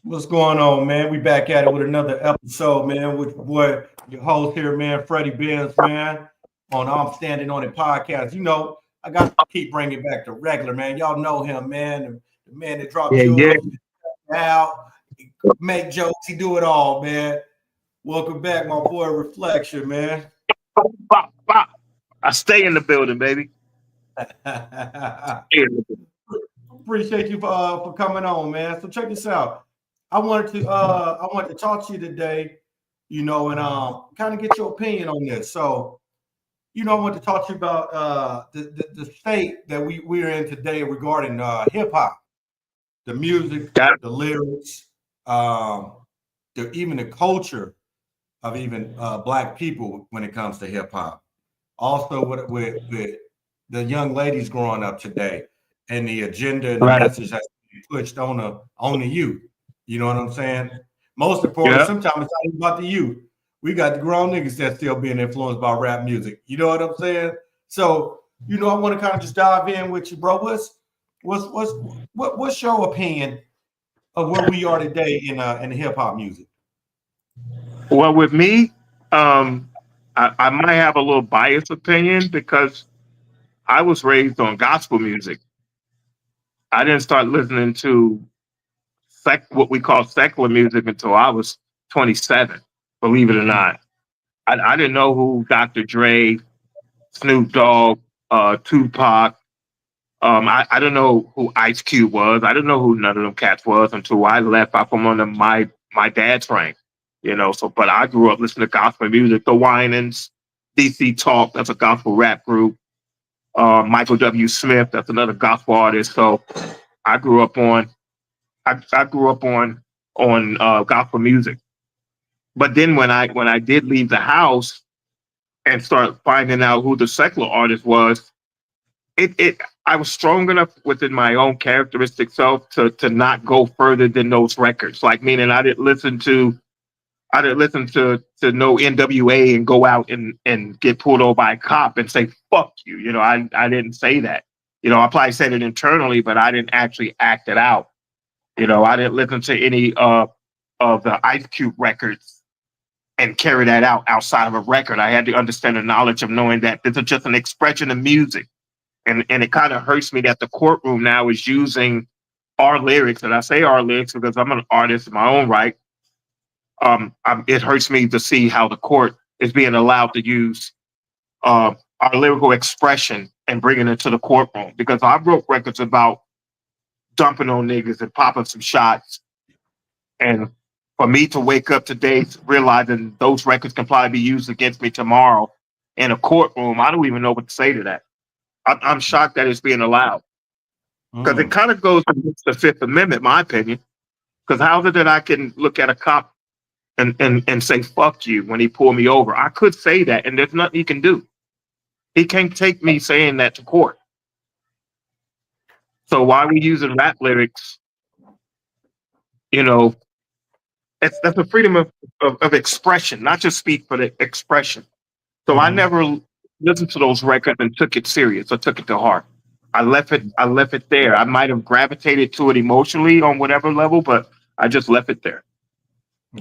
What's going on, man? We back at it with another episode, man, with boy, your host here, man, Freddie Benz, man, on I'm Standing On It podcast. I got to keep bringing back the regular, man. Y'all know him, man, the man that dropped Yeah, yeah. jewels, out, make jokes, he do it all, man. Welcome back, my boy Reflection, man. Bop, bop. I stay in the building, baby. Stay in the building. Appreciate you for coming on, man. So check this out. I wanted to talk to you today, and kind of get your opinion on this. So, I want to talk to you about the state that we're in today regarding hip hop, the music, Got it. the lyrics, even the culture of even black people when it comes to hip hop. Also, with the young ladies growing up today, and the agenda and the Right. message that's being pushed on the youth. You know what I'm saying? Most importantly, Yeah. sometimes it's not even about the youth. We got the grown niggas that's still being influenced by rap music. You know what I'm saying? So, I want to kind of just dive in with you, bro. What's your opinion of where we are today in hip hop music? Well, with me, I might have a little biased opinion because I was raised on gospel music. I didn't start listening to what we call secular music until I was 27, believe it or not. I didn't know who Dr. Dre, Snoop Dogg, Tupac. I didn't know who Ice Cube was. I didn't know who none of them cats was until I left out from under my dad's train. So but I grew up listening to gospel music, the Winans, DC Talk, that's a gospel rap group. Michael W. Smith, that's another gospel artist. So I grew up on I grew up on gospel music. But then when I did leave the house and start finding out who the secular artist was, it I was strong enough within my own characteristic self to not go further than those records. Like meaning I didn't listen to no NWA and go out and get pulled over by a cop and say fuck you. I didn't say that. I probably said it internally, but I didn't actually act it out. I didn't listen to any of the Ice Cube records and carry that out outside of a record. I had to understand the knowledge of knowing that this is just an expression of music. And it kind of hurts me that the courtroom now is using our lyrics, and I say our lyrics because I'm an artist in my own right. It hurts me to see how the court is being allowed to use our lyrical expression and bringing it to the courtroom. Because I wrote records about dumping on niggas and popping some shots, and for me to wake up today realizing those records can probably be used against me tomorrow in a courtroom, I don't even know what to say to that. I'm shocked that it's being allowed because it Mm. kind of goes against the Fifth Amendment, my opinion. Because how is it that I can look at a cop and say fuck you when he pulled me over? I could say that, and there's nothing he can do. He can't take me saying that to court. So why are we using rap lyrics? You know, that's a freedom of expression, not just speech, but expression. So I Hmm. never listened to those records and took it serious or took it to heart. I left it there. I might have gravitated to it emotionally on whatever level, but I just left it there.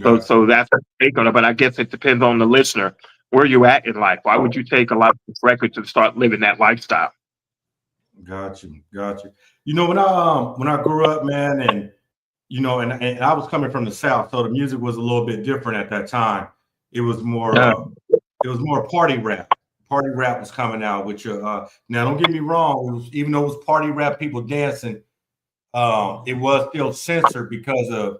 So Gotcha. so that's a take on it. But I guess it depends on the listener where you at in life. Why would you take a lot of these records and start living that lifestyle? Got you. When I grew up, man, and and I was coming from the South, so the music was a little bit different at that time. It was more Uh, it was more party rap. Party rap was coming out, which now don't get me wrong, even though it was party rap, people dancing, it was still censored because of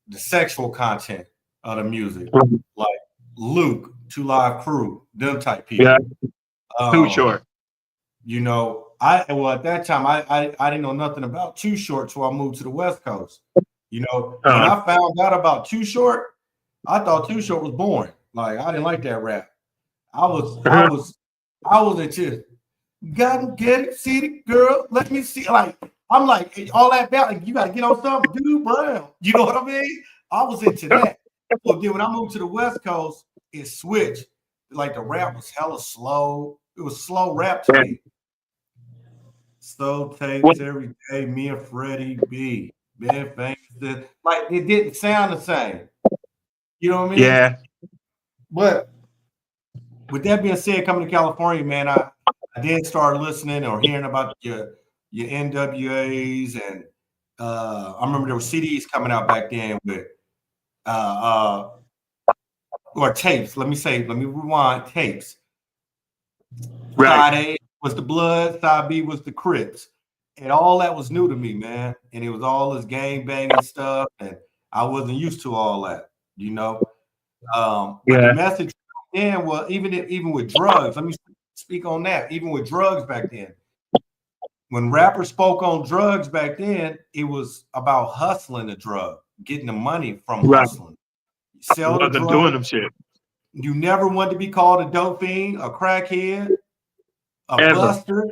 the sexual content of the music, like Luke, Two Live Crew, them type yeah, people. too Um, short. at that time I didn't know nothing about Too Short till I moved to the West Coast. When Uh, I found out about Too Short, I thought Too Short was boring. Like I didn't like that rap. I was I was I was into gotta get it, see the girl. Let me see. Like I'm like all that about. Like, you gotta get on something, dude. Brown. You know what I mean? I was into that. So then when I moved to the West Coast, it switched. Like the rap was hella slow. It was slow rap to me. Slow well, tapes every day. Me and Freddie B. been famous. Like it didn't sound the same. You know what I mean? Yeah. But with that being said, coming to California, man, I did start listening or hearing about your NWAs, and I remember there were CDs coming out back then with uh, or tapes. Let me rewind, tapes. Right. Side A was the Blood, side B was the Crips. And all that was new to me, man. And it was all this gang banging stuff, and I wasn't used to all that, you know. But the Yeah. message then was even with drugs. Let me speak on that. Even with drugs back then, when rappers spoke on drugs back then, it was about hustling the drug, getting the money from Right. hustling. Sell the Wasn't drug. doing them shit. You never wanted to be called a dope fiend, a crackhead, a Ever. buster.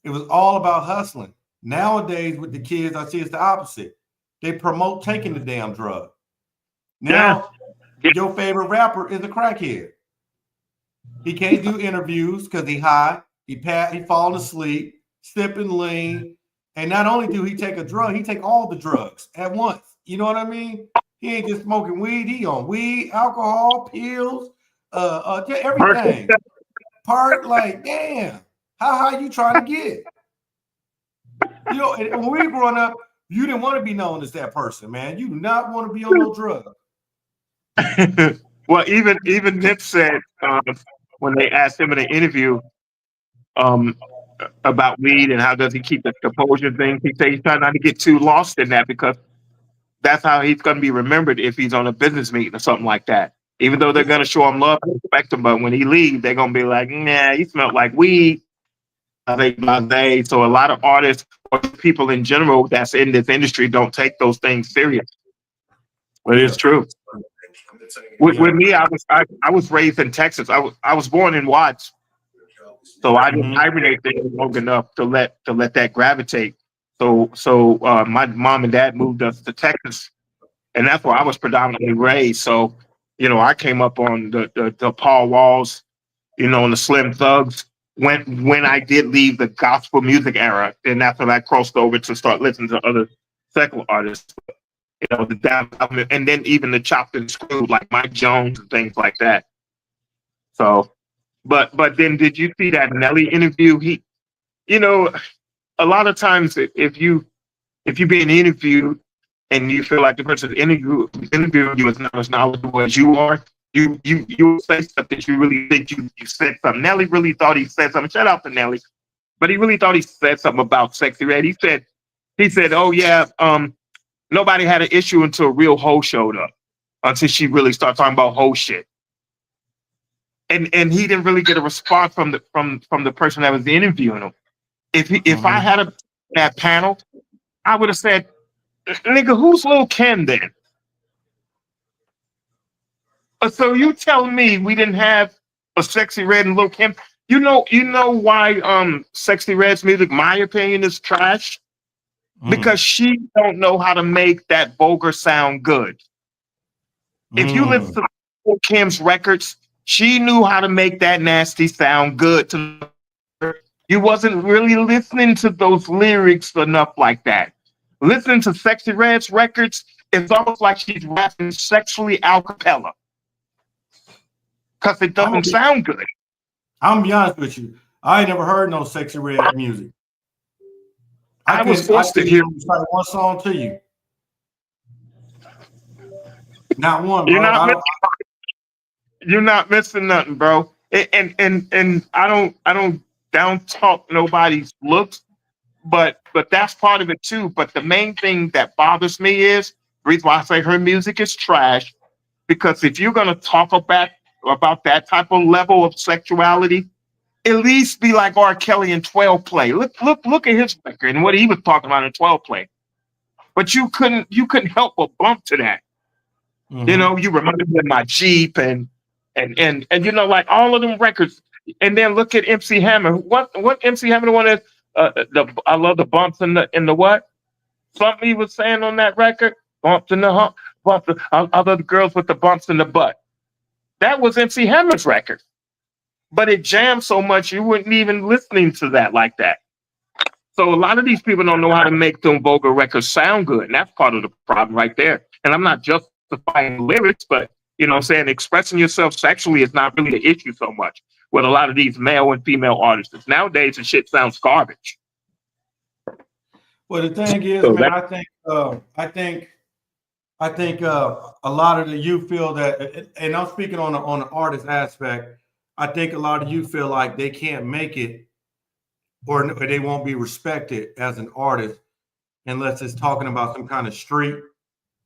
It was all about hustling. Nowadays, with the kids, I see it's the opposite. They promote taking the damn drug. Now, your favorite rapper is a crackhead. He can't do interviews because he high. He falling asleep, sipping lean. And not only do he take a drug, he take all the drugs at once. You know what I mean? He ain't just smoking weed. He on weed, alcohol, pills, everything. Part like, damn, how high you trying to get? You know, and when we were growing up, you didn't want to be known as that person, man. You do not want to be on no drug. Well, even Nip said when they asked him in an interview about weed and how does he keep the composure thing, he said he's trying not to get too lost in that because that's how he's going to be remembered if he's on a business meeting or something like that. Even though they're going to show him love and respect him, but when he leaves, they're going to be like, nah, he smelled like weed. So a lot of artists or people in general that's in this industry don't take those things serious. But it's true. With me, I was raised in Texas. I was born in Watts, so I didn't hibernate there long enough to let that gravitate. So my mom and dad moved us to Texas, and that's where I was predominantly raised. So I came up on the Paul Walls, and the Slim Thugs. When I did leave the gospel music era, then that's when I crossed over to start listening to other secular artists. The down, and then even the chopped and screwed like Mike Jones and things like that. So, but then did you see that Nelly interview? He, a lot of times if you being interviewed and you feel like the person interviewing you is not as knowledgeable as you are, you say stuff that you really think you said something. Nelly really thought he said something. Shout out to Nelly, but he really thought he said something about Sexy Red. He said, oh yeah, nobody had an issue until a real hoe showed up, until she really started talking about hoe shit. And he didn't really get a response from the person that was interviewing him. If I had that panel, I would have said, nigga, who's Lil' Kim then? So you telling me we didn't have a Sexy Red and Lil' Kim? You know why Sexy Red's music, my opinion, is trash? Because she don't know how to make that vulgar sound good. If you listen to Lil' Kim's records, she knew how to make that nasty sound good. You wasn't really listening to those lyrics enough like that. Listening to Sexy Red's records, it's almost like she's rapping sexually a cappella. Because it doesn't sound good. I'm gonna be honest with you. I ain't never heard no Sexy Red music. I was forced to hear one song to you. Not one, bro. You're not missing nothing, bro. And I don't talk nobody's looks, but that's part of it too. But the main thing that bothers me is the reason why I say her music is trash, because if you're gonna talk about that type of level of sexuality, at least be like R. Kelly in 12 Play. Look at his record and what he was talking about in 12 Play. But you couldn't help but bump to that. You reminded me of My Jeep and like all of them records. And then look at MC Hammer. What MC Hammer one is? I love the bumps in the what? Something he was saying on that record. Bumps in the hump. I love the girls with the bumps in the butt. That was MC Hammer's record. But it jammed so much you wouldn't even listening to that like that. So a lot of these people don't know how to make them vulgar records sound good. And that's part of the problem right there. And I'm not justifying lyrics, but you know what I'm saying, expressing yourself sexually is not really the issue so much with a lot of these male and female artists. Nowadays the shit sounds garbage. Well, the thing is, So man, that, I think a lot of the youth feel that, and I'm speaking on the artist aspect. I think a lot of you feel like they can't make it, or they won't be respected as an artist unless it's talking about some kind of street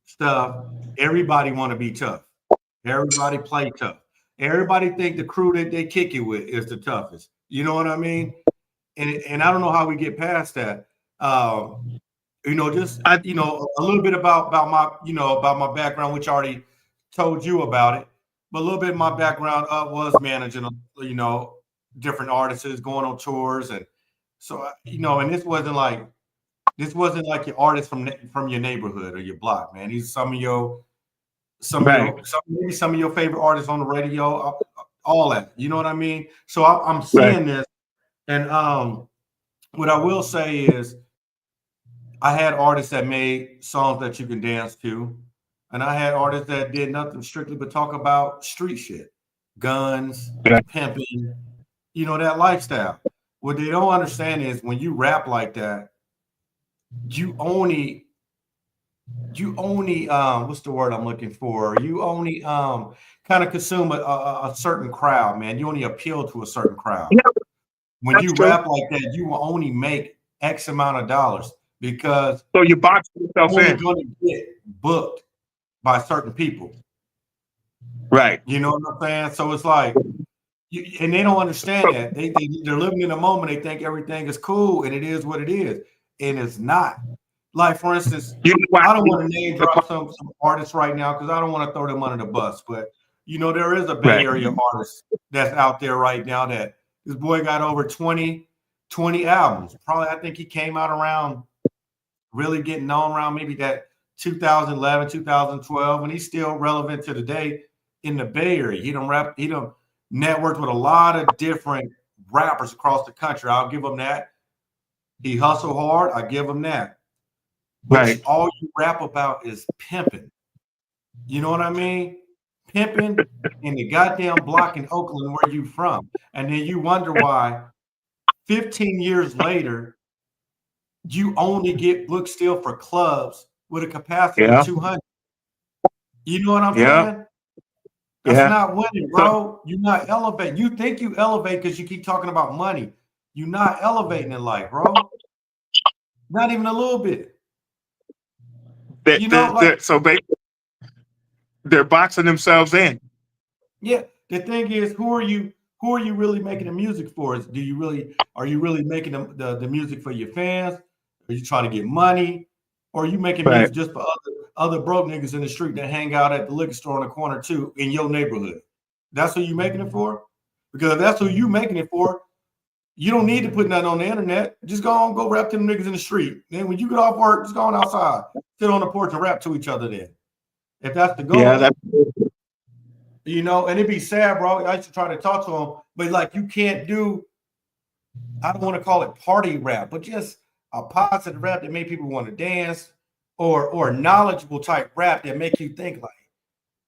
stuff. Everybody want to be tough. Everybody play tough. Everybody think the crew that they kick it with is the toughest. You know what I mean? And I don't know how we get past that. You know, just you know, a little bit about my, you know, about my background, which I already told you about it. But a little bit of my background was managing, you know, different artists, going on tours, and so you know, and this wasn't like your artist from your neighborhood or your block, man. These some of your maybe some of your favorite artists on the radio, all that. You know what I mean? So I'm seeing this, and what I will say is, I had artists that made songs that you can dance to, and I had artists that did nothing strictly but talk about street shit, guns, pimping, you know, that lifestyle. What they don't understand is when you rap like that, you only what's the word I'm looking for? You only kind of consume a certain crowd, man. You only appeal to a certain crowd. When you rap like that, you will only make X amount of dollars, because so you box yourself you're in. only going to get booked by certain people. Right. You know what I'm saying? So it's like, and they don't understand that. They're living in the moment. They think everything is cool, and it is what it is, and it's not. Like, for instance, I don't want to name drop some artists right now because I don't want to throw them under the bus. But you know, there is a Bay Area artist that's out there right now that this boy got over 20 albums. Probably, I think he came out around really getting known around maybe that 2011, 2012, and he's still relevant to today in the Bay Area. He done networked with a lot of different rappers across the country. I'll give him that. He hustled hard. I give him that. But all you rap about is pimping. You know what I mean? Pimping in the goddamn block in Oakland where you from. And then you wonder why 15 years later, you only get booked still for clubs with a capacity of 200. You know what I'm saying? That's not winning, bro. You're not elevating. You think you elevate because you keep talking about money. You're not elevating in life, bro. Not even a little bit. So basically, they're boxing themselves in. Yeah. The thing is, who are you really making the music for? Are you really making the music for your fans? Are you trying to get money? Or are you making music just for other broke niggas in the street that hang out at the liquor store on the corner too in your neighborhood? That's who you making it for? Because if that's who you making it for, you don't need to put nothing on the internet. Just go rap to them niggas in the street. Then when you get off work, just go on outside, sit on the porch and rap to each other then. If that's the goal. Yeah, you know, and it'd be sad, bro. I used to try to talk to him, but like, you can't do, I don't want to call it party rap, but just a positive rap that make people want to dance, or knowledgeable type rap that make you think like,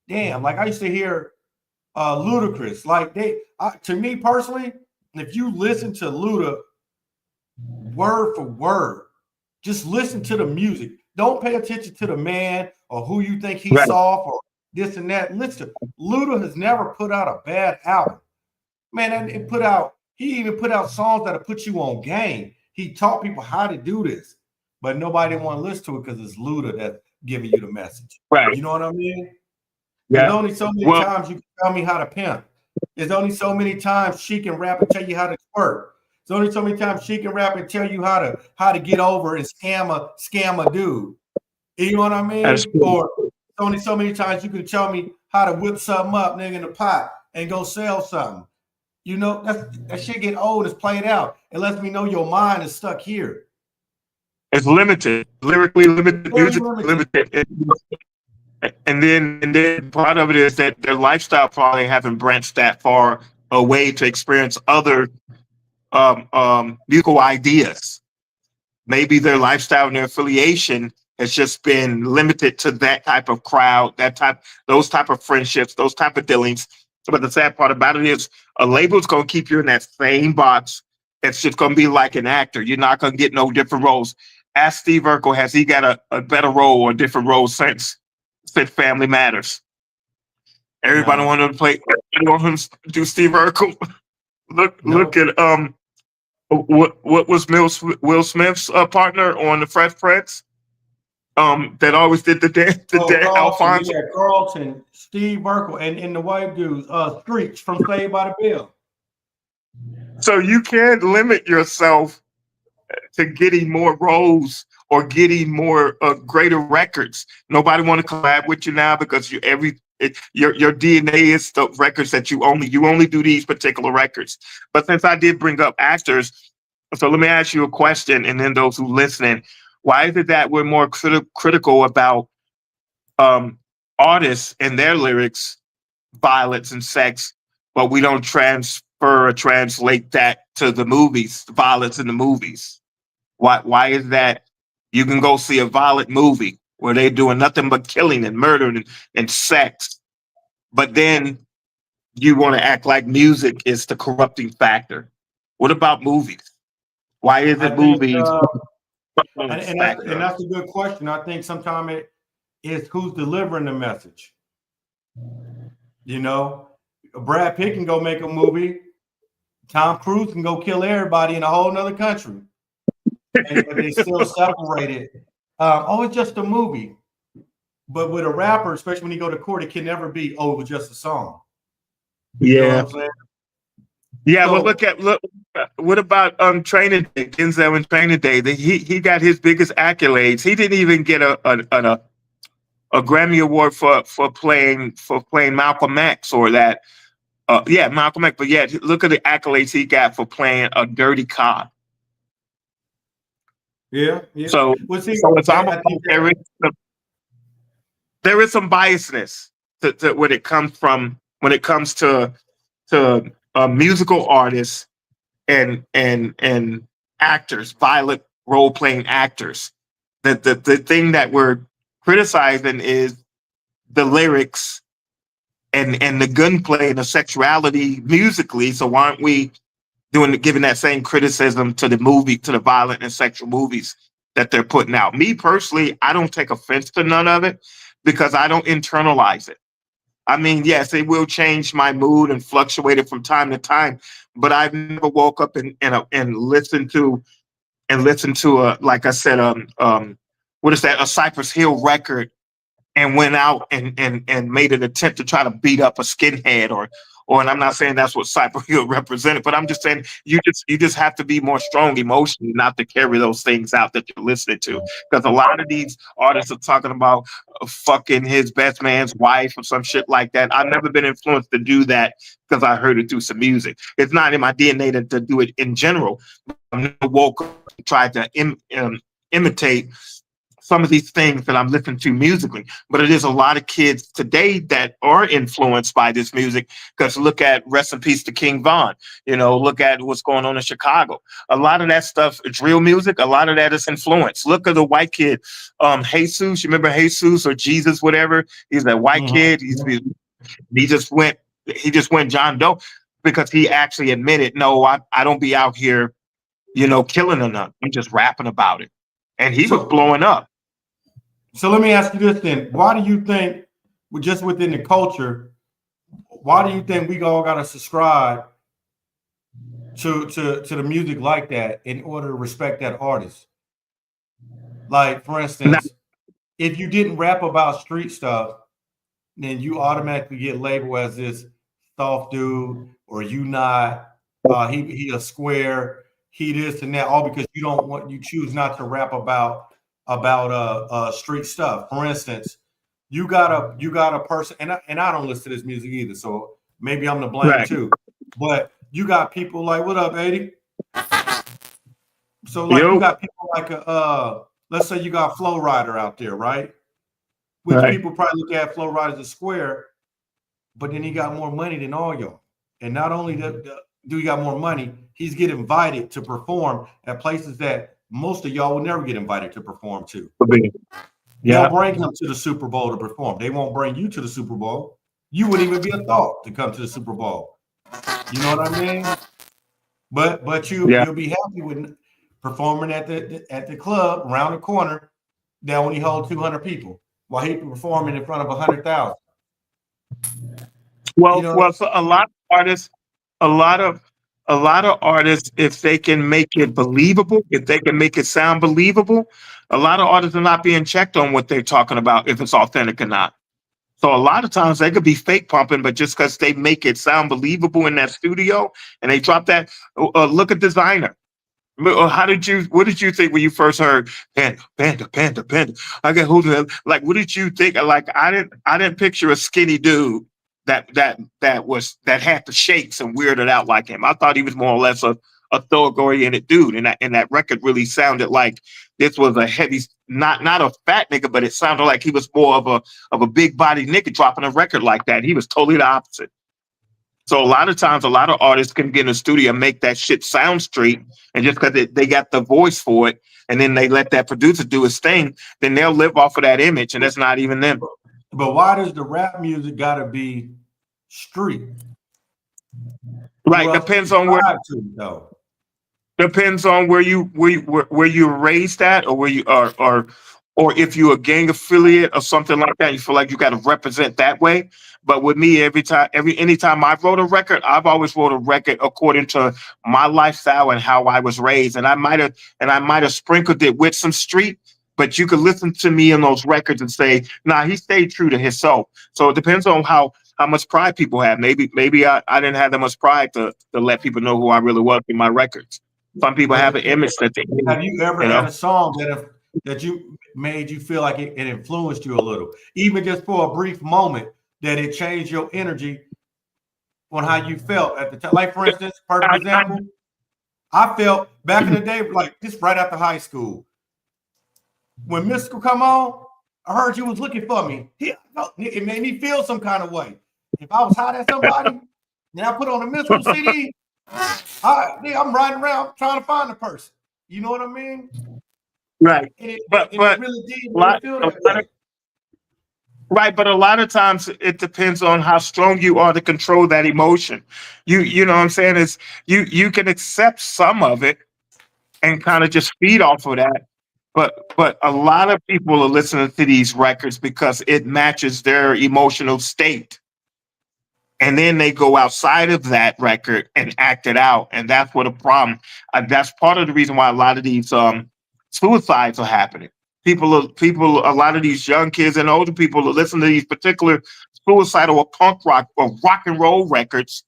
damn, like I used to hear Ludacris. Like to me personally, if you listen to Luda word for word, just listen to the music. Don't pay attention to the man or who you think he's soft or this and that. Listen, Luda has never put out a bad album. Man, he even put out songs that'll put you on game. He taught people how to do this, but nobody want to listen to it because it's Luda that's giving you the message. Right. You know what I mean? Yeah. There's only so many times you can tell me how to pimp. There's only so many times she can rap and tell you how to twerk. There's only so many times she can rap and tell you how to get over and scam a dude. You know what I mean? Or only so many times you can tell me how to whip something up, nigga, in the pot and go sell something. You know, that shit get old. It's played out. It lets me know your mind is stuck here. It's limited, lyrically limited, musically limited. And then part of it is that their lifestyle probably haven't branched that far away to experience other musical ideas. maybe their lifestyle and their affiliation has just been limited to that type of crowd, those type of friendships, those type of dealings. But the sad part about it is a label's going to keep you in that same box. It's just going to be like an actor. You're not going to get no different roles. Ask Steve Urkel, has he got a better role or a different role since Family Matters? Everybody wanted to play, want him to do Steve Urkel. Look at what was Will Smith's partner on the Fresh Prince? That always did the dance, Alfonso. Yeah, Carlton, Steve Urkel, and the white dudes, Streets from Saved by the Bell. So you can't limit yourself to getting more roles or getting more greater records. Nobody want to collab with you now because your DNA is the records that you only do these particular records. But since I did bring up actors, so let me ask you a question, and then those who listening, why is it that we're more critical about artists and their lyrics, violence and sex, but we don't transfer or translate that to the movies, violence in the movies? Why is that you can go see a violent movie where they're doing nothing but killing and murder and sex, but then you want to act like music is the corrupting factor? What about movies? Why is it movies? And that's a good question. I think sometimes it is who's delivering the message. You know, Brad Pitt can go make a movie. Tom Cruise can go kill everybody in a whole nother country. But they still separated. It's just a movie. But with a rapper, especially when you go to court, it can never be, it was just a song. You know what I'm saying? Yeah, so, look, what about Training Day? Denzel in Training Day. He got his biggest accolades. He didn't even get a Grammy Award for playing Malcolm X or that. Malcolm X. But yeah, look at the accolades he got for playing a dirty cop. Yeah. So it's almost like there is some biasness to when it comes to musical artists and actors, violent role playing actors. The thing that we're criticizing is the lyrics and the gunplay and the sexuality musically. So why aren't we giving that same criticism to the violent and sexual movies that they're putting out? Me personally, I don't take offense to none of it because I don't internalize it. I mean, yes, it will change my mood and fluctuate it from time to time, but I've never woke up and listened to like I said, what is that? A Cypress Hill record, and went out and made an attempt to try to beat up a skinhead or and I'm not saying that's what Cypress Hill represented, but I'm just saying you just have to be more strong emotionally not to carry those things out that you're listening to. Because a lot of these artists are talking about fucking his best man's wife or some shit like that. I've never been influenced to do that because I heard it through some music. It's not in my DNA to do it in general. I'm never woke up and tried to imitate some of these things that I'm listening to musically, but it is a lot of kids today that are influenced by this music. Because look at Rest in Peace to King Von. Look at what's going on in Chicago. A lot of that stuff is real music. A lot of that is influence. Look at the white kid, Jesus. You remember Jesus or Jesus, whatever? He's that white kid. He just went John Doe because he actually admitted, no, I don't be out here, killing or nothing. I'm just rapping about it, and he was blowing up. So let me ask you this then. Why do you think, just within the culture, why do you think we all got to subscribe to the music like that in order to respect that artist? Like, for instance, if you didn't rap about street stuff, then you automatically get labeled as this soft dude, or you not, he a square, he this and that, all because you choose not to rap about street stuff. For instance, you got a person, and I don't listen to this music either, so maybe I'm to blame too. But you got people like, what up, 80? So like you got people like let's say you got Flow Rider out there, right? Which people probably look at Flow Rider as a square, but then he got more money than all y'all. And not only do he got more money, he's getting invited to perform at places that most of y'all will never get invited to perform to. Yeah. They'll bring him to the Super Bowl to perform. They won't bring you to the Super Bowl. You wouldn't even be a thought to come to the Super Bowl. You know what I mean? But you'll be happy with performing at the club around the corner that only hold 200 people while he performing in front of 100,000. Well, for a lot of artists, a lot of artists, if they can make it believable, if they can make it sound believable, a lot of artists are not being checked on what they're talking about, if it's authentic or not. So a lot of times they could be fake pumping, but just because they make it sound believable in that studio and they drop that, look at Designer. What did you think when you first heard Panda? I got hold of them. Like, what did you think? Like, I didn't picture a skinny dude that had the shakes and weirded out like him. I thought he was more or less a thug-oriented dude, and that record really sounded like this was a heavy, not a fat nigga, but it sounded like he was more of a big body nigga dropping a record like that. He was totally the opposite. So a lot of times, a lot of artists can get in the studio and make that shit sound straight, and just because they got the voice for it, and then they let that producer do his thing, then they'll live off of that image, and that's not even them. But why does the rap music gotta be street? Right, depends on where. Depends on where you were raised at, or where you are, or if you're a gang affiliate or something like that. You feel like you got to represent that way. But with me, anytime I wrote a record, I've always wrote a record according to my lifestyle and how I was raised. And I might have sprinkled it with some street, but you could listen to me in those records and say, nah, he stayed true to himself. So it depends on how much pride people have. Maybe I didn't have that much pride to let people know who I really was in my records. Some people have an image that they. Have you ever had a song that you made you feel like it influenced you a little, even just for a brief moment, that it changed your energy on how you felt at the time? Like, for instance, perfect example, I felt back in the day, like just right after high school, when Mystical come on, I heard you was looking for me. It made me feel some kind of way. If I was hot at somebody, then I put on a Mystical CD. I'm riding around trying to find the person. You know what I mean? Right. But it really did feel that way. Right, but a lot of times it depends on how strong you are to control that emotion. You know what I'm saying? Is you can accept some of it and kind of just feed off of that. But a lot of people are listening to these records because it matches their emotional state. And then they go outside of that record and act it out. And that's what a problem. That's part of the reason why a lot of these suicides are happening. People, a lot of these young kids and older people are listening to these particular suicidal or punk rock or rock and roll records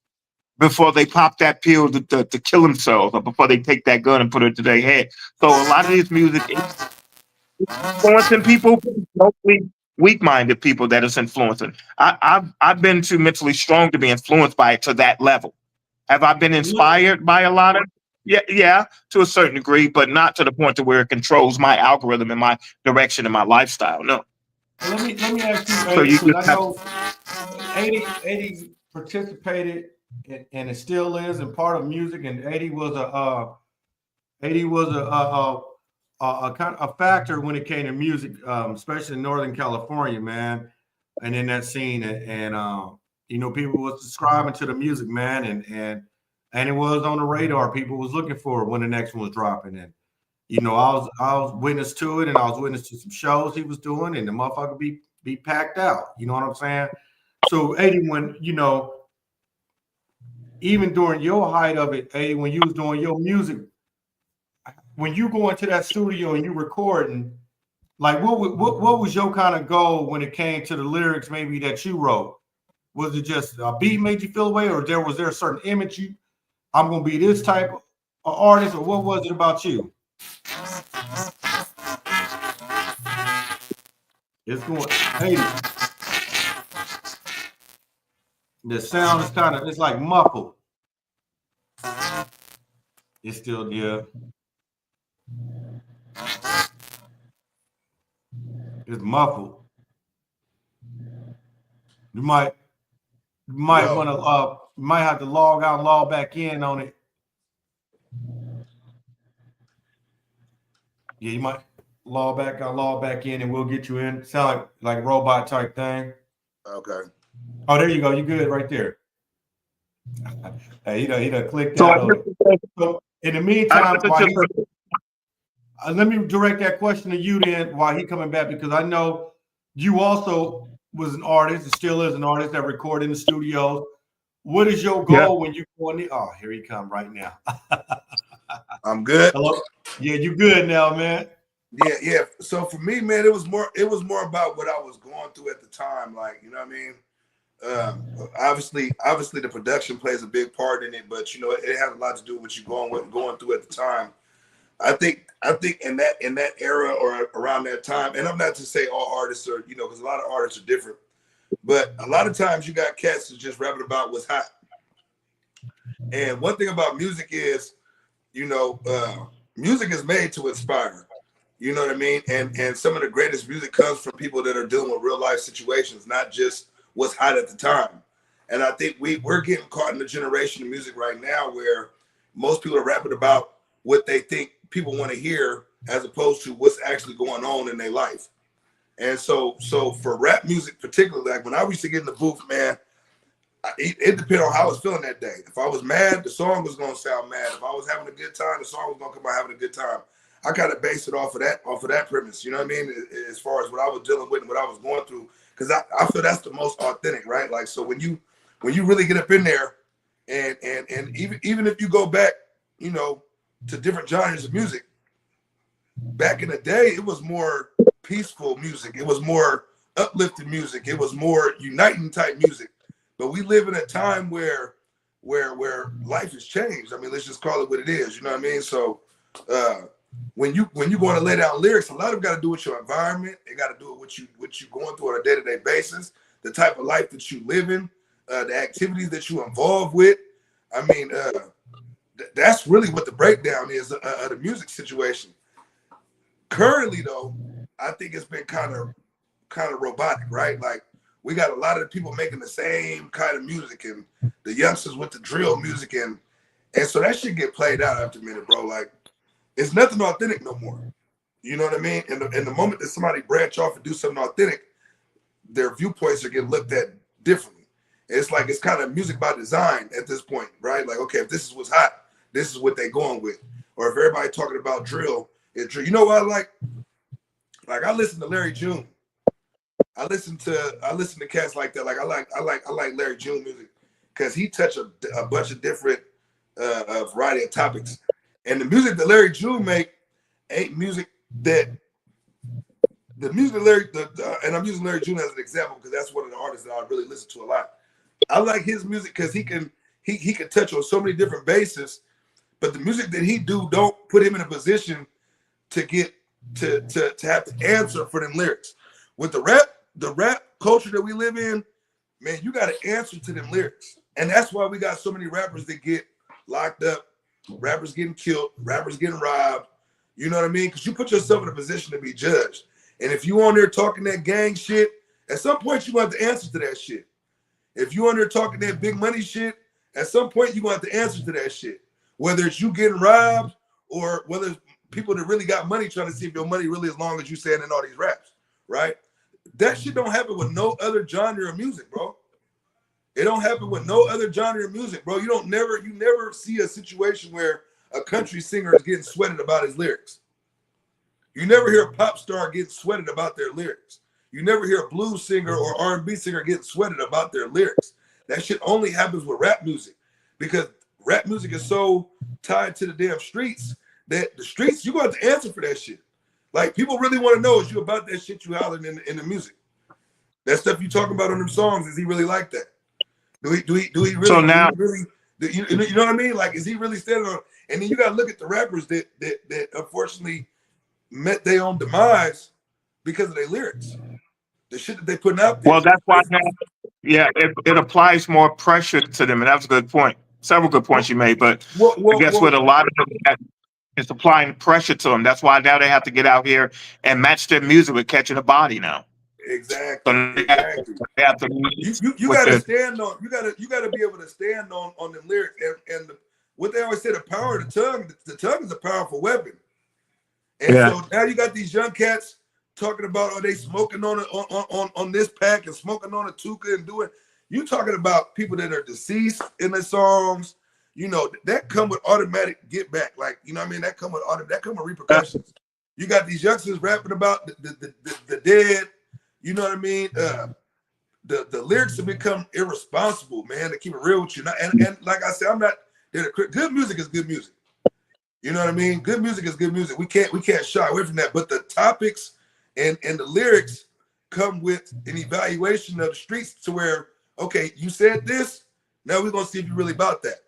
before they pop that pill to kill themselves, or before they take that gun and put it to their head. So a lot of this music is influencing people, mostly weak-minded people that it's influencing. I've been too mentally strong to be influenced by it to that level. Have I been inspired by a lot of? Yeah, to a certain degree, but not to the point to where it controls my algorithm and my direction and my lifestyle. No. Let me ask you, because I know 80 participated and it still is and part of music, and 80 was a kind of a factor when it came to music, especially in Northern California, man, and in that scene, and people was subscribing to the music, man, and it was on the radar. People was looking for it when the next one was dropping, and I was witness to it, and I was witness to some shows he was doing, and the motherfucker be packed out. You know what I'm saying? So 80, when even during your height of it, 80, when you was doing your music, when you go into that studio and you recording, like what was your kind of goal when it came to the lyrics maybe that you wrote? Was it just a beat made you feel away, or was there a certain image I'm gonna be this type of artist, or what was it about you? It's going 80. The sound is it's like muffled. It's still, yeah. It's muffled. You might want to might have to log out and log back in on it. Yeah, you might log back in, and we'll get you in. Sound like robot type thing. Okay. Oh, there you go. You good right there. Hey, he done clicked So out on it. So in the meantime, let me direct that question to you then while he coming back, because I know you also was an artist and still is an artist that recorded in the studios. What is your goal when you go in the? Oh, here he come right now. I'm good. Hello. Yeah, you good now, man. Yeah. So for me, man, it was more about what I was going through at the time. Like, you know what I mean? Obviously the production plays a big part in it, but you know, it has a lot to do with what you're going through at the time. I think in that era or around that time, and I'm not to say all artists are, you know, because a lot of artists are different, but a lot of times you got cats that's just rapping about what's hot. And one thing about music is, you know, music is made to inspire. You know what I mean? And some of the greatest music comes from people that are dealing with real life situations, not just what's hot at the time. And I think we're getting caught in the generation of music right now where most people are rapping about what they think people want to hear as opposed to what's actually going on in their life. And so for rap music particularly, like when I used to get in the booth, man, it depended on how I was feeling that day. If I was mad, the song was gonna sound mad. If I was having a good time, the song was gonna come out having a good time. I kind of based it off of that premise, you know what I mean? As far as what I was dealing with and what I was going through, because I feel that's the most authentic, right? Like, so when you really get up in there, and even if you go back, you know, to different genres of music, back in the day, it was more peaceful music. It was more uplifting music. It was more uniting type music. But we live in a time where life has changed. I mean, let's just call it what it is. You know what I mean? So when you going to lay down lyrics, a lot of them got to do with your environment. They got to do with what you going through on a day-to-day basis, the type of life that you live in, the activities that you involved with. I mean, that's really what the breakdown is of the music situation. Currently, though, I think it's been kind of robotic, right? Like, we got a lot of the people making the same kind of music, and the youngsters with the drill music, and so that shit get played out after a minute, bro. Like, it's nothing authentic no more. You know what I mean? And the moment that somebody branch off and do something authentic, their viewpoints are getting looked at differently. It's like it's kind of music by design at this point, right? Like, okay, if this is what's hot, this is what they're going with. Or if everybody talking about drill, it's drill. You know what I like? Like, I listen to Larry June. I listen to cats like that. Like, I like Larry June music because he touched a bunch of different variety of topics. And the music that Larry June make ain't music that the music that Larry and I'm using Larry June as an example because that's one of the artists that I really listen to a lot. I like his music because he can touch on so many different bases, but the music that he do don't put him in a position to get to have to answer for them lyrics. With the rap culture that we live in, man, you got to answer to them lyrics. And that's why we got so many rappers that get locked up, rappers getting killed, rappers getting robbed. You know what I mean? Because you put yourself in a position to be judged. And if you on there talking that gang shit, at some point you want to answer to that shit. If you on there talking that big money shit, at some point you want to answer to that shit. Whether it's you getting robbed or whether it's people that really got money trying to see if your money really as long as you saying in all these raps, right? That shit don't happen with no other genre of music, bro. It don't happen with no other genre of music, bro. You never see a situation where a country singer is getting sweated about his lyrics. You never hear a pop star getting sweated about their lyrics. You never hear a blues singer or R&B singer getting sweated about their lyrics. That shit only happens with rap music because rap music is so tied to the damn streets that the streets, you got to answer for that shit. Like, people really want to know, is you about that shit you hollering in the music? That stuff you talking about on them songs, is he really like that? Do he really? So now, you know what I mean? Like, is he really standing on? And then you got to look at the rappers that unfortunately met their own demise because of their lyrics, the shit that they putting out there. Well, that's why now, yeah, it applies more pressure to them, and that's a good point. Several good points you made, but I guess with a lot of them, it's applying pressure to them. That's why now they have to get out here and match their music with catching a body now. Exactly. So Exactly. they have to you got to stand on. You got to be able to stand on the lyrics and what they always say. The power of the tongue. The tongue is a powerful weapon. And Yeah. so now you got these young cats talking about, are they smoking on this pack and smoking on a Tuka and doing. You talking about people that are deceased in the songs, you know, that come with automatic get back. Like, you know what I mean? That come with repercussions. You got these youngsters rapping about the dead, you know what I mean? The lyrics have become irresponsible, man, to keep it real with you. And like I said, I'm not there to good music is good music. You know what I mean? Good music is good music. We can't shy away from that. But the topics and the lyrics come with an evaluation of the streets to where, okay, you said this, now we're gonna see if you're really about that.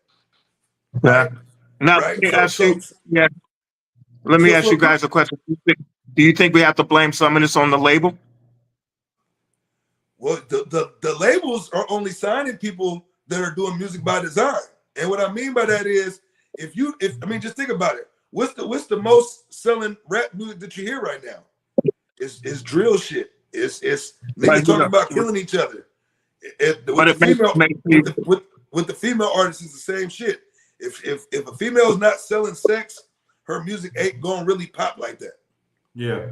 Yeah. Now, Right? let me ask you guys a question. Do you think we have to blame some of this on the label? Well, the labels are only signing people that are doing music by design. And what I mean by that is, if I mean, just think about it. What's the most selling rap music that you hear right now? It's drill shit. It's niggas talking about killing each other. With the female artists, it's the same shit. If a female is not selling sex, her music ain't gonna really pop like that. Yeah.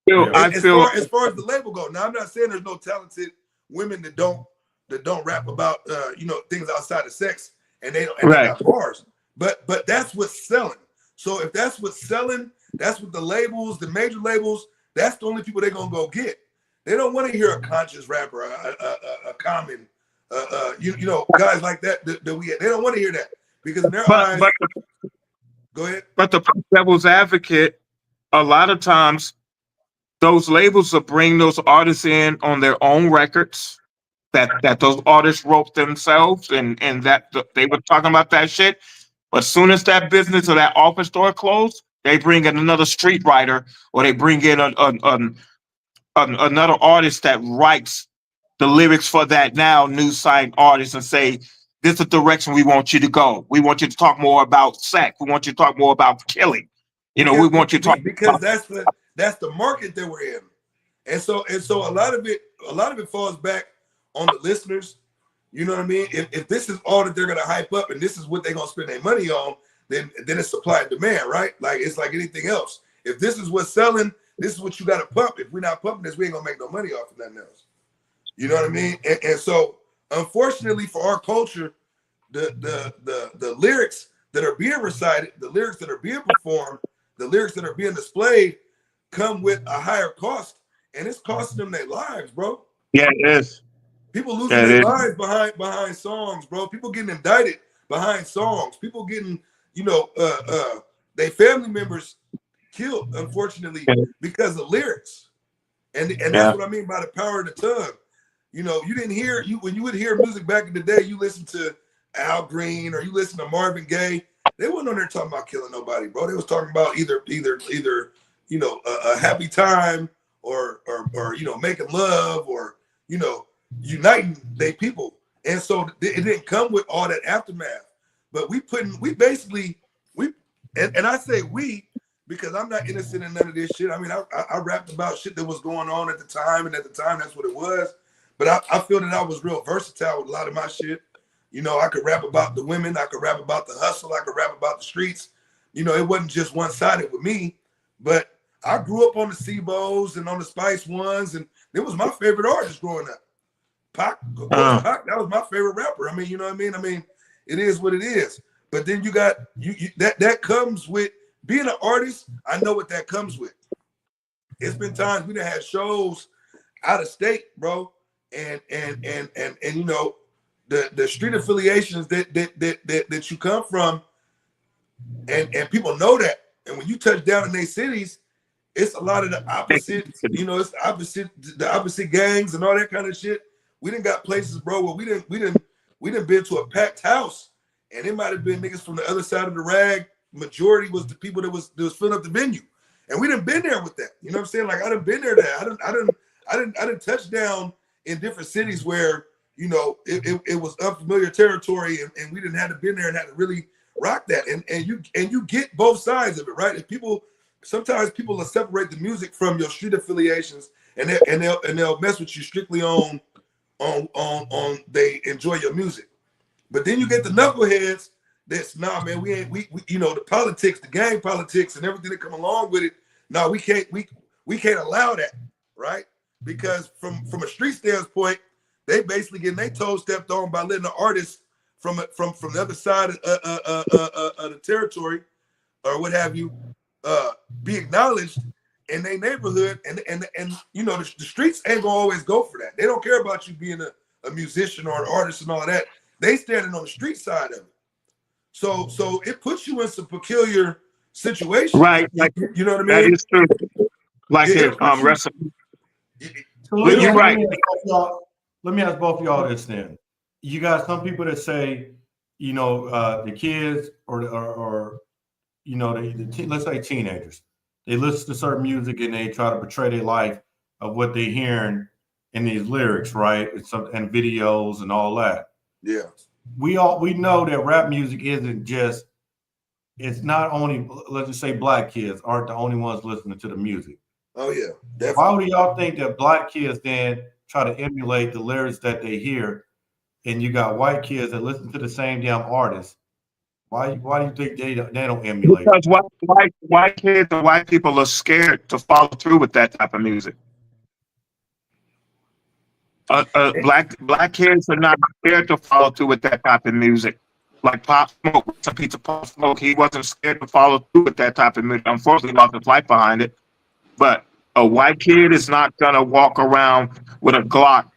As far as the label go, now I'm not saying there's no talented women that don't rap about you know, things outside of sex and they got bars. But that's what's selling. So if that's what's selling, that's what the labels, the major labels, that's the only people they're gonna go get. They don't want to hear a conscious rapper, a common, you know, guys like that we get. They don't want to hear that because in their eyes. Go ahead. But the devil's advocate, a lot of times, those labels will bring those artists in on their own records that those artists wrote themselves, and that they were talking about that shit. But as soon as that business or that office store closed, they bring in another street writer, or they bring in another artist that writes the lyrics for that now new signed artist and say, this is the direction we want you to go. We want you to talk more about sex. We want you to talk more about killing. You know, we want you to talk because that's the market that we're in. And so a lot of it falls back on the listeners. You know what I mean? If this is all that they're gonna hype up and this is what they're gonna spend their money on, then it's supply and demand, right? Like it's like anything else. If this is what's selling, this is what you gotta pump. If we're not pumping this, we ain't gonna make no money off of nothing else. You know what I mean? And so unfortunately for our culture, the lyrics that are being recited, the lyrics that are being performed, the lyrics that are being displayed come with a higher cost, and it's costing them their lives, bro. Yeah, it is. People losing their lives behind songs, bro. People getting indicted behind songs. People getting, you know, their family members killed, unfortunately, because of lyrics. And that's what I mean by the power of the tongue. You know, you didn't hear when you would hear music back in the day, you listened to Al Green or you listen to Marvin Gaye. They weren't on there talking about killing nobody, bro. They was talking about either you know, a happy time or you know, making love or, you know, uniting they people. And so it didn't come with all that aftermath. But we I say we because I'm not innocent in none of this shit. I mean, I rapped about shit that was going on at the time, and at the time that's what it was. But I feel that I was real versatile with a lot of my shit. You know, I could rap about the women, I could rap about the hustle, I could rap about the streets. You know, it wasn't just one-sided with me. But I grew up on the Sebos and on the Spice Ones, and it was my favorite artist growing up. Pac, Pac, that was my favorite rapper. I mean, you know what I mean? I mean, it is what it is. But then you got that comes with being an artist. I know what that comes with. It's been times we done had shows out of state, bro, and you know, the street affiliations that you come from, and people know that. And when you touch down in their cities, it's a lot of the opposite, you know, it's the opposite gangs and all that kind of shit. We done got places, bro, where we done been to a packed house, and it might have been niggas from the other side of the rag. Majority was the people that was filling up the venue, and we done been there with that. You know what I'm saying? Like I done been there. I done touched down in different cities where, you know, it was unfamiliar territory, and we didn't have to been there and had to really rock that. And you get both sides of it, right? And sometimes people will separate the music from your street affiliations, and they'll mess with you strictly on they enjoy your music. But then you get the knuckleheads that's, nah, man, we you know, the politics, the gang politics and everything that come along with it, no, we can't allow that, right? Because from a street standpoint, they basically getting their toes stepped on by letting the artists from the other side of the territory or what have you be acknowledged in their neighborhood, and you know the streets ain't gonna always go for that. They don't care about you being a musician or an artist and all that. They standing on the street side of it. So it puts you in some peculiar situations. Right. Like, you know what I mean? that is true. Like his puts you- recipe. So let me You're ask- right. Let me ask both of y'all this then. You got some people that say, you know, the kids or you know, let's say teenagers, they listen to certain music and they try to portray their life of what they're hearing in these lyrics, right? And videos and all that. Yeah. We know that rap music isn't just, it's not only, let's just say black kids aren't the only ones listening to the music. Oh yeah, definitely. Why do y'all think that black kids then try to emulate the lyrics that they hear, and you got white kids that listen to the same damn artists? Why do you think they don't emulate? Because white kids and white people are scared to follow through with that type of music. Black kids are not scared to follow through with that type of music. Like Pop Smoke, some pizza Pop Smoke, he wasn't scared to follow through with that type of music. Unfortunately, lost his life behind it. But a white kid is not gonna walk around with a Glock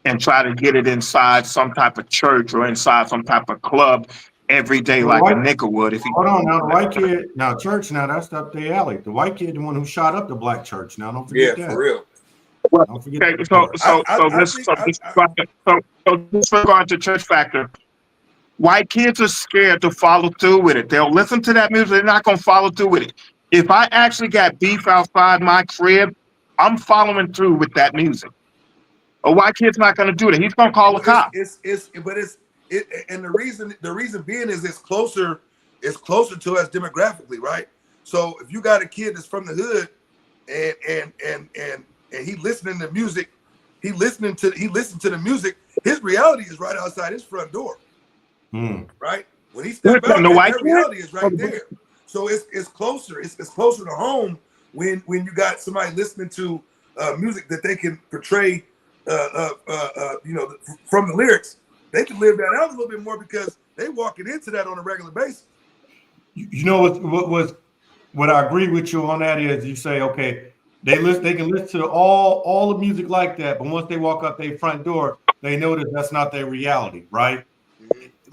and try to get it inside some type of church or inside some type of club every day like a nigga would. If he Hold on now, the white kid now church now that's up their alley. The white kid, the one who shot up the black church. Now don't forget that. Yeah, for real. Don't forget Okay, that so disregard to church factor. White kids are scared to follow through with it. They'll listen to that music. They're not going to follow through with it. If I actually got beef outside my crib, I'm following through with that music. A white kid's not going to do that. He's going to call the cop. And the reason being is it's closer to us demographically, right? So if you got a kid that's from the hood and he listening to music, he listened to the music, his reality is right outside his front door. Right? When he steps out, that reality is right there. So it's closer. It's closer to home when you got somebody listening to music that they can portray, you know, from the lyrics. They can live that out a little bit more because they walking into that on a regular basis. You know what I agree with you on that is you say, okay, they can listen to all the music like that, but once they walk out their front door, they know that that's not their reality, right?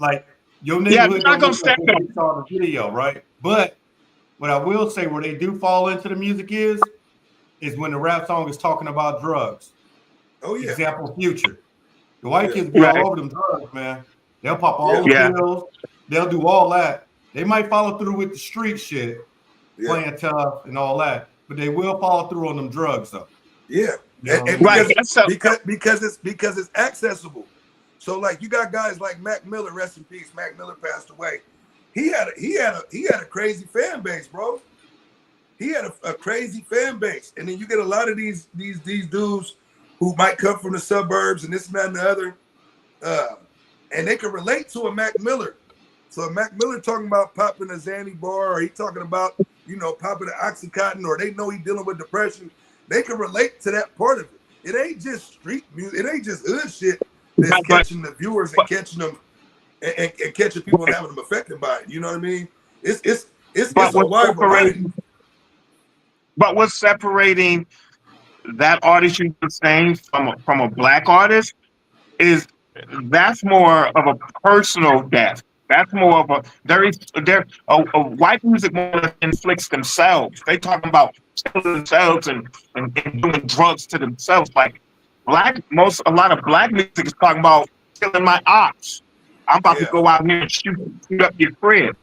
Like your neighborhood not gonna stand up. saw the video, right? But what I will say where they do fall into the music is when the rap song is talking about drugs. Oh yeah. Example, Future. The white kids be all over them drugs, man. They'll pop all the pills. They'll do all that. They might follow through with the street shit, playing tough and all that, but they will follow through on them drugs though. Yeah, You know? because it's accessible. So like you got guys like Mac Miller, rest in peace. Mac Miller passed away. He had a crazy fan base, bro. He had a crazy fan base, and then you get a lot of these dudes who might come from the suburbs and this and that and the other, and they can relate to a Mac Miller. So a Mac Miller talking about popping a Xanny bar, or he talking about popping an Oxycontin, or they know he dealing with depression. They can relate to that part of it. It ain't just street music. It ain't just hood shit that's catching the viewers and catching them and catching people and having them affected by it. You know what I mean? It's a wide variety. But what's separating that artist you were saying from a black artist is that's more of a personal death. That's more of a white music more or less inflicts themselves. They talking about killing themselves and doing drugs to themselves. Like a lot of black music is talking about killing my ops. I'm about to go out here and shoot up your crib.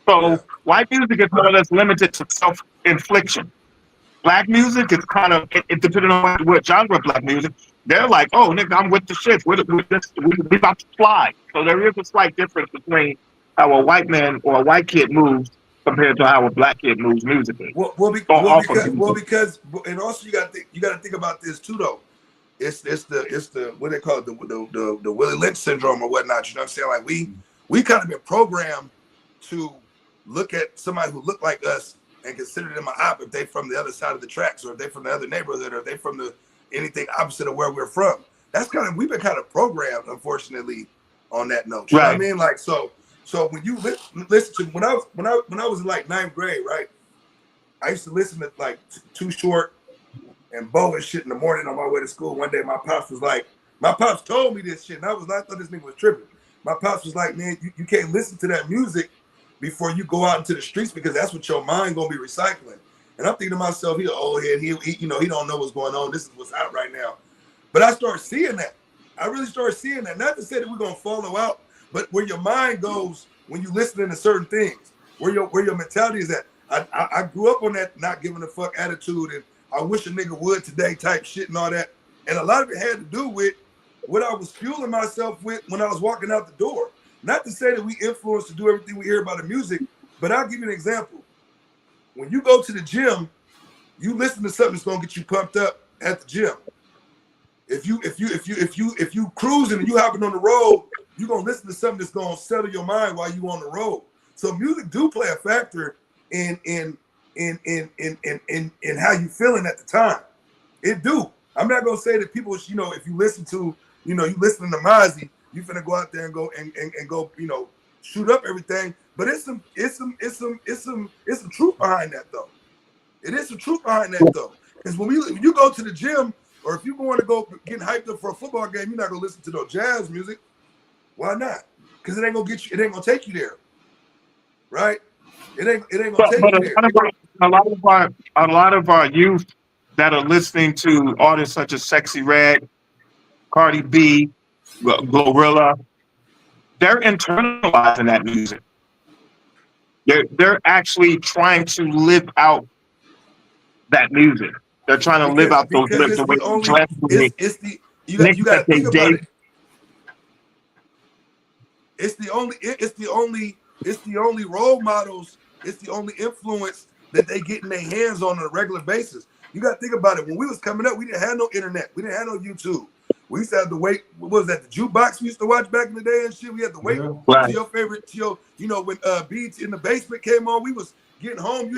So white music is more or less limited to self-infliction. Black music is kind of it depending on what genre of black music. They're like, oh, nigga, I'm with the shit. We're about to fly. So there is a slight difference between how a white man or a white kid moves compared to how a black kid moves musically. Because and also you got to think about this too, though. It's the what they call it, the Willie Lynch syndrome or whatnot. You know what I'm saying? Like we kind of been programmed to look at somebody who looked like us and consider them an op if they from the other side of the tracks, or if they from the other neighborhood, or if they from the anything opposite of where we're from. That's kind of, we've been kind of programmed, unfortunately, on that note. You know what I mean? Like, so when you listen to, when I was in like 9th grade, right? I used to listen to like Too Short and Bo and shit in the morning on my way to school. One day my pops was like, my pops told me this shit, and I thought this nigga was tripping. My pops was like, man, you can't listen to that music before you go out into the streets, because that's what your mind gonna be recycling. And I'm thinking to myself, he an old head, he you know, he don't know what's going on. This is what's out right now. But I started seeing that. I really started seeing that. Not to say that we're gonna follow out, but where your mind goes when you listening to certain things, where your mentality is at. I grew up on that not giving a fuck attitude, and I wish a nigga would today type shit and all that. And a lot of it had to do with what I was fueling myself with when I was walking out the door. Not to say that we influenced to do everything we hear about the music, but I'll give you an example. When you go to the gym, you listen to something that's gonna get you pumped up at the gym. If you cruising and you hopping on the road, you're gonna listen to something that's gonna settle your mind while you on the road. So music do play a factor in how you feeling at the time. It do. I'm not gonna say that people, you know, if you listen to, you know, you listening to Mozzie, you finna go out there and go and go, you know, shoot up everything. But it's some truth behind that though. It is some truth behind that though. Because when you go to the gym, or if you want to go getting hyped up for a football game, you're not gonna listen to no jazz music. Why not? Because it ain't gonna get you. It ain't gonna take you there, right? It ain't gonna take you there. A lot of our youth that are listening to artists such as Sexy Red, Cardi B, Glorilla, they're internalizing that music. They're actually trying to live out that music. They're trying to live out those lips. You got to think about it. It's the only role models. It's the only influence that they get in their hands on a regular basis. You got to think about it. When we was coming up, we didn't have no internet. We didn't have no YouTube. We used to have to wait. What was that? The jukebox we used to watch back in the day and shit. We had to wait to your favorite, you know, when Beats in the Basement came on, we was getting home. We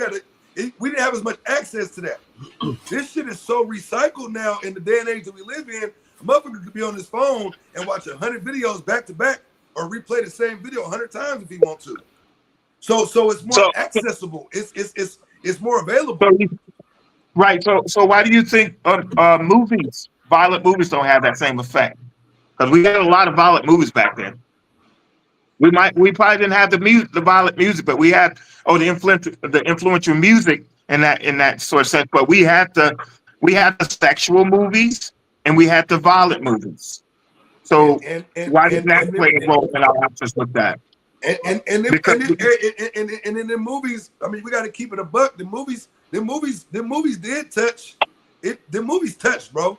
didn't have as much access to that. This shit is so recycled now in the day and age that we live in. A motherfucker could be on his phone and watch 100 videos back to back, or replay the same video 100 times if he wants to. So it's more accessible. It's more available. Right. So why do you think movies, violent movies, don't have that same effect? Because we had a lot of violent movies back then. We probably didn't have the violent music, but we had the influential music in that sort of sense. But we had the sexual movies and we had the violent movies. So why did that play a role in our access with that? And in the movies, I mean, we got to keep it a buck. The movies did touch it. The movies touched, bro.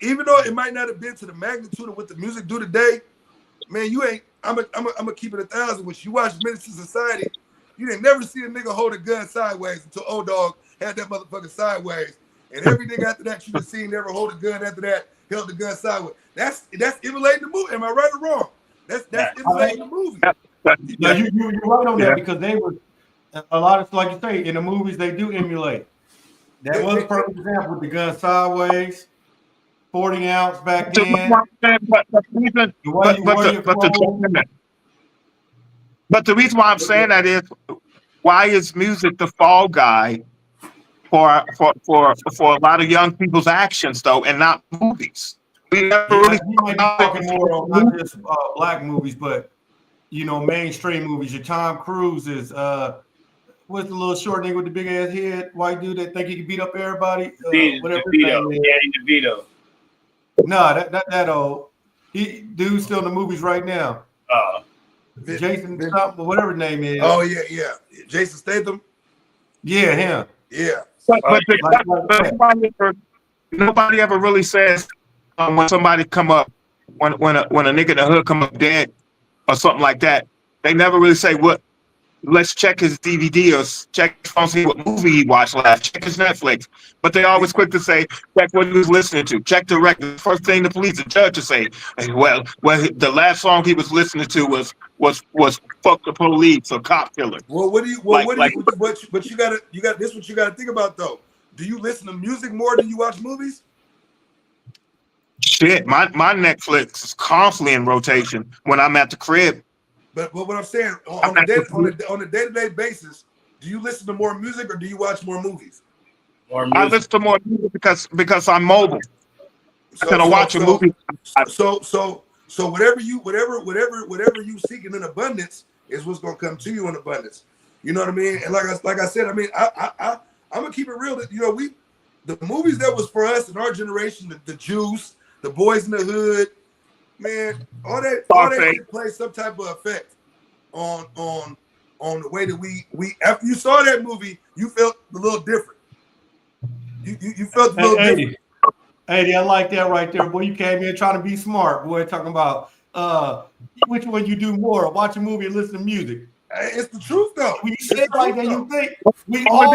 Even though it might not have been to the magnitude of what the music do today, man, you ain't. I'm gonna keep it 1,000. When you watch Menace to Society, you didn't never see a nigga hold a gun sideways until Old Dog had that motherfucker sideways. And every nigga after that you just seen never hold a gun after that held the gun sideways. That's emulating the movie. Am I right or wrong? That's emulating the movie. Yeah, you're right on that, because they were a lot of, like you say, in the movies they do emulate. That was a perfect example with the gun sideways, 40 ounce back then. But the reason why I'm saying that is, why is music the fall guy for a lot of young people's actions though, and not movies? We never really talking more on not just black movies, but you know, mainstream movies. Your Tom Cruise is what's the little short nigga with the big ass head, white dude that think he can beat up everybody? Whatever his name is. Danny DeVito. No, that old. Dude's still in the movies right now. Jason something, whatever his name is. Oh yeah. Jason Statham. Yeah, him. Yeah. But nobody ever really says when somebody come up, when a nigga in the hood come up dead or something like that. They never really say what let's check his DVD or check his phone, see what movie he watched last, check his Netflix. But they always quick to say, check what he was listening to, check the record. The first thing the police, the judge to say, well, the last song he was listening to was "Fuck the Police" or "Cop Killer." Well, what do you? Like, but you got this. What you got to think about though. Do you listen to music more than you watch movies? Shit, my Netflix is constantly in rotation when I'm at the crib. But what I'm saying on a day-to-day basis, do you listen to more music or do you watch more movies? I listen to more music because I'm mobile. I watch a movie. So whatever you seek in abundance is what's gonna come to you in abundance. You know what I mean? And like I said, I mean, I'm gonna keep it real. That the movies that was for us in our generation, the Juice, the Boys in the Hood, man, all that shit plays some type of effect on the way that we after you saw that movie, you felt a little different. You felt a little different. Hey, I like that right there, boy. You came in trying to be smart, boy. Talking about which one you do more, watch a movie or listen to music. It's the truth, though. When you say it like that, you think we all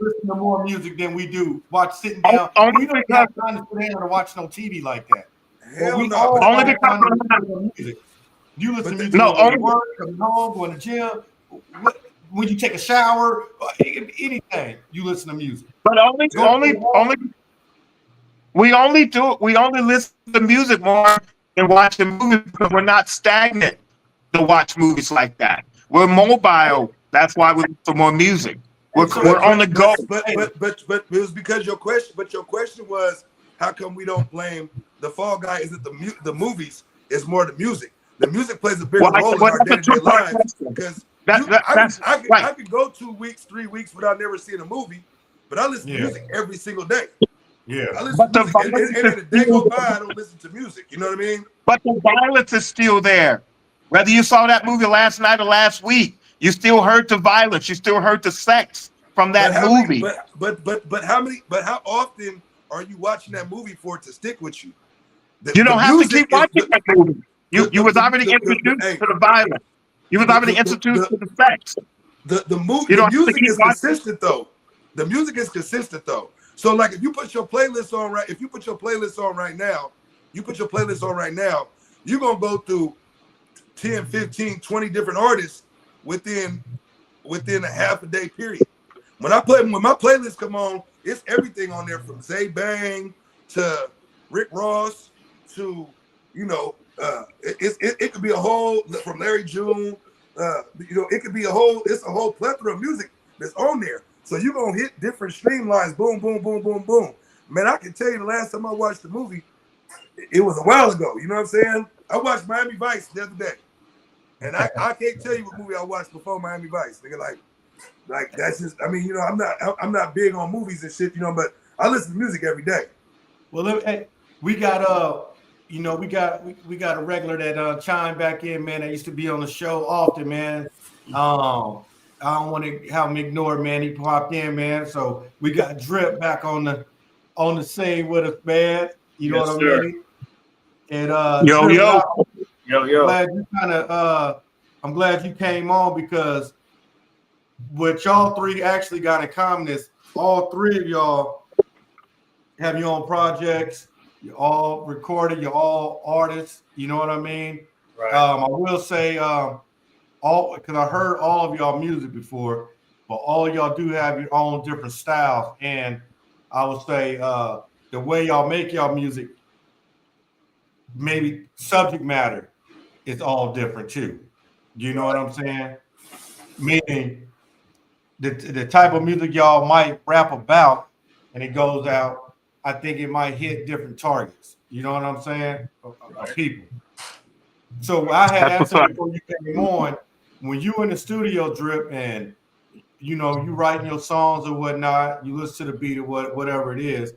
listen to more music than we do sitting down. We don't have time to sit down or watch no TV like that. Hell no. Only because music. You listen to music on work, coming home, going to gym, when you take a shower, anything. You listen to music. But we only listen to music more than watching movies because we're not stagnant to watch movies like that. We're mobile. That's why we listen to more music. We're on the go. But it was because your question. But your question was, how come we don't blame the fall guy? Is it the movies? It's more the music. The music plays a bigger role in our day-to-day lives because I could go 2 weeks, 3 weeks without never seeing a movie, but I listen to music every single day. Yeah, I listen to music, and the day go by, I don't listen to music. You know what I mean? But the violence is still there. Whether you saw that movie last night or last week, you still heard the violence. You still heard the sex from that movie. But how often are you watching that movie for it to stick with you? You don't have to keep watching that movie. You was already introduced to the violence. You was already introduced to the sex. The music is consistent though. The music is consistent though. So like if you put your playlist on right now, you're gonna go through 10, 15, 20 different artists within a half a day period. When my playlist come on, it's everything on there from Zay Bang to Rick Ross to it could be a whole from Larry June. It could be a whole plethora of music that's on there. So you're gonna hit different streamlines, boom, boom, boom, boom, boom. Man, I can tell you the last time I watched the movie, it was a while ago. You know what I'm saying? I watched Miami Vice the other day. And I can't tell you what movie I watched before Miami Vice. Nigga, like that's just. I mean, I'm not big on movies and shit, but I listen to music every day. Well, we got we got a regular that chimed back in, man. That used to be on the show often, man. I don't want to have him ignored, man. He popped in, man. So we got Drip back on the scene with us, man. You know what I mean? And I'm glad you came on because what y'all three actually got in common is all three of y'all have your own projects. You're all recorded. You're all artists. You know what I mean? Right. I will say because I heard all of y'all music before, but all y'all do have your own different styles. And I would say the way y'all make y'all music, maybe subject matter is all different too. You know what I'm saying? Meaning the type of music y'all might rap about and it goes out, I think it might hit different targets. You know what I'm saying? Of people. So I had asked before you came on, when you in the studio, Drip, and you writing your songs or whatnot, you listen to the beat or whatever it is.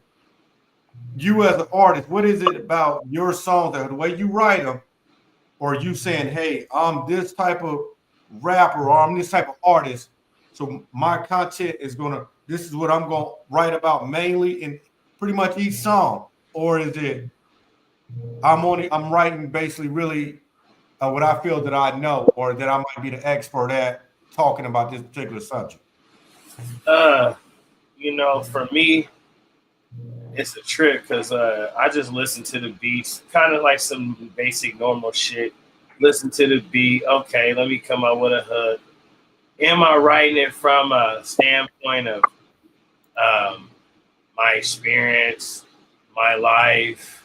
You as an artist, what is it about your songs that the way you write them, or you saying, hey, I'm this type of rapper or I'm this type of artist, so my content is this is what I'm gonna write about mainly in pretty much each song? Or is it I'm writing basically really what I feel that I know or that I might be the expert at, talking about this particular subject? You know, for me, it's a trip because I just listen to the beats, kind of like some basic normal shit. Listen to the beat. Okay, let me come up with a hook. Am I writing it from a standpoint of my experience, my life?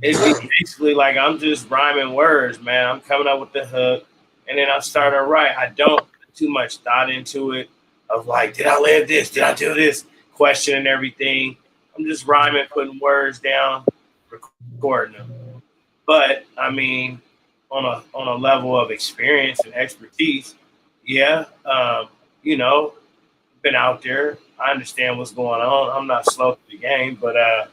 It's basically like I'm just rhyming words, man. I'm coming up with the hook, and then I start to write. I don't put too much thought into it of like, did I live this? Did I do this? Questioning everything. I'm just rhyming, putting words down, recording them. But I mean, on a level of experience and expertise, yeah, you know, been out there. I understand what's going on. I'm not slow to the game, but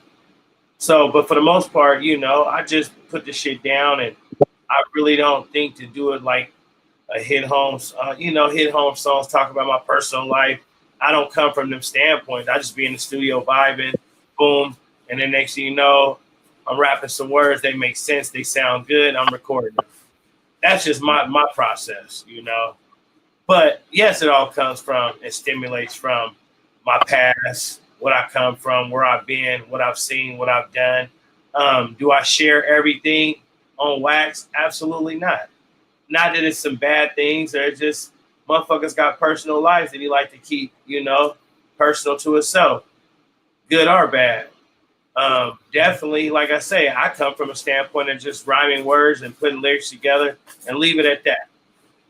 but for the most part, you know, I just put the shit down, and I really don't think to do it like a hit home songs, talk about my personal life. I don't come from them standpoints. I just be in the studio vibing, boom, and then next thing you know, I'm rapping some words. They make sense. They sound good. I'm recording them. That's just my process, you know. But yes, it all comes from and stimulates from my past, what I come from, where I've been, what I've seen, what I've done. Do I share everything on wax? Absolutely not. Not that it's some bad things, or just motherfuckers got personal lives that he like to keep, you know, personal to himself, good or bad. Definitely, like I say, I come from a standpoint of just rhyming words and putting lyrics together and leave it at that.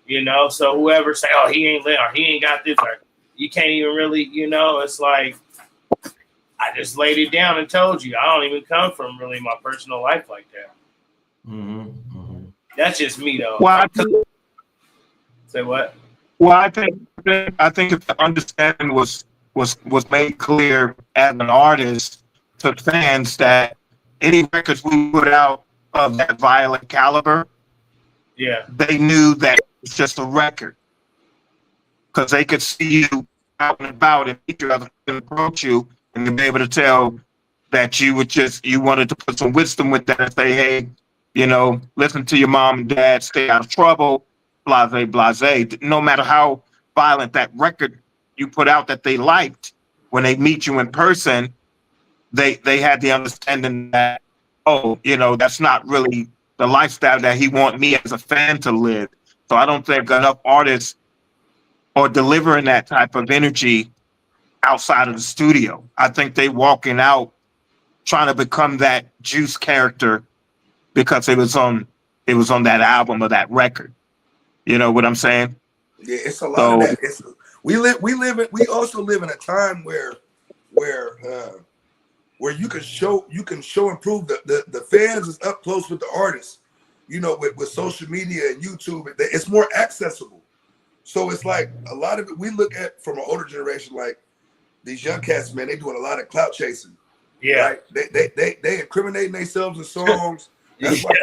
You know, so whoever say, oh, he ain't lit or he ain't got this, or you can't even really, you know, it's like I just laid it down and told you I don't even come from really my personal life like that. That's just me though. Well, Say what? Well, I think if the understanding was made clear as an artist to fans that any records we put out of that violent caliber, yeah, they knew that it's just a record because they could see you out and about and meet you and approach you and to be able to tell that you wanted to put some wisdom with that and say, hey, you know, listen to your mom and dad, stay out of trouble, blase, blase. No matter how violent that record you put out that they liked, when they meet you in person, they had the understanding that, oh, you know, that's not really the lifestyle that he want me as a fan to live. So I don't think enough artists are delivering that type of energy outside of the studio. I think they walking out trying to become that Juice character because it was on that album or that record. You know what I'm saying? Yeah, it's a lot of that. We also live in a time where you can show and prove that the fans is up close with the artists, you know, with social media and YouTube. It's more accessible. So it's like a lot of it we look at from an older generation, like these young cats, man, they doing a lot of clout chasing. Yeah. Right? They incriminating themselves in songs. That's why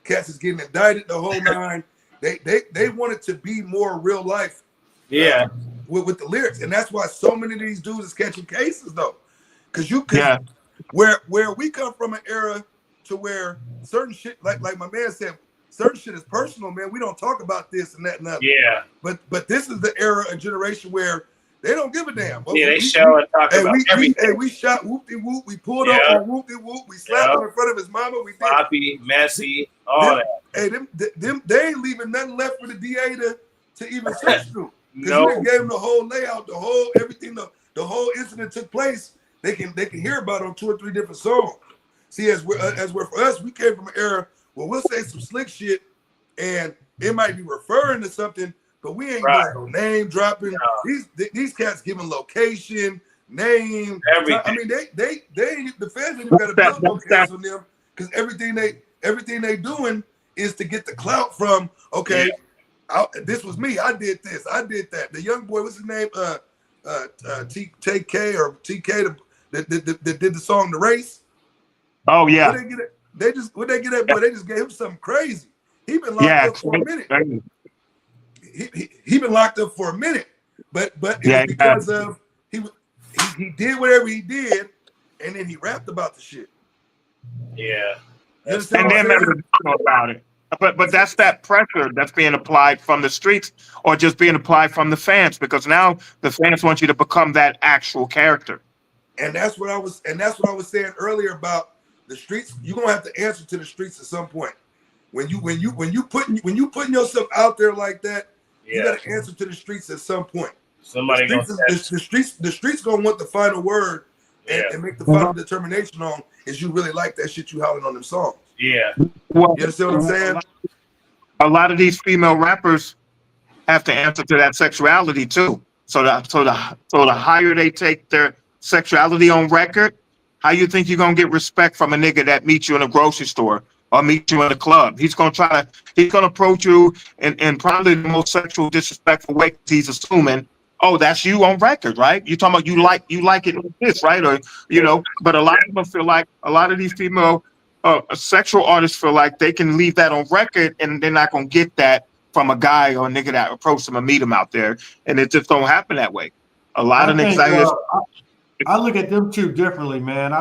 cats is getting indicted the whole nine. They want it to be more real life. Yeah. With the lyrics. And that's why so many of these dudes is catching cases though. Because where we come from an era to where certain shit, like my man said, certain shit is personal, man. We don't talk about this and that and that. Yeah. But this is the era and generation where they don't give a damn. Yeah, they show and talk about everything. We shot whoop-de-whoop. We pulled up on whoop-de-whoop. We slapped him in front of his mama. We did. Sloppy, messy, all that. Hey, them, they ain't leaving nothing left for the DA to even search through. Because No. you gave them the whole layout, the whole everything, the whole incident took place. They can hear about it on 2 or 3 different songs. See, as we're for us, we came from an era where we'll say some slick shit, and it might be referring to something, but we ain't doing no name dropping. No. These cats giving location, name, everything. I mean, they the fans ain't got to build no case on them because everything they doing is to get the clout from. Okay, this was me. I did this. I did that. The young boy, what's his name? TK or TK that did the song "The Race." Oh yeah. When they get that boy, they just gave him something crazy. He been locked up for a minute. He been locked up for a minute, but because of he did whatever he did, and then he rapped about the shit. Yeah. And then made a video about it. but that's that pressure that's being applied from the streets or just being applied from the fans, because now the fans want you to become that actual character. And that's what I was saying earlier about the streets. You're gonna have to answer to the streets at some point. When you putting yourself out there like that, you gotta answer to the streets at some point. Somebody the streets gonna want the final word and make the final determination on is you really like that shit you hollering on them songs. Yeah. Well, You understand what I'm saying? a lot of these female rappers have to answer to that sexuality too. So the higher they take their sexuality on record, how you think you're gonna get respect from a nigga that meets you in a grocery store or meet you in a club? He's gonna approach you in probably the most sexual, disrespectful way. 'Cause he's assuming, oh, that's you on record, right? You're talking about you like it like this, right? Or but a lot of them feel like a lot of these female sexual artists feel like they can leave that on record and they're not gonna get that from a guy or a nigga that approach them and meet them out there, and it just don't happen that way. A lot of niggas. I look at them two differently, man.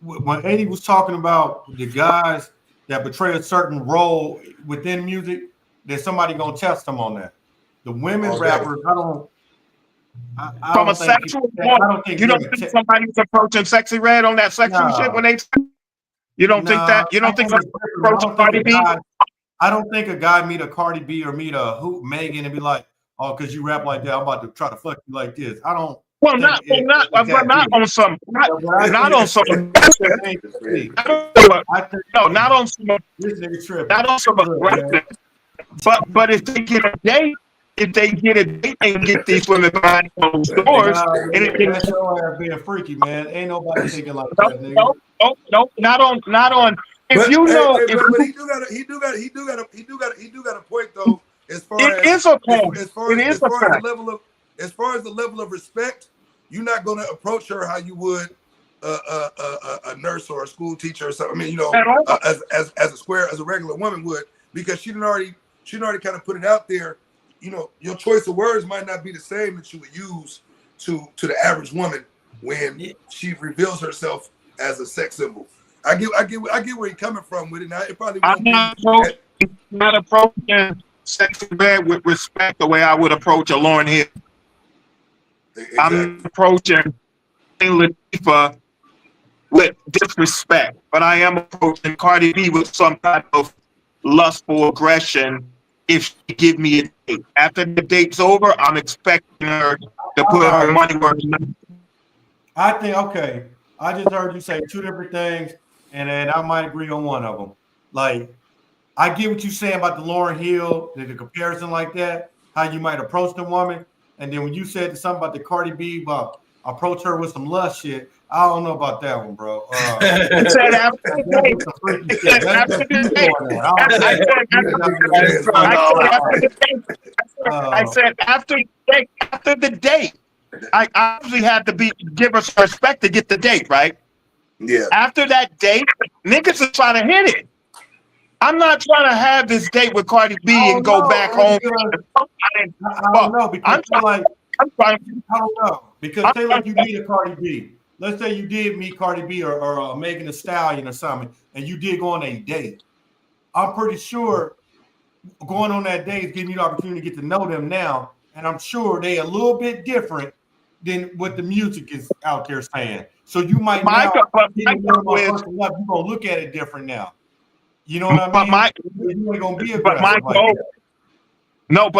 When Eddie was talking about the guys that portray a certain role within music, there's somebody gonna test them on that. The women rappers, I don't from a sexual point, you don't think somebody's approaching Sexy Red on that sexual shit when they? You don't think that? You don't think somebody's approaching Cardi B? I don't think a guy meet a Cardi B or meet a Megan and be like, oh, because you rap like that, I'm about to try to fuck you like this. I don't. Well, not on some. Not on some. But if they get a date, and get these women behind those doors, and it can being freaky, man. Ain't nobody thinking like that, nigga. No, not on. If he do got a point though. As far as the level of respect, you're not gonna approach her how you would a nurse or a school teacher or something. I mean, as a regular woman would, because she already kind of put it out there. Your choice of words might not be the same that you would use to the average woman when she reveals herself as a sex symbol. I get where you're coming from with it. Now it probably won't not approaching Sexy Red with respect the way I would approach a Lauryn Hill. Exactly. I'm approaching Latifah with disrespect, but I am approaching Cardi B with some type of lustful aggression. If she give me a date, after the date's over, I'm expecting her to put her money where her mouth. I think okay. I just heard you say two different things, and then I might agree on one of them. Like, I get what you're saying about the Lauryn Hill, the comparison like that, how you might approach the woman. And then when you said something about the Cardi B, about approach her with some lust shit, I don't know about that one, bro. I said after the date, I obviously had to give her some respect to get the date, right? Yeah. After that date, niggas are trying to hit it. I'm not trying to have this date with Cardi B and go back home. I don't know because I don't know because say like you meet a Cardi B. Let's say you did meet Cardi B or Megan Thee Stallion or something, and you did go on a date. I'm pretty sure going on that date is giving you the opportunity to get to know them now, and I'm sure they a little bit different than what the music is out there saying. So you might you're gonna look at it different now. You know what I mean? You ain't gonna be but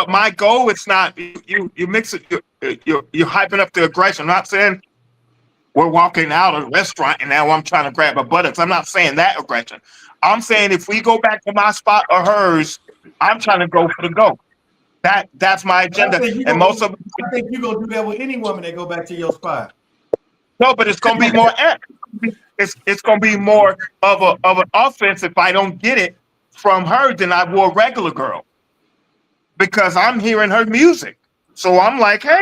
my goal is not you mix it. You're hyping up the aggression. I'm not saying we're walking out of a restaurant and now I'm trying to grab her buttocks. I'm not saying that aggression. I'm saying if we go back to my spot or hers, I'm trying to go for the goat. That's my agenda. I think you're gonna do that with any woman that go back to your spot. No, but it's gonna be more. It's gonna be more of an offense if I don't get it from her than I would a regular girl, because I'm hearing her music. So I'm like, hey,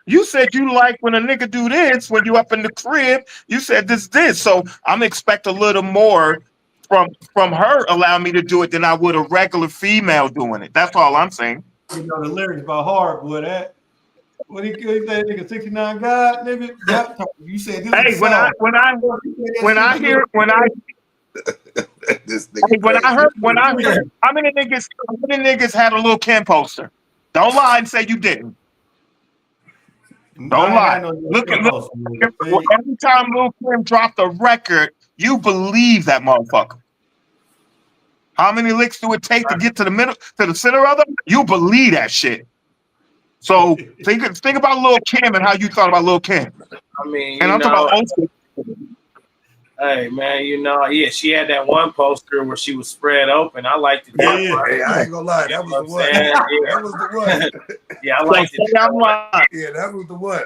you said you like when a nigga do this when you up in the crib. You said this. So I'm expect a little more from her allowing me to do it than I would a regular female doing it. That's all I'm saying. You know the lyrics about hard, boy. That what he said, nigga, 69 God, nigga. Yep. You said this. Hey, when I This nigga When I heard, how many niggas had a Lil Kim poster? Don't lie and say you didn't. Don't lie. Look, every time Lil Kim dropped a record, you believe that motherfucker. How many licks do it take to get to the middle, to the center of them? You believe that shit. So think about Lil Kim and how you thought about Lil Kim. I mean, and I'm talking about old. Hey man, yeah, she had that one poster where she was spread open. I liked it. Hey, I ain't gonna lie, that was the one. That was the one. Yeah, I liked it. Yeah, that was the one.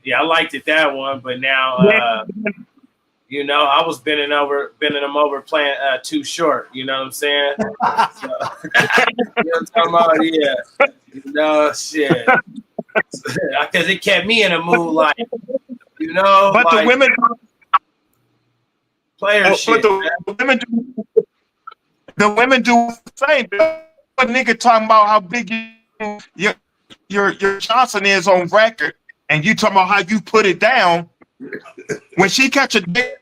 Yeah, I liked it that one, but now you know, I was bending them over playing Too Short. You know what I'm saying? So, you know what I'm talking about? Yeah. You know, shit. Because it kept me in a mood, like, you know. But like, the women, player shit. But the women do the same. But nigga talking about how big your Johnson is on record, and you talking about how you put it down. When she catch a dick,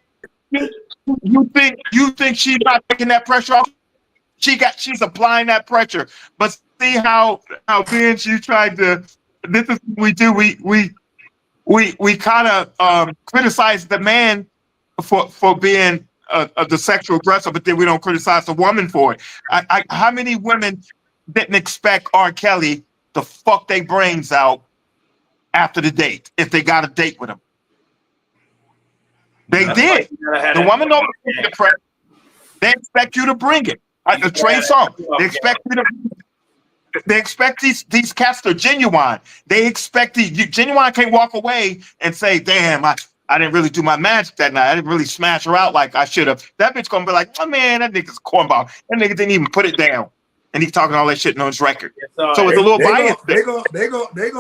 you think she's not taking that pressure off? She's applying that pressure. But see how Vince, you tried to. This is what we do. We kind of criticize the man for being the sexual aggressor, but then we don't criticize the woman for it. How many women didn't expect R. Kelly to fuck their brains out after the date if they got a date with him? They did. The woman don't bring the pressure. They expect you to bring it. Like a Trey Songz. They expect you to. They expect these cats to genuine. They expect genuine can't walk away and say, "Damn, I didn't really do my magic that night. I didn't really smash her out like I should have." That bitch gonna be like, "Oh man, that nigga's cornball. That nigga didn't even put it down, and he's talking all that shit on his record." So it's a little biased. They gonna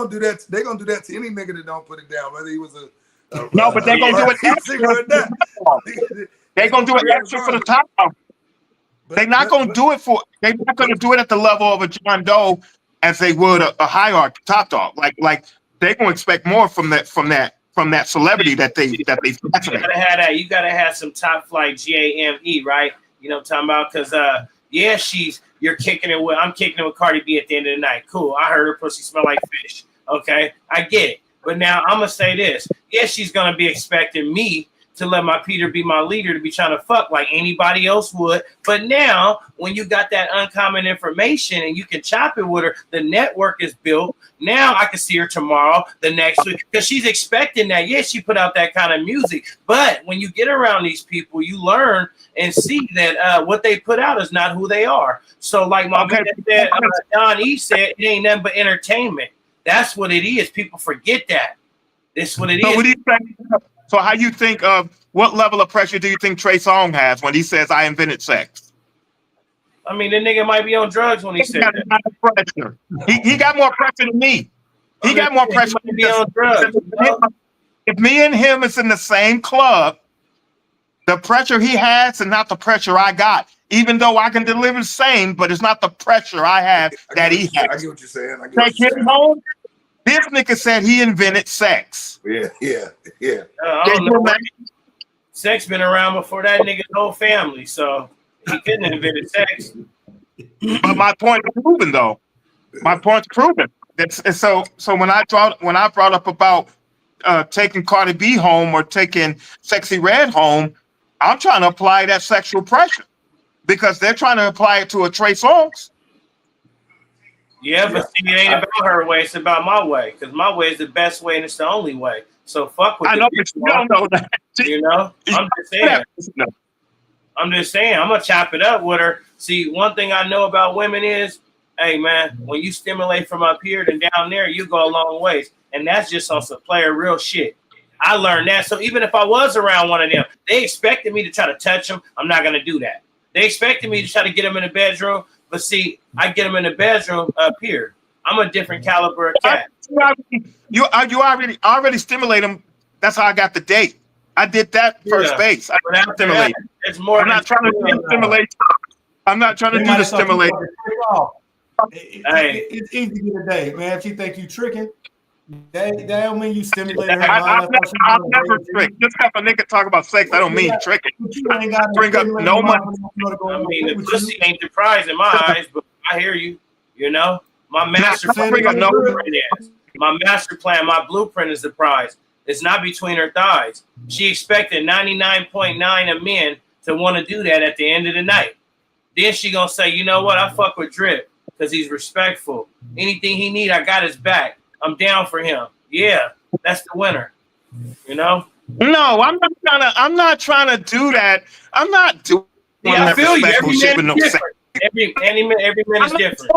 do that. They gonna do that to any nigga that don't put it down, whether he was a no, but they're gonna do it extra. They're gonna do it extra for the top. They're not gonna do it for. They're not gonna do it at the level of a John Doe as they would a hierarchy top dog. Like they're gonna expect more from that celebrity that they fascinate. You gotta have that. You gotta have some top flight GAME, right? You know what I'm talking about? Because yeah, you're kicking it with. I'm kicking it with Cardi B at the end of the night. Cool. I heard her pussy smell like fish. Okay, I get it. But now I'm gonna say this. Yes, she's gonna be expecting me to let my Peter be my leader, to be trying to fuck like anybody else would. But now, when you got that uncommon information and you can chop it with her, the network is built. Now I can see her tomorrow, the next week, because she's expecting that. Yes, she put out that kind of music. But when you get around these people, you learn and see that what they put out is not who they are. So like my man said, Don E said, it ain't nothing but entertainment. That's what it is. People forget that. That's what it is. What do you think? So how you think of what level of pressure do you think Trey Songz has when he says I invented sex? I mean, the nigga might be on drugs when he said that. Pressure. He got more pressure than me. He got more pressure to be on drugs. If me and him is in the same club, the pressure he has is not the pressure I got. Even though I can deliver the same, but it's not the pressure I have that he has. I get what you're saying. Take him home. This nigga said he invented sex. Yeah. I don't know. Sex been around before that nigga's whole family, so he couldn't have invented sex. But my point is proven, though. My point's proven. So when I brought up about taking Cardi B home or taking Sexy Red home, I'm trying to apply that sexual pressure because they're trying to apply it to a Trey Songz. Yeah, but see, it ain't about her way. It's about my way. Because my way is the best way and it's the only way. So fuck with I know, but you don't know that. You know? I'm just saying. I'm going to chop it up with her. See, one thing I know about women is, hey, man, when you stimulate from up here to down there, you go a long ways. And that's just on some player real shit. I learned that. So even if I was around one of them, they expected me to try to touch them. I'm not going to do that. They expected me to try to get them in the bedroom. But see, I get them in the bedroom up here. I'm a different caliber of cat. You already stimulate them. That's how I got the date. I did that first base. I stimulate. It's more. I'm not trying to stimulate. I'm not trying to do the stimulate. It's easy to get a date, man. If she think you tricking, That don't mean you stimulated her I, mind. I'm never tricked. Just have a nigga talk about sex, I don't mean tricking. You ain't got to Bring up stimulate no her money. mind when you wanna I go mean, the with pussy you. ain't the prize in my eyes, but I hear you. You know, my master Nah, bring up no blueprint is. My master plan, my blueprint is the prize. It's not between her thighs. She expected 99.9 of men to want to do that at the end of the night. Then she gonna say, you know what? I fuck with Drip because he's respectful. Anything he need, I got his back. I'm down for him. Yeah, that's the winner. You know? No, I'm not trying to do that. I'm not doing Yeah, I that feel you. respectful Every shit man with is no sex. different. Every man is different.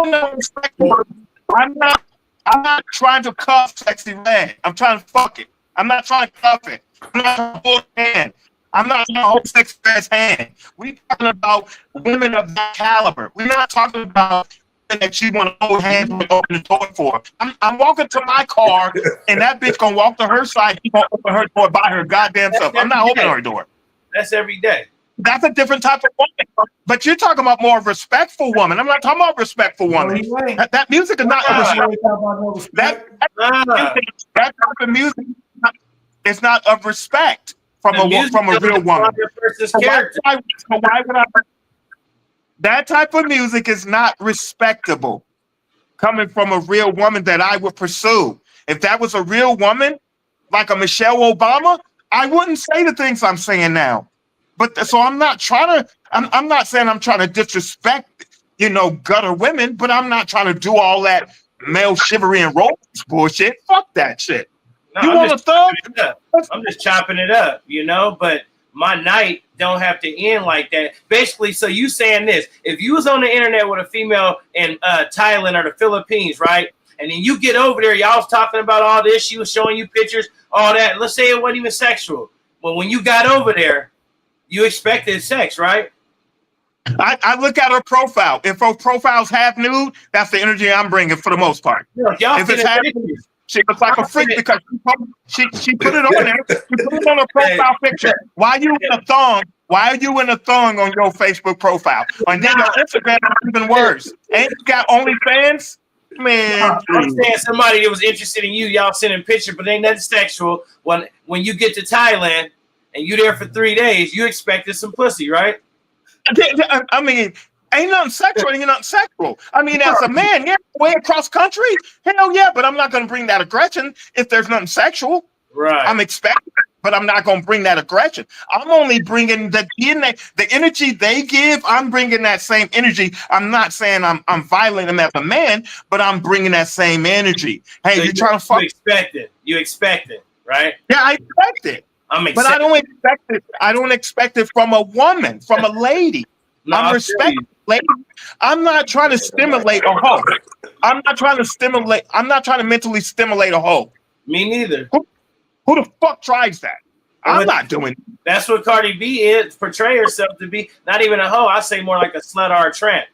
I'm not trying to cuff sexy man. I'm trying to fuck it. I'm not trying to cuff it. I'm not trying to hold hand. I'm not trying to hold sexy man's hand. We're talking about women of that caliber. We're not talking about that you want to hold hands and open the door for. I'm walking to my car and that bitch gonna walk to her side. She gonna open her door by her goddamn self. I'm not opening her door. That's every day. That's a different type of woman. But you're talking about more respectful woman. I'm not talking about respectful woman. No, you ain't. That music is not You respectful. ain't talking about no respect. That type of music is not of respect from a real woman. Person's So character. why would I? That type of music is not respectable coming from a real woman that I would pursue. If that was a real woman, like a Michelle Obama, I wouldn't say the things I'm saying now. But so I'm not trying to. I'm not saying I'm trying to disrespect, gutter women. But I'm not trying to do all that male chivalry and romance bullshit. Fuck that shit. No, You want a thug? I'm just chopping it up, but my night don't have to end like that. Basically, so you saying this, if you was on the internet with a female in Thailand or the Philippines, right? And then you get over there, y'all was talking about all this, she was showing you pictures, all that. Let's say it wasn't even sexual. But when you got over there, you expected sex, right? I look at her profile. If her profile's half nude, that's the energy I'm bringing for the most part. Y'all If it's half nude, she looks like a freak because she put it on there. She put it on her profile picture. Why are you in a thong? Why are you in a thong on your Facebook profile? And then your Instagram is even worse. Ain't you got OnlyFans? Man, I'm saying somebody that was interested in you, y'all sending picture, but ain't nothing sexual. When you get to Thailand and you there for 3 days, you expected some pussy, right? I mean, ain't nothing sexual. Ain't nothing sexual. I mean, as a man, yeah, way across country, hell yeah, but I'm not going to bring that aggression if there's nothing sexual. Right. I'm expecting it, but I'm not going to bring that aggression. I'm only bringing the energy they give. I'm bringing that same energy. I'm not saying I'm violating them as a man, but I'm bringing that same energy. Hey, So you're trying to fuck. You expect it, right? Yeah, I expect it. But I don't expect it. I don't expect it from a woman, from a lady. No, I'm respecting lady. I'm not trying to stimulate a hoe. I'm not trying to mentally stimulate a hoe. Me neither. Who the fuck tries that? I'm not doing it. That's what Cardi B is, portray herself to be. Not even a hoe. I say more like a slut or a tramp.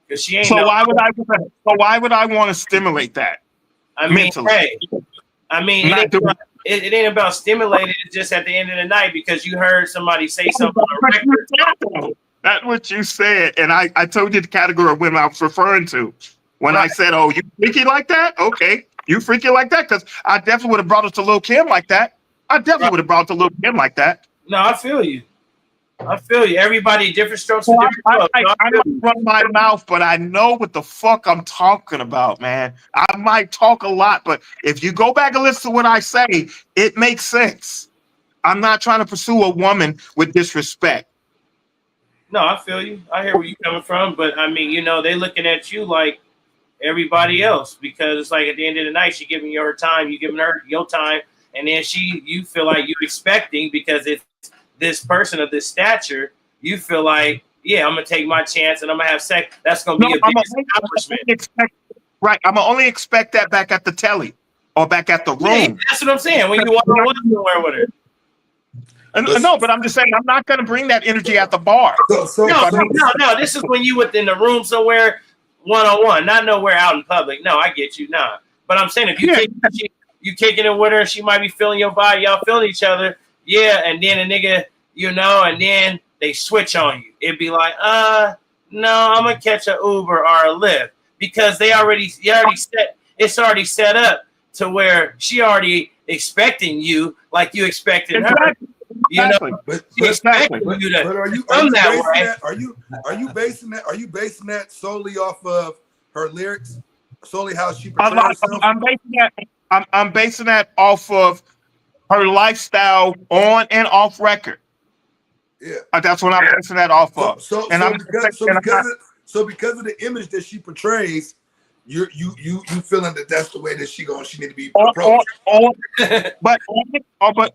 Because she ain't. So why would I want to stimulate that? I mean, mentally? hey. I mean, it ain't about stimulating. It's just at the end of the night because you heard somebody say something on a record. That's what you said. And I told you the category of women I was referring to. When I said, oh, you freaky like that? Okay. You freaky like that? Because I definitely would have brought it to Lil' Kim like that. I definitely would have brought it to Lil' Kim like that. No, I feel you. Everybody different strokes for different folks. I might run my mouth, but I know what the fuck I'm talking about, man. I might talk a lot, but if you go back and listen to what I say, it makes sense. I'm not trying to pursue a woman with disrespect. No, I feel you. I hear where you're coming from, but I mean, they looking at you like everybody else because it's like at the end of the night, she giving you her time, you giving her your time, and then you feel like you expecting because it's this person of this stature, you feel like, yeah, I'm gonna take my chance and I'm gonna have sex. That's gonna be a big accomplishment. Right. I'm gonna only expect that back at the telly or back at the room. Yeah, that's what I'm saying. When you want to somewhere with her. No, but I'm just saying I'm not gonna bring that energy at the bar. No. This is when you within the room somewhere, one-on-one, not nowhere out in public. No, I get you. Nah. But I'm saying if you kicking it with her, she might be feeling your body, y'all feeling each other. Yeah, and then a nigga, and then they switch on you. It'd be like, no, I'm gonna catch an Uber or a Lyft because it's already set up to where she already expecting you like you expected her. Exactly. You know, Exactly. But she expecting but you to are you come that basing way. that? Are you basing that solely off of her lyrics? Solely how she portrays herself? I'm basing that off of her lifestyle on and off record. Yeah. That's what I'm basing that off of. So And I'm because of the image that she portrays, you feeling that that's the way that she need to be approached. but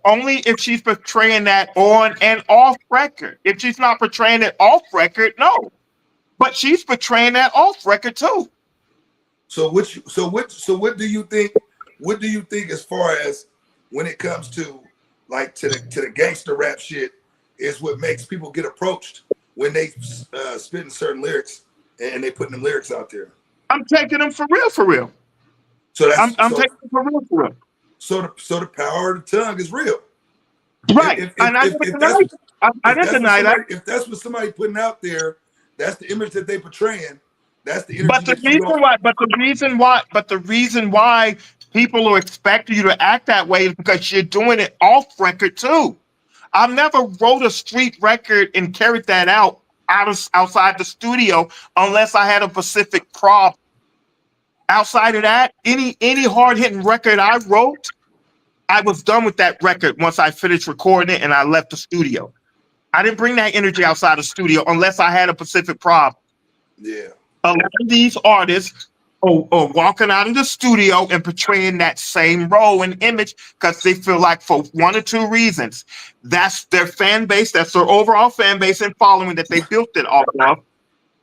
only if she's portraying that on and off record. If she's not portraying it off record, no. But she's portraying that off record too. So what do you think? What do you think as far as when it comes to like to the gangster rap shit is what makes people get approached when they spitting certain lyrics and they putting them lyrics out there? I'm taking them for real. So that's I'm taking them for real. So the power of the tongue is real. Right. I didn't deny that. If that's what somebody putting out there, that's the image that they portraying. That's the energy. But the reason why people are expecting you to act that way is because you're doing it off record too. I never wrote a street record and carried that outside the studio unless I had a specific problem. Outside of that, any hard hitting record I wrote, I was done with that record once I finished recording it and I left the studio. I didn't bring that energy outside the studio unless I had a specific problem. Yeah. A lot of these artists are walking out of the studio and portraying that same role and image because they feel like for one or two reasons. That's their fan base, that's their overall fan base and following that they built it off of.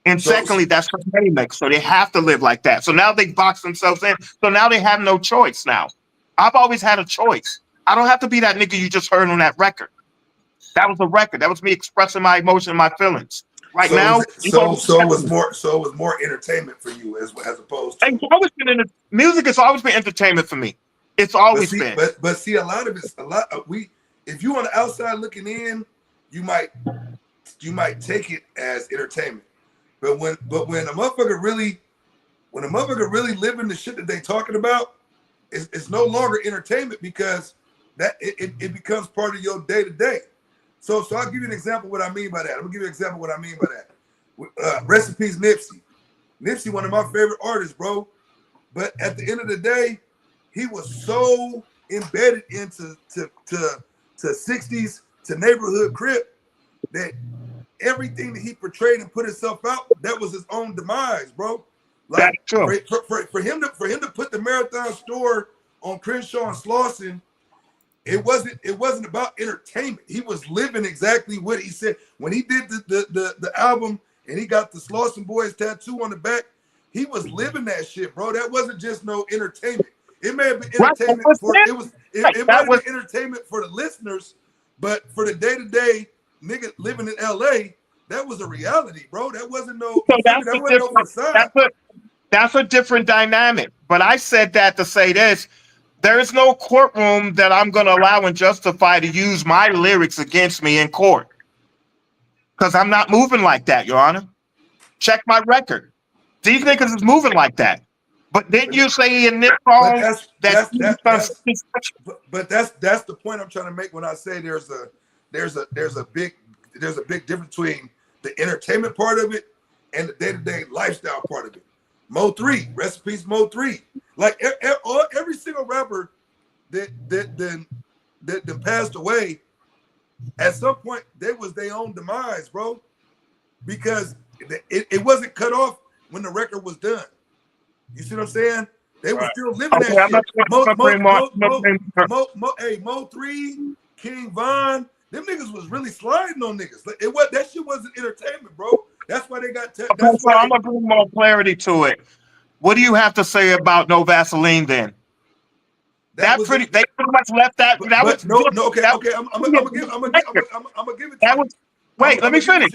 And secondly, that's what they make. So they have to live like that. So now they box themselves in. So now they have no choice now. I've always had a choice. I don't have to be that nigga you just heard on that record. That was a record. That was me expressing my emotion and my feelings. Right now, it was more entertainment for you as opposed to. Music has always been entertainment for me. It's always been. But see, a lot of it's if you on the outside looking in, you might take it as entertainment. But when a motherfucker really living the shit that they talking about, it's no longer entertainment because that it becomes part of your day to day. So I'll give you an example of what I mean by that. I'm gonna give you an example of what I mean by that. Rest in peace, Nipsey. Nipsey, one of my favorite artists, bro. But at the end of the day, he was so embedded into to 60s to neighborhood crip that everything that he portrayed and put himself out, that was his own demise, bro. Like for him to put the Marathon store on Crenshaw and Slauson, it wasn't about entertainment. He was living exactly what he said. When he did the album and he got the Slauson Boys tattoo on the back, he was living that shit, bro. That wasn't just no entertainment. It may have been entertainment it might have been entertainment for the listeners, but for the day-to-day nigga living in LA, that was a reality, bro. That wasn't no facade. That's a different dynamic. But I said that to say this. There is no courtroom that I'm going to allow and justify to use my lyrics against me in court. Because I'm not moving like that, Your Honor. Check my record. These niggas is moving like that. But didn't you say in this song but that's the point I'm trying to make when I say there's a big difference between the entertainment part of it and the day-to-day lifestyle part of it. Mo 3, rest in peace, Mo 3. Like every single rapper that passed away, at some point they was their own demise, bro. Because it wasn't cut off when the record was done. You see what I'm saying? They were still living that shit. Mo 3, King Von, them niggas was really sliding on niggas. Like that shit wasn't entertainment, bro. That's why they got. So I'm gonna bring more clarity to it. What do you have to say about No Vaseline then? They pretty much left that. Okay. I'm gonna give it to you. Wait, let me finish.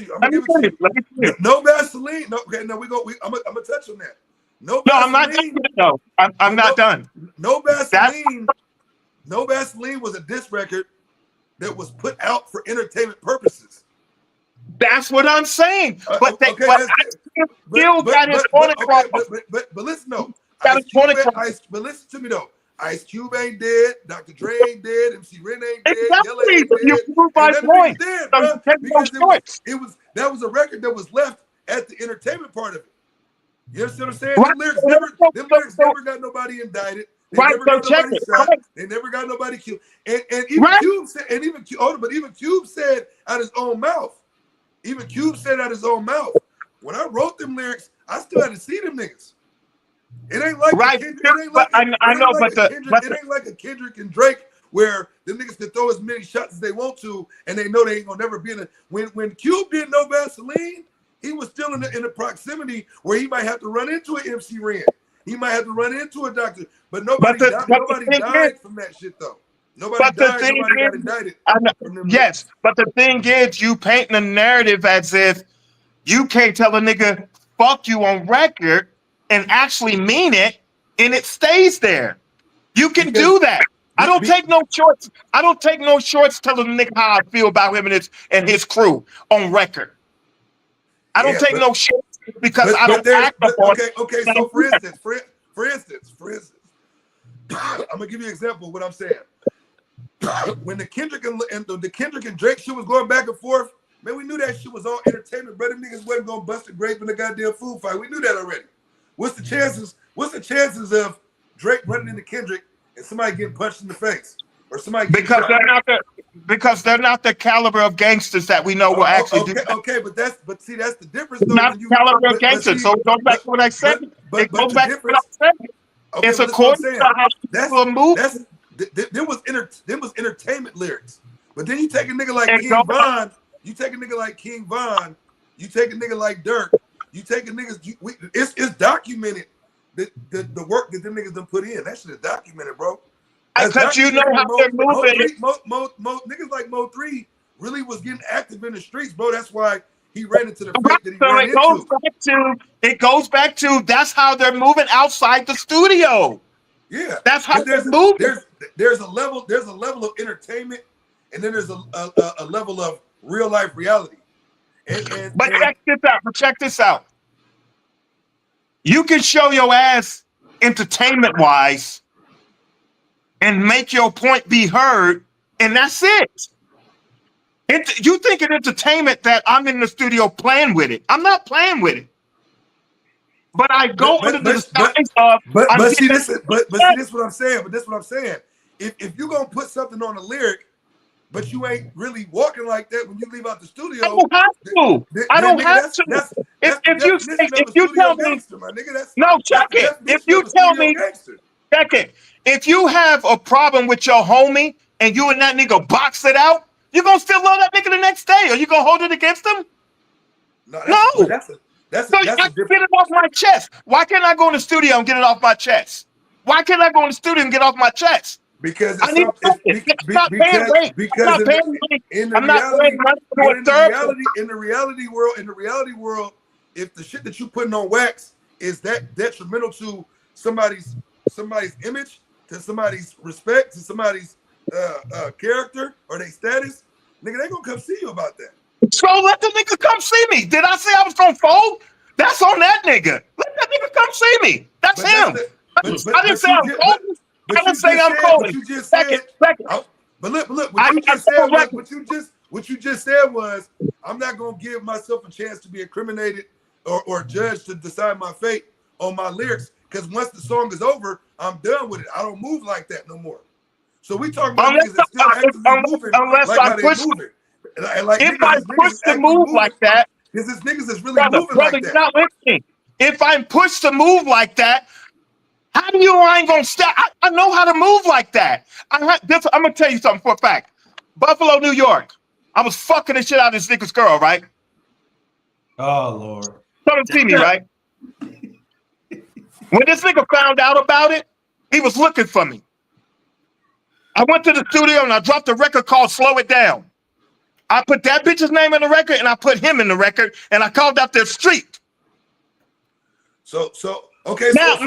No Vaseline. No, okay, no, I'm gonna touch on that. No, I'm not done. No, I'm not done. No Vaseline. No Vaseline was a diss record that was put out for entertainment purposes. That's what I'm saying. But got his point across. But listen though. But listen to me though. Ice Cube ain't dead, Dr. Dre ain't dead, MC Ren ain't dead, Yella Exactly. ain't But you dead, prove my and none of point. niggas dead, So bro. you take no Because choice. that was a record that was left at the entertainment part of it. You understand what I'm saying? Right. Them lyrics So- never got nobody indicted. They Right, never so got check nobody it. shot. Right. They never got nobody killed. And even Right. Cube said, but even Cube said out his own mouth. Even Cube said out his own mouth. When I wrote them lyrics, I still had to see them niggas. It ain't like Right. it ain't But like I know, but it ain't like a Kendrick and Drake where the niggas can throw as many shots as they want to, and they know they ain't gonna never be in a. When Cube did No Vaseline, he was still in the proximity where he might have to run into an MC Ren. He might have to run into a doctor, but nobody died from that shit though. Nobody died. Nobody got indicted. From them Yes, but the thing is, you painting a narrative as if you can't tell a nigga fuck you on record and actually mean it, and it stays there. You can do that. I don't take no shorts. I don't take no shorts telling a nigga how I feel about him and his crew on record. I don't take no shorts because I don't act upon. Okay. So for instance, I'm gonna give you an example of what I'm saying. When the Kendrick and Drake shit was going back and forth, man, we knew that shit was all entertainment, bro. Them niggas wasn't gonna bust a grape in the goddamn food fight. We knew that already. What's the chances of Drake running into Kendrick and somebody getting punched in the face or somebody getting because shot? they're not the caliber of gangsters that we know will actually do that. Okay, but that's the difference though. Not caliber of gangsters. So it goes back to what I said. It goes back to what I said. Okay, it's according to how people move. There was entertainment lyrics. But then you take a nigga like King Von, you take a nigga like King Von, you take a nigga like Dirk, you take a niggas. It's documented the work that them niggas done put in. That shit is documented, bro. Because you know how they're moving. Niggas like Mo3 really was getting active in the streets, bro. That's why he ran into the fate that he ran into. It goes back to that's how they're moving outside the studio. Yeah, that's how they're moving. There's a level of entertainment, and then there's a level of real life reality. But check this out. You can show your ass entertainment wise and make your point be heard, and that's it. You think in entertainment that I'm in the studio playing with it. I'm not playing with it. But I go under the guise of. But see this what I'm saying. But this what I'm saying. If you're gonna put something on a lyric, but you ain't really walking like that when you leave out the studio, I don't have to. If you tell me, no, check it. If you tell me, check it. If you have a problem with your homie and you and that nigga box it out, you gonna still love that nigga the next day, or you gonna hold it against him? No. That's I can get it off my chest. Why can't I go in the studio and get it off my chest? Why can't I go in the studio and get off my chest? Because I need in the reality world, if the shit that you putting on wax is that detrimental to somebody's image, to somebody's respect, to somebody's character or their status, nigga, they gonna come see you about that. So let the nigga come see me. Did I say I was gonna fold? That's on that nigga. Let that nigga come see me. That's him. I didn't say I'm folding. I didn't say I'm folding. But look, what you just said was, I'm not gonna give myself a chance to be incriminated or judged to decide my fate on my lyrics. Because once the song is over, I'm done with it. I don't move like that no more. So we talking about niggas that still actively moving like how they moving. If I push to move like that, this niggas is really moving like that. You're not listening. If I'm pushed to move like that, how do you? I ain't gonna stop. I know how to move like that. I'm gonna tell you something for a fact. Buffalo, New York. I was fucking the shit out of this nigga's girl, right? Oh Lord. Come see me, right? When this nigga found out about it, he was looking for me. I went to the studio and I dropped a record called "Slow It Down." I put that bitch's name in the record and I put him in the record and I called out their street. Okay. Now,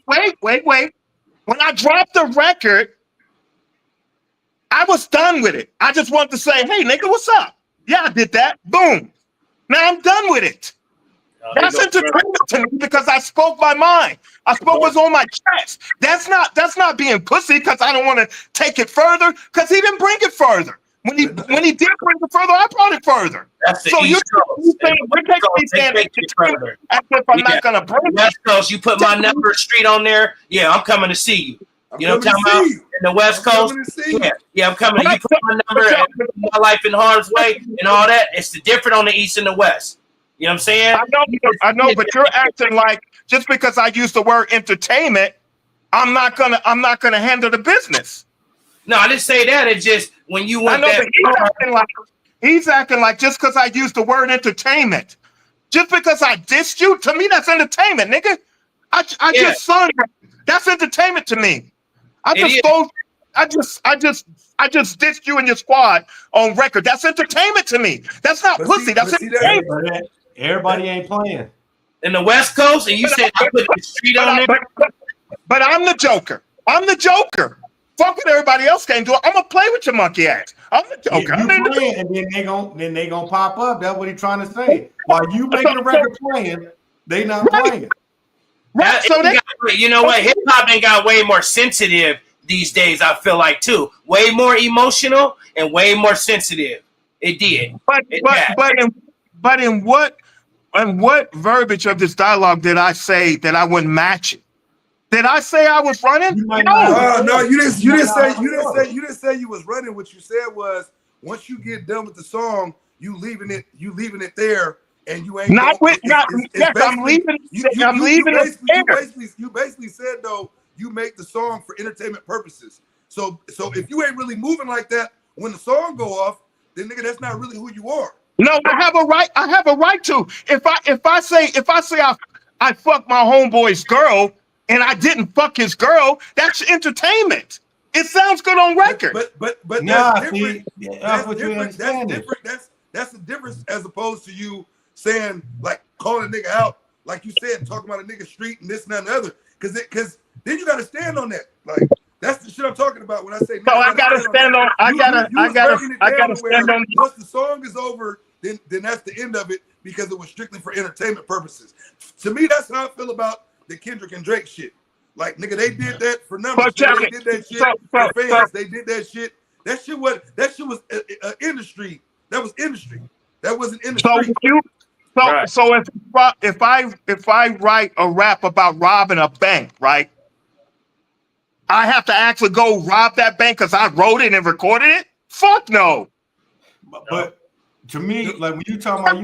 wait. When I dropped the record, I was done with it. I just wanted to say, hey, nigga, what's up? Yeah, I did that. Boom. Now I'm done with it. That's He go entertainment to me because I spoke my mind. I spoke what's on my chest. That's not being pussy because I don't want to take it further because he didn't bring it further. When he did bring it further, I brought it further. That's the So East Coast. you're taking me saying They take it further. as if I'm Yeah. not gonna bring it. West Coast, you put my number street on there. Yeah, I'm coming to see you. I'm You know what coming I'm to talking about? see you. In the West I'm Coast, coming to see you. yeah, I'm coming. You put my number and put my life in harm's way and all that. It's the different on the East and the West. You know what I'm saying? I know, but you're acting like just because I use the word entertainment, I'm not gonna handle the business. No, I didn't say that. It's just when you I went know, that but he's acting like just because I used the word entertainment, just because I dissed you, to me that's entertainment, nigga. I Yeah. just son, that's entertainment to me. I just dissed you and your squad on record. That's entertainment to me. That's not But pussy. see- That's but see, entertainment. Everybody ain't playing. in the West Coast, and you said I put the street on there. But I'm the Joker. I'm the Joker. Fuck what everybody else can't do. I'm gonna play with your monkey ass. I'm the Joker. You I'm in the playing, and then they gonna pop up. That's what he's trying to say. While you making a record playing, they not playing. right. So they You know what? Hip hop ain't got way more sensitive these days. I feel like too, way more emotional and way more sensitive. It did. but in what verbiage of this dialogue did I say that I wouldn't match it? Did I say I was running? You might No. not. No, you didn't say you was running. What you said was once you get done with the song, you leaving it there, and you ain't Not with it's yes, I'm basically- leaving. I'm leaving it there. You basically said though you make the song for entertainment purposes. So if you ain't really moving like that when the song go off, then nigga, that's not really who you are. No, I have a right. I have a right to. If I say I fucked my homeboy's girl and I didn't fuck his girl, that's entertainment. It sounds good on record. But Nah, that's different. see, that's That's what you different. That's understand. different. That's the difference as opposed to you saying like calling a nigga out, like you said, talking about a nigga street and this and that and the other. Because then you got to stand on that. Like that's the shit I'm talking about when I say. So I gotta stand on. I gotta stand on. Once the song is over, then that's the end of it because it was strictly for entertainment purposes. To me, that's how I feel about the Kendrick and Drake shit. Like nigga, they did that for numbers. They did that shit for fans. They did that shit. That shit was industry. That was industry. That wasn't industry. So if I write a rap about robbing a bank, right? I have to actually go rob that bank because I wrote it and recorded it? Fuck no. But to me, like when you talking about,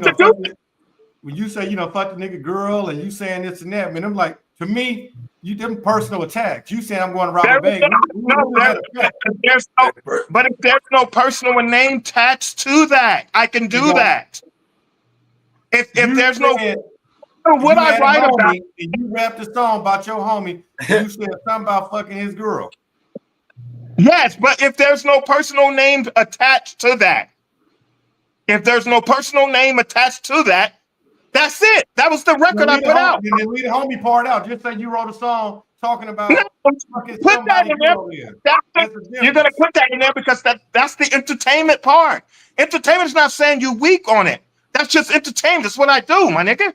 when you say, fuck the nigga girl and you saying this and that, man, I'm like, to me, you them personal attacks. You saying I'm going to rob a bank. But if there's no personal name attached to that, I can do that. If there's no, what I write about, and you rapped a song about your homie, and you said something about fucking his girl. Yes, but if there's no personal name attached to that, that's it. That was the record I put out. And then leave the homie part out. Just say you wrote a song talking about. Put that in there. You're gonna put that in there because that's the entertainment part. Entertainment is not saying you weak on it. That's just entertainment. That's what I do, my nigga.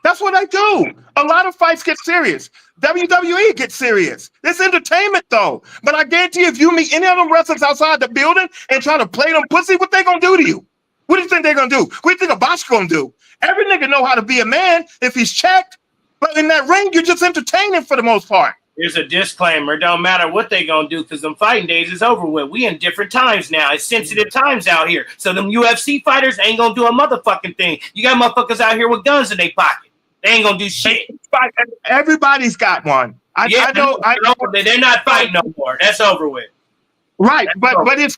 That's what I do. A lot of fights get serious. WWE gets serious. It's entertainment though. But I guarantee you, if you meet any of them wrestlers outside the building and try to play them pussy, what they gonna do to you? What do you think they're gonna do? What do you think a boss gonna do? Every nigga know how to be a man if he's checked. But in that ring, you're just entertaining for the most part. Here's a disclaimer. Don't matter what they gonna do because them fighting days is over with. We in different times now. It's sensitive times out here. So them UFC fighters ain't gonna do a motherfucking thing. You got motherfuckers out here with guns in their pocket. They ain't gonna do shit. Everybody's got one. I know. They're not fighting no more. That's over with. Right, but it's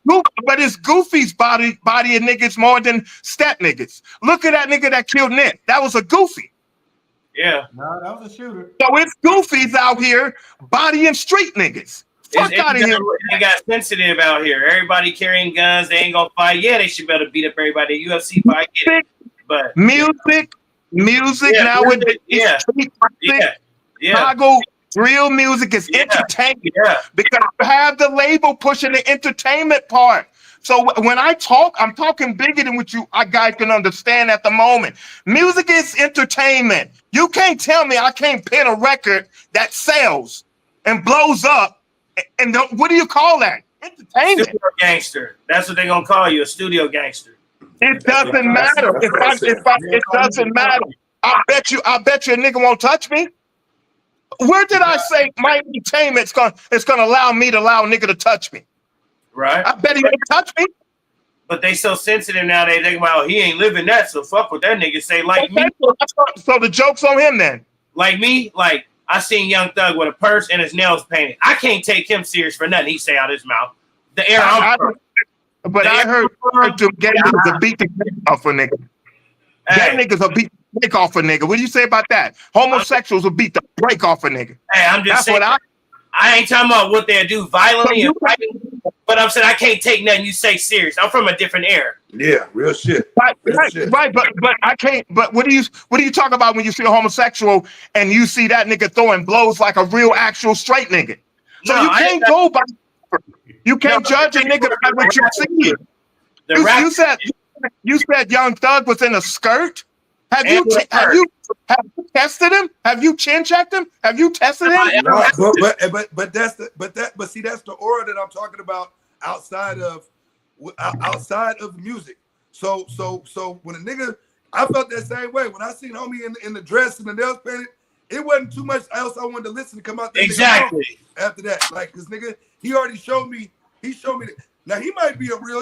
Goofy's body of niggas more than Step niggas. Look at that nigga that killed Nick. That was a Goofy. Yeah. No, that was a shooter. So it's Goofies out here bodying street niggas. Fuck out of here. They got sensitive out here. Everybody carrying guns. They ain't gonna fight. Yeah, they should be able to beat up everybody. UFC fight. But music nowadays. Yeah. Chicago real music is entertainment because you have the label pushing the entertainment part. So when I talk, I'm talking bigger than what you guys can understand at the moment. Music is entertainment. You can't tell me I can't pin a record that sells and blows up. And what do you call that? Entertainment. Studio gangster. That's what they're gonna call you, a studio gangster. It doesn't matter. It doesn't matter. I bet you a nigga won't touch me. Where did I say my entertainment's gonna allow me to allow a nigga to touch me? Right. I bet he won't touch me. But they so sensitive now. They think about he ain't living that, so fuck what that nigga say. Like me, So the joke's on him then. like me, like I seen Young Thug with a purse and his nails painted. I can't take him serious for nothing he say out his mouth. The air I'm from. But I heard to get to beat the cake off a nigga. That niggas will beat the cake off a nigga. What do you say about that? Homosexuals will beat the break off a nigga. Hey, I'm just saying. I ain't talking about what they do violently and fighting, but I'm saying I can't take nothing you say serious. I'm from a different era. Yeah, real shit. Right, but I can't. But what do you talk about when you see a homosexual and you see that nigga throwing blows like a real actual straight nigga? So No, you can't go by. You can't judge a nigga by what you see. You said Young Thug was in a skirt. Have you tested him? Have you chin checked him? Have you tested him? No, but that's the aura that I'm talking about outside of music. So when a nigga, I felt that same way when I seen homie in the dress and the nails painted. It wasn't too much else I wanted to listen to come out there. Exactly. After that, like this nigga, he already showed me. He showed me that. Now he might be a real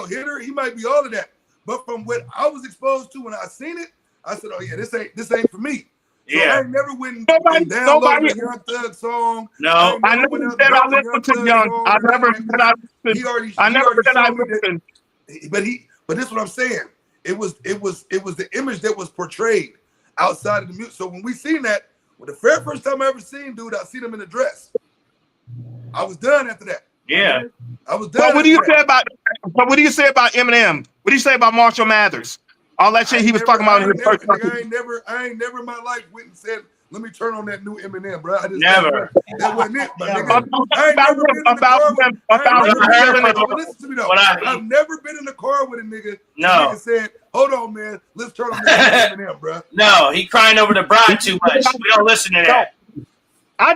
hitter. He might be all of that. But from what I was exposed to when I seen it, I said, "Oh yeah, this ain't for me." So I ain't never went and downloaded a Young Thug song. No, I never said I listened to Young. I never said I listened. I never said I listened. But this is what I'm saying. It was the image that was portrayed outside of the music. So when we seen that, the very first time I ever seen dude, I seen him in a dress. I was done after that. Yeah. I was done. But what do you say about Eminem? What do you say about Marshall Mathers? All that shit he was talking about in his first time. I ain't never in my life went and said, let me turn on that new Eminem, bro. I just never. That wasn't it, my nigga. I ain't never been in the car. Listen to me though. I've never been in the car with a nigga. No. Nigga said, hold on, man. Let's turn on that Eminem, bro. No, he crying over the bride too much. We don't listen to that. I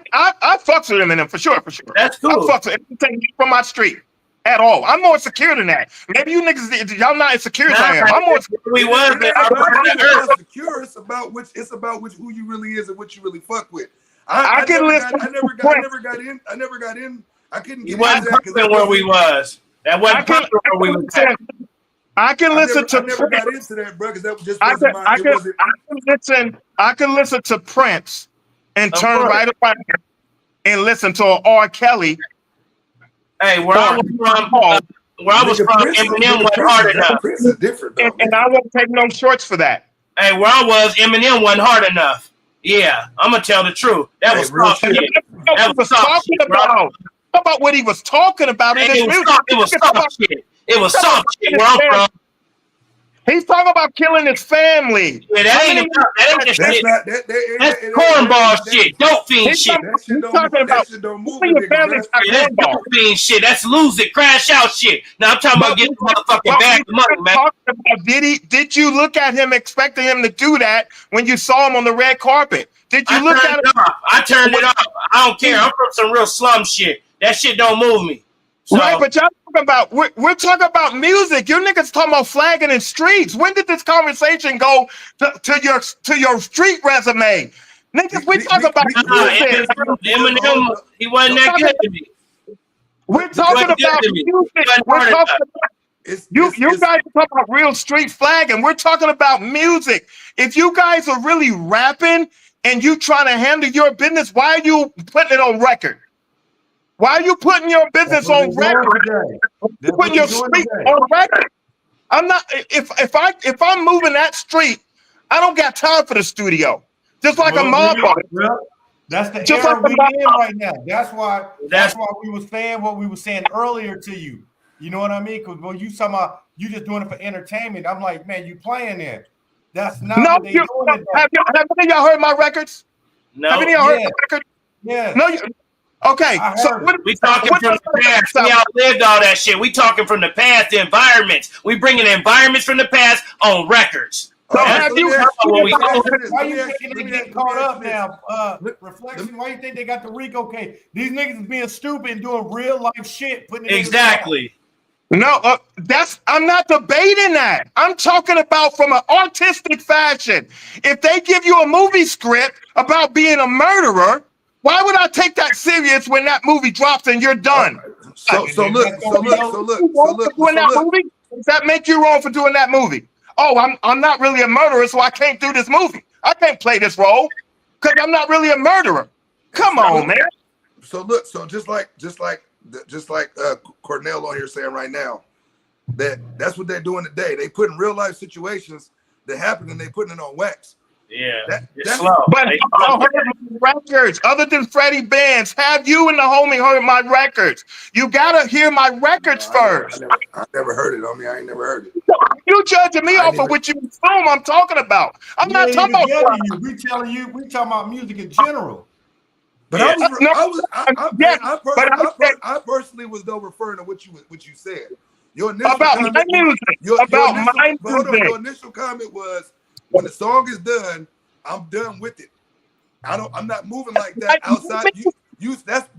fucks with Eminem for sure. That's cool. I fucks with him from my street at all. I'm more secure than that. Maybe you niggas, y'all not as secure as I am. I'm more secure. We was, but I'm secure. It's about which who you really is and what you really fuck with. I never got in. I couldn't get in that where we was. That wasn't where we was at. I can listen to. I never got into that, bro, because that just wasn't my. I can listen to Prince and turn right around and listen to R. Kelly. Hey, where I was from, Eminem wasn't hard enough. Prince is different, though, and I won't take no shorts for that. Hey, where I was, Eminem wasn't hard enough. Yeah, I'm gonna tell the truth. That was soft shit. That was soft shit, bro. How about what he was talking about in his music? It was soft shit. It was soft shit where I'm from. He's talking about killing his family. Yeah, that ain't the shit. That's cornball shit. Dope fiend shit. He's talking about dope fiend shit. That's lose it, crash out shit. Now I'm talking about getting motherfucking bag of money, man. Did you look at him expecting him to do that when you saw him on the red carpet? Did you look at him? I turned it off. I don't care. I'm from some real slum shit. That shit don't move me. So, right, but y'all talking about we're talking about music. You niggas talking about flagging in streets. When did this conversation go to your street resume? Niggas, we talk about music. Eminem, he wasn't that good to me. We're talking about music. We're talking about you guys are talking about real street flagging. We're talking about music. If you guys are really rapping and you trying to handle your business, why are you putting it on record? Why are you putting your business on record? Putting your street on record. I'm not. If I'm moving that street, I don't got time for the studio. Just like a mob. That's the era we in right now. That's why we were saying what we were saying earlier to you. You know what I mean? Because when you talking about you just doing it for entertainment, I'm like, man, you playing it. That's not what they doing. Have any of y'all heard my records? No. Have any of y'all heard my records? Yeah. No. Okay, I so heard what, We talking from the past. We outlived all that shit. We talking from the past, the environments. We bringing environments from the past on records. So All right, have so you? let me ask you What we this, let me ask you doing? this, Why let you me ask thinking you- they let me getting ask- caught let me ask up you now? this. Reflection. Why you think they got the RICO case? These niggas is being stupid and doing real life shit, putting it Exactly. No, I'm not debating that. I'm talking about from an artistic fashion. If they give you a movie script about being a murderer, why would I take that serious when that movie drops and you're done? So look. Doing that movie? Does that make you wrong for doing that movie? Oh, I'm not really a murderer, so I can't do this movie. I can't play this role because I'm not really a murderer. Come on, man. So look, so just like Cornell on here saying right now, that's what they're doing today. They putting real life situations that happen and they putting it on wax. Yeah. That- It's that's- slow. But I heard my records. Other than Freddie Benz, have you and the homie heard my records? You gotta hear my records first. I never heard it. I mean, I ain't never heard it. You judging me I off never- of what you assume I'm talking about. I'm We not ain't talking even about. judging you. We telling you. We talking about music in general. But Yeah. I personally was though referring to what you said. Your initial About comment, my music. About my but hold on, music. your initial comment was when the song is done, I'm done with it. I'm not moving like that outside.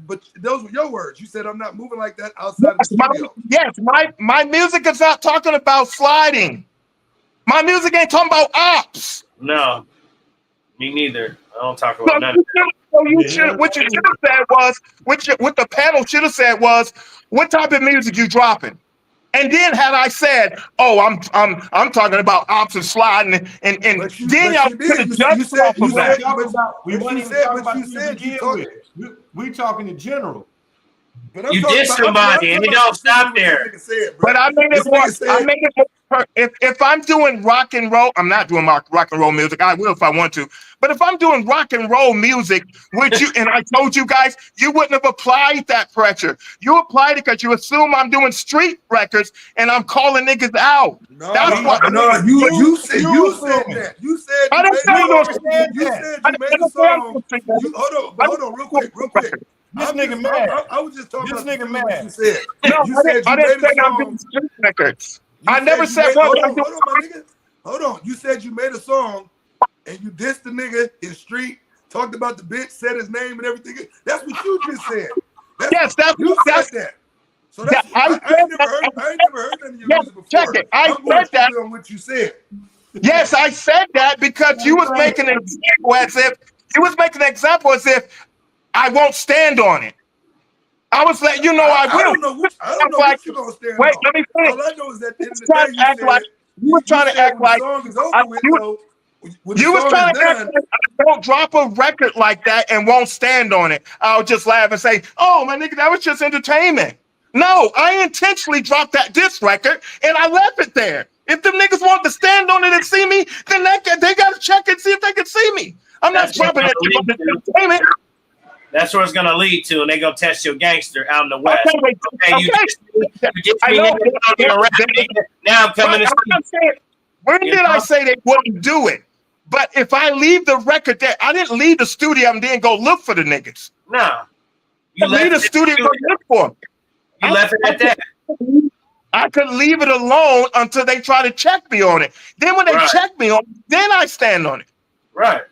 But those were your words. You said I'm not moving like that outside of the studio. My music is not talking about sliding. My music ain't talking about ops. No. Me neither. I don't talk about nothing. What you should have said was, what the panel should have said was, what type of music you dropping? And then had I said, oh, I'm talking about ops and sliding, and But you- then but y'all you did. could have You judged said- off you of said- that. We but weren't you even said- talking but about you you said to you begin talk- with. We talking in general. But I'm You talking did about- somebody, and it don't stop This there. nigga said, bro. But I made it This more. nigga said- I made it more. If I'm doing rock and roll, I'm not doing rock and roll music. I will if I want to. But if I'm doing rock and roll music, would you? And I told you guys, you wouldn't have applied that pressure. You applied it because you assume I'm doing street records and I'm calling niggas out. No, That's what. you said assuming. that. You said I you didn't made say a no song. said You that. said I you made didn't a say I'm song. doing street Hold on, real quick. This nigga mad. I was just talking This about nigga what mad. you said. No, You I said didn't, you I didn't made a say I'm doing song. street records. You I said never you said made- what. Hold on, my nigga. Hold on. You said you made a song and you dissed the nigga in the street, talked about the bitch, said his name and everything. That's what you just said. Yes, you said that. So that's I I ain't never heard none of your music before. check it. I I'm going said that. strictly on what you said. Yes, I said that because you was making an example as if I won't stand on it. I was letting you know I will. I don't know what you're gonna stand Wait, on. let me finish. All I know is that at the end of the Trying day, to you act said like you were trying to said act when like the song is over with, though. When the you was song trying is to act done, like I don't drop a record like that and won't stand on it. I'll just laugh and say, "Oh, my nigga, that was just entertainment." No, I intentionally dropped that disc record and I left it there. If them niggas want to stand on it and see me, then they got to check and see if they can see me. I'm not That's what dropping it I'm for entertainment. That's where it's gonna lead to, and they gonna test your gangster out in the West. Okay, wait, Okay, you just I me, know. nigga, you don't even rap, nigga. Now I'm coming to I'm not saying, when You did I know? say they wouldn't do it? But if I leave the record there, I didn't leave the studio and then go look for the niggas. No. I leave the studio and go look for them. You left it at that. I could leave it alone until they try to check me on it. Then when they Right. check me on it, then I stand on it. Right.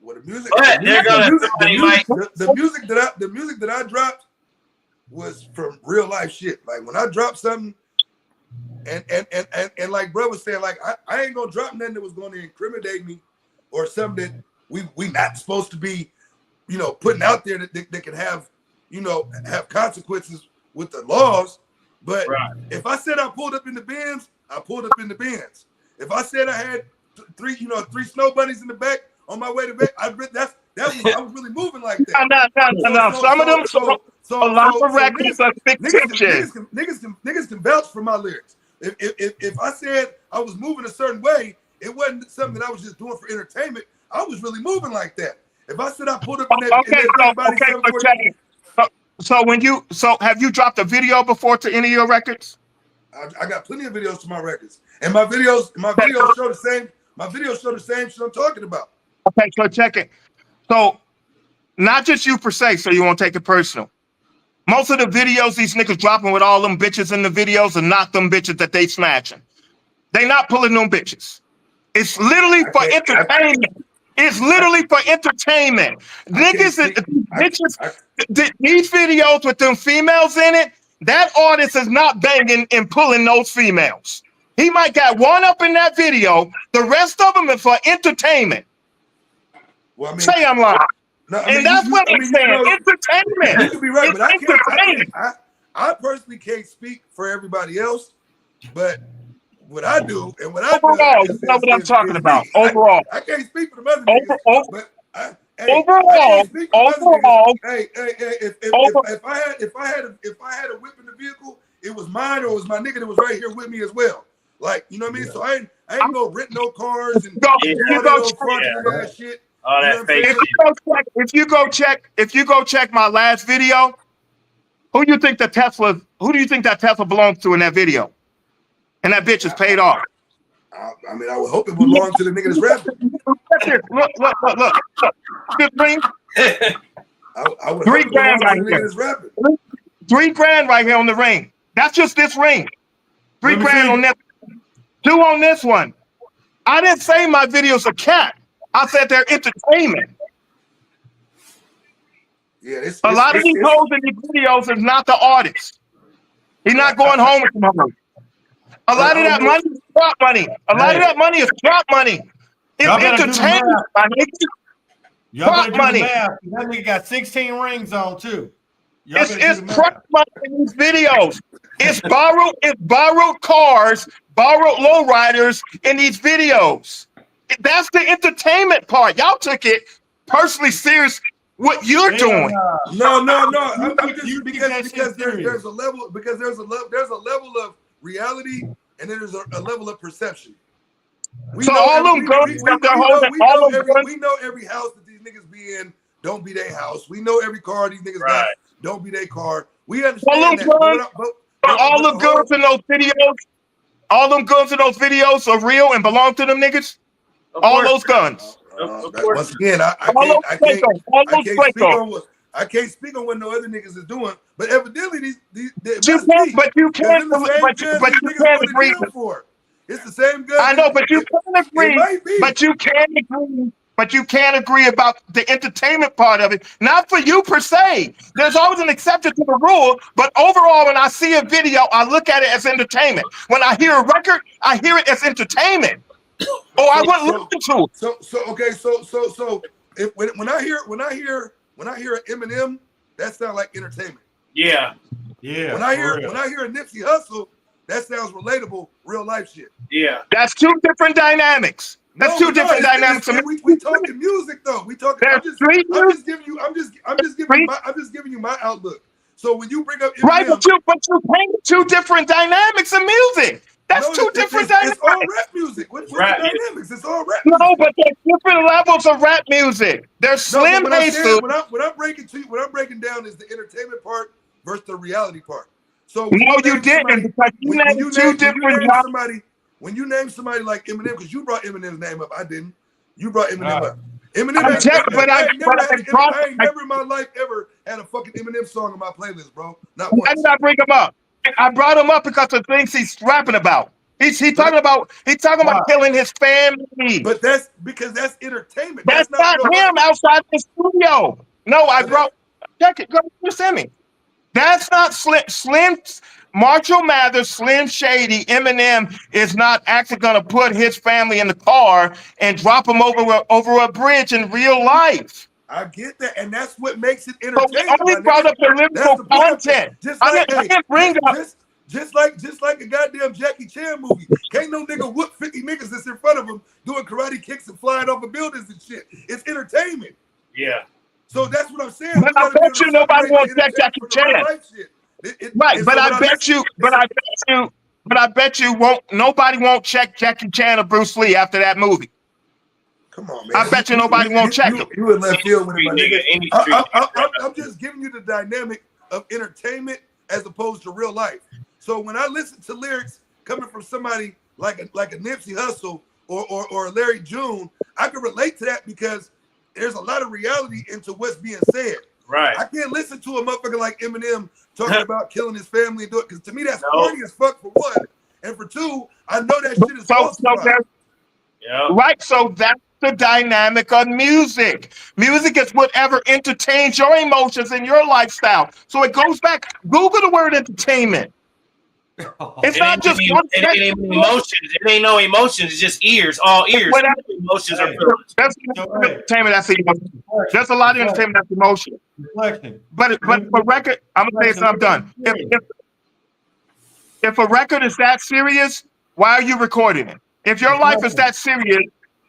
well, the music, But they're gonna the music that I dropped was from real life shit. Like when I drop something, and like bro was saying, like I ain't gonna drop nothing that was gonna incriminate me or something that we not supposed to be, putting out there that can have, have consequences with the laws. But Right. if I said I pulled up in the Benz, I pulled up in the Benz. If I said I had three snow bunnies in the back on my way to bed, I was really moving like that. No. Some of them, a lot of records are fictitious. Niggas can vouch for my lyrics. If I said I was moving a certain way, it wasn't something that I was just doing for entertainment. I was really moving like that. If I said I pulled up in that, So have you dropped a video before to any of your records? I got plenty of videos to my records, and my videos show the same. My videos show the same shit I'm talking about. Okay, so check it. So Not just you per se, so you won't take it personal. Most of the videos these niggas dropping with all them bitches in the videos are not them bitches that they smashing. They not pulling them bitches. It's literally for entertainment. It's literally for entertainment. Niggas, bitches, these videos with them females in it, that artist is not banging and pulling those females. He might got one up in that video. The rest of them is for entertainment. Well, I mean, say I'm lying. No, and that's what I'm saying. Entertainment. You could be right, but I personally can't speak for everybody else. But what I do and what I do, you know what I'm talking about. Overall, I can't speak for the other niggas, but overall, if I had a whip in the vehicle, it was mine or it was my nigga that was right here with me as well. Like, you know what I mean? So I ain't no rent no cars and all that shit. All that fake shit. If you go check my last video, who do you think that Tesla belongs to in that video? And that bitch is paid off. I mean, I would hope it belonged to the nigga that's rapping. Look. This ring. I would $3 grand right here. $3 grand right here on the ring. That's just this ring. $3 grand on that. 2 on this one. I didn't say my videos are cat. I said they're entertainment. Yeah, a lot of these hoes in these videos is not the artist. He's not going home with money. A lot of that money is trap money. A lot of that money is trap money. It's entertainment. Y'all better do the math. That nigga got 16 rings on too. It's trap money in these videos. It's borrowed cars, borrowed lowriders in these videos. That's the entertainment part. Y'all took it personally serious. What you're doing? No. I'm just because there's a level of reality and then there's a level of perception. We know every house that these niggas be in don't be their house. We know every car these niggas got don't be their car. We understand that. All the guns in those videos are real and belong to them niggas. All those guns. Once again, I can't speak on what no other niggas is doing, but evidently you can't agree. It's the same gun. I know, but you can't agree. But you can't agree about the entertainment part of it. Not for you per se. There's always an exception to the rule. But overall, when I see a video, I look at it as entertainment. When I hear a record, I hear it as entertainment. I wouldn't listen to it. So when I hear an Eminem, that sounds like entertainment. Yeah. When I hear a Nipsey Hussle, that sounds relatable, real life shit. Yeah. That's 2 different dynamics. That's two different dynamics. We talking music though. We talking. I'm just giving you my outlook. So when you bring up Eminem, but you paint 2 different dynamics of music. That's 2 different dynamics. It's all rap music. What's the dynamics? It's all rap music. No, but there's different levels of rap music. There's Slim Jesus. What I'm breaking down is the entertainment part versus the reality part. So no, you didn't, because you named 2 different somebody. When you name somebody like Eminem, because you brought Eminem's name up, I didn't. You brought Eminem up. Eminem, I ain't never in my life ever had a fucking Eminem song on my playlist, bro. Not once. Why did I bring him up? I brought him up because of things he's rapping about. He's talking about killing his family. But that's because that's entertainment. That's not him outside the studio. No, check it. Go send me. That's not Slim. Marshall Mathers, Slim Shady, Eminem is not actually going to put his family in the car and drop them over a bridge in real life. I get that, and that's what makes it entertaining. But we only brought up the lyrical content. Just like a goddamn Jackie Chan movie. Can't no nigga whoop 50 niggas that's in front of him doing karate kicks and flying off of buildings and shit. It's entertainment. Yeah. So that's what I'm saying. But I bet you nobody wants that Jackie Chan. But I bet you nobody won't check Jackie Chan or Bruce Lee after that movie. Come on, man. I bet you nobody won't check them. You in left field with it. I'm just giving you the dynamic of entertainment as opposed to real life. So when I listen to lyrics coming from somebody like a Nipsey Hussle or Larry June, I can relate to that because there's a lot of reality into what's being said. Right. I can't listen to a motherfucker like Eminem talking about killing his family and do it, because to me that's No. corny as fuck for one, and for two, I know that shit is falsified. Yeah. Right, so that's the dynamic of music. Music is whatever entertains your emotions and your lifestyle. So it goes back. Google the word entertainment. It's not just one. It ain't even emotions. It ain't no emotions. It's just ears. All ears. Whatever. Emotions are Hey. feelings. That's entertainment. That's emotion. There's a lot of entertainment that's emotion. Reflection. But for record, I'm gonna say something. I'm done. If a record is that serious, why are you recording it? If your life is that serious,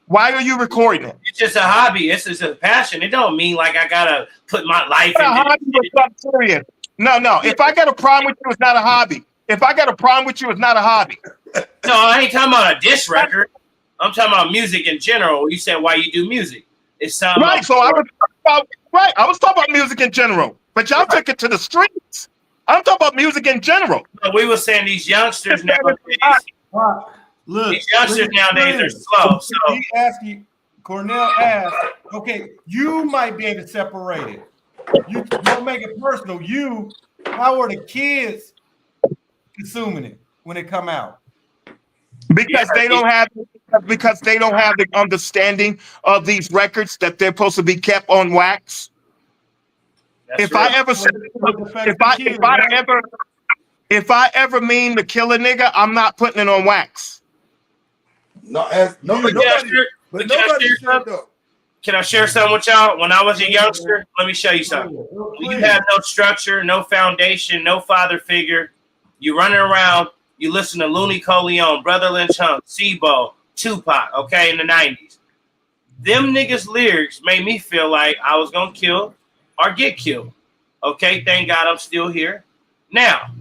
why are you recording it? It's just a hobby. It's just a passion. It don't mean like I gotta put my life It's a in hobby or something serious. No. If I got a problem with you, it's not a hobby. If I got a problem with you, it's not a hobby. No, I ain't talking about a diss record. I'm talking about music in general. You said why you do music. It's something Right. So I was talking about music in general, but y'all took it to the streets. I'm talking about music in general. we were saying these youngsters nowadays. Look, These youngsters nowadays are slow. So he asked you, Cornell asked, okay, you might be able to separate it. You don't make it personal. How are the kids consuming it when it come out? Because they don't have the understanding of these records that they're supposed to be kept on wax. that's If right. I ever mean to kill a nigga, I'm not putting it on wax. Nobody should though. Can I share something with y'all? When I was a youngster, let me show you something. When you have no structure, no foundation, no father figure, you running around, you listen to Looney Coleon, Brother Lynch Hung, Sebo, Tupac, okay, in the 90s. Them niggas' lyrics made me feel like I was gonna kill or get killed. Okay, thank God I'm still here. Now,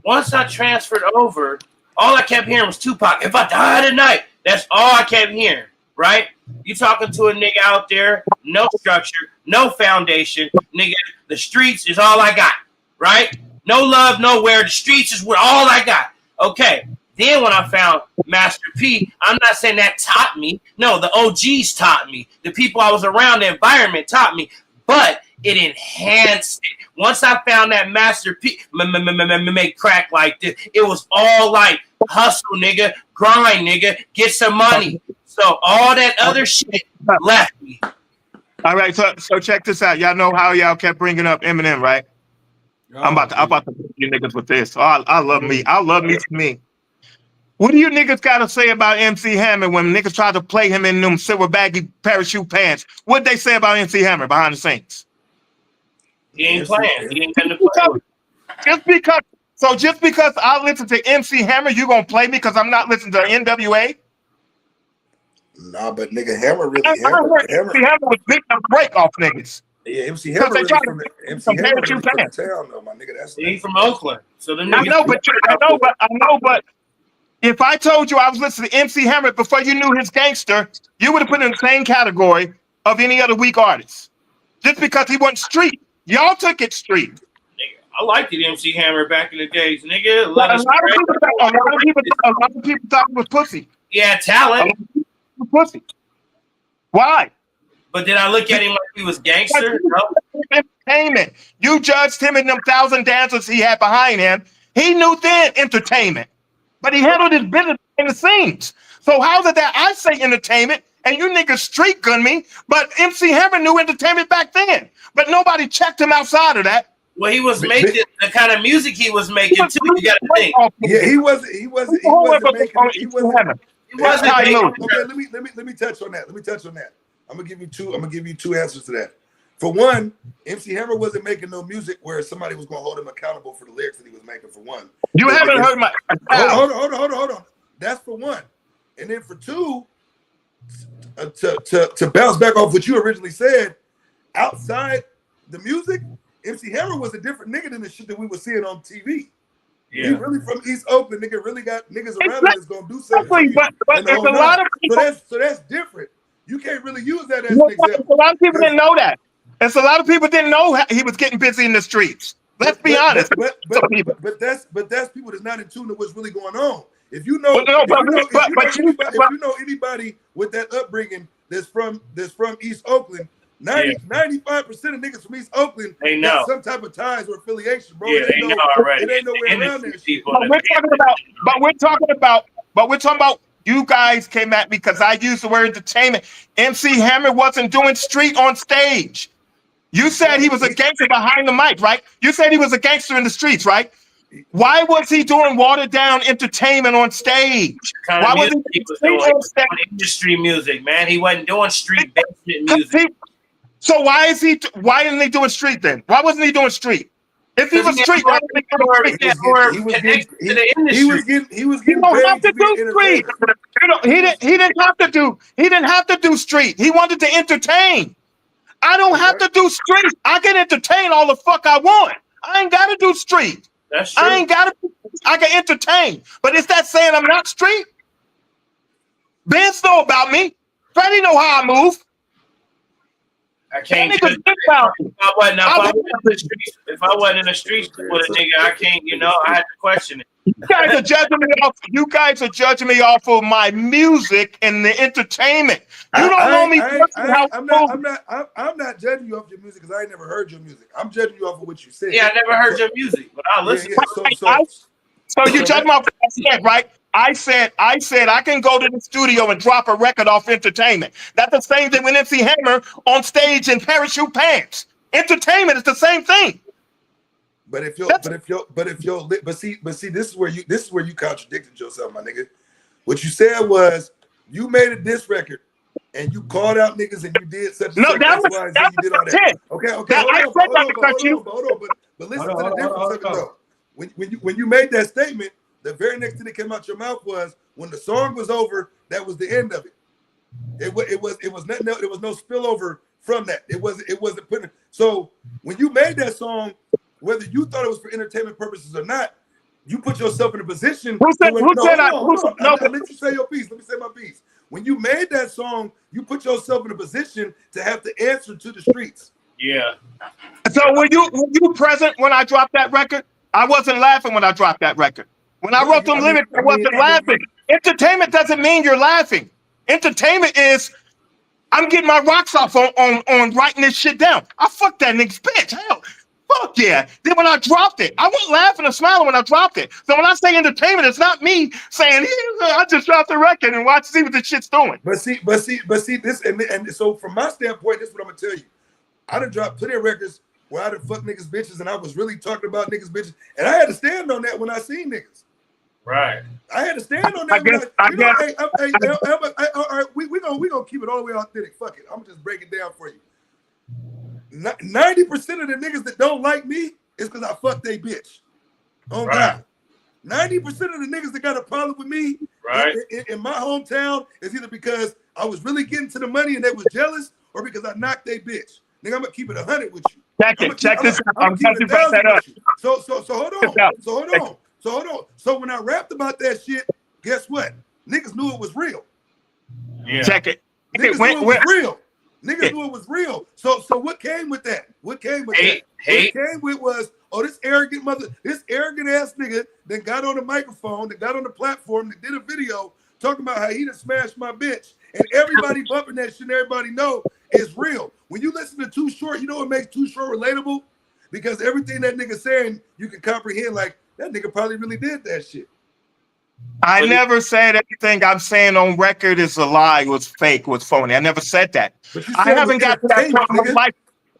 once I transferred over, all I kept hearing was Tupac. If I die tonight, that's all I kept hearing, right? You talking to a nigga out there, no structure, no foundation, nigga, the streets is all I got, right? No love nowhere, the streets is all I got. Okay, then when I found Master P, I'm not saying that taught me. No, the OGs taught me. The people I was around, the environment taught me. But it enhanced it. Once I found that Master P, make crack like this, it was all like hustle, nigga, grind, nigga, get some money. So all that other shit left me. All right, so check this out. Y'all know how y'all kept bringing up Eminem, right? I'm about to put you niggas with this. Oh, I love me. I love me to me. What do you niggas got to say about MC Hammer when niggas tried to play him in them silver baggy parachute pants? What'd they say about MC Hammer behind the scenes? He ain't playing. He ain't gonna play. Just because I listen to MC Hammer, you gonna play me because I'm not listening to NWA? Nah, but nigga, Hammer really. MC Hammer was beating the break off niggas. Yeah, MC Hammer really from the town, though, my nigga. He's from Oakland, so the I know, but if I told you I was listening to MC Hammer before you knew his gangster, you would have put him in the same category of any other weak artist. Just because he wasn't street. Y'all took it street. Nigga, I liked the MC Hammer back in the days, nigga. A lot of people thought he was pussy. He had talent. Pussy. Why? But did I look at him like he was gangster? No. Entertainment. You judged him in them 1,000 dancers he had behind him. He knew then entertainment, but he handled his business in the scenes. So how's it that I say entertainment and you niggas street gun me? But MC Hammer knew entertainment back then, but nobody checked him outside of that. Well, he was making the kind of music he was making too. You got to think. Yeah, he wasn't making. Okay, let me touch on that. I'm gonna give you two answers to that. For one, MC Hammer wasn't making no music where somebody was gonna hold him accountable for the lyrics that he was making. For one, you haven't heard my. Hold on. That's for one, and then for two, to bounce back off what you originally said, outside the music, MC Hammer was a different nigga than the shit that we were seeing on TV. Yeah. He really from East Oakland, nigga. Really got niggas around him that's gonna do something. But there's a lot of people. So that's different. You can't really use that as an example. A lot of people didn't know that. And so a lot of people didn't know he was getting busy in the streets. Let's be honest. But that's people that's not in tune to what's really going on. If you know, if you know anybody with that upbringing that's from East Oakland, 95% of niggas from East Oakland They know. got some type of ties or affiliation, bro. Yeah, they know already. It ain't no way around that shit. But we're talking about you guys came at me because I used the word entertainment. MC Hammer wasn't doing street on stage. You said he was a gangster behind the mic, right? You said he was a gangster in the streets, right? Why was he doing watered down entertainment on stage? Why was he doing on stage? industry music, man? He wasn't doing street music. So why isn't he doing street then? Why wasn't he doing street? If he was street, why wasn't he doing street? He was getting don't paid have to to be do an street. entertainer. He didn't have to do street. He wanted to entertain. I don't have to do street. I can entertain all the fuck I want. I ain't gotta do street. That's true. I can entertain. But is that saying I'm not street? Benz know about me. Freddie know how I move. I can't. That nigga think about me. If I wasn't in the streets with a nigga, I can't. I had to question it. You guys are judging me off of my music and the entertainment. You don't know me. I'm not judging you off your music because I ain't never heard your music. I'm judging you off of what you said. Yeah, I never heard your music, but I'll listen. So you judge my said, right? I said I can go to the studio and drop a record off entertainment. That's the same thing with MC Hammer on stage in parachute pants. Entertainment is the same thing. But see, this is where you contradicted yourself, my nigga. What you said was you made a diss record and you called out niggas and you did such and such. That was you did all that. Okay. Hold on. But listen to the difference though. When you made that statement, the very next thing that came out your mouth was when the song was over, that was the end of it. It was nothing else, there was no spillover from that. It wasn't putting. So when you made that song, whether you thought it was for entertainment purposes or not, you put yourself in a position. Let me say your piece. Let me say my piece. When you made that song, you put yourself in a position to have to answer to the streets. Yeah. So were you present when I dropped that record? I wasn't laughing when I dropped that record. When I wrote them lyrics, I wasn't laughing. Entertainment doesn't mean you're laughing. Entertainment is I'm getting my rocks off on writing this shit down. I fucked that nigga's bitch. Hell, fuck yeah. Then when I dropped it, I wasn't laughing and smiling when I dropped it. So when I say entertainment, it's not me saying, I just dropped the record and see what this shit's doing. But see this, and so from my standpoint, this is what I'm gonna tell you. I done dropped plenty of records where I done fuck niggas bitches and I was really talking about niggas bitches. And I had to stand on that when I seen niggas. Right. I had to stand on that. All right, we gonna keep it all the way authentic. Fuck it. I'm gonna just break it down for you. 90% of the niggas that don't like me is because I fucked they bitch. Oh God. 90% of the niggas that got a problem with me in my hometown is either because I was really getting to the money and they was jealous, or because I knocked they bitch. Nigga, I'm gonna keep it 100 with you. Check this out. I'm glad you brought that up. So hold on. So when I rapped about that shit, guess what? Niggas knew it was real. Yeah. Check it. Niggas knew it was real. Niggas knew it was real. So what came with that? What came with that? What it came with was, this arrogant ass nigga that got on the microphone, that got on the platform, that did a video talking about how he done smashed my bitch. And everybody bumping that shit and everybody know it's real. When you listen to Too Short, you know what makes Too Short relatable? Because everything that nigga saying, you can comprehend like, that nigga probably really did that shit. I never said anything I'm saying on record is a lie, was fake, was phony. I never said that. I haven't got to that point in my life.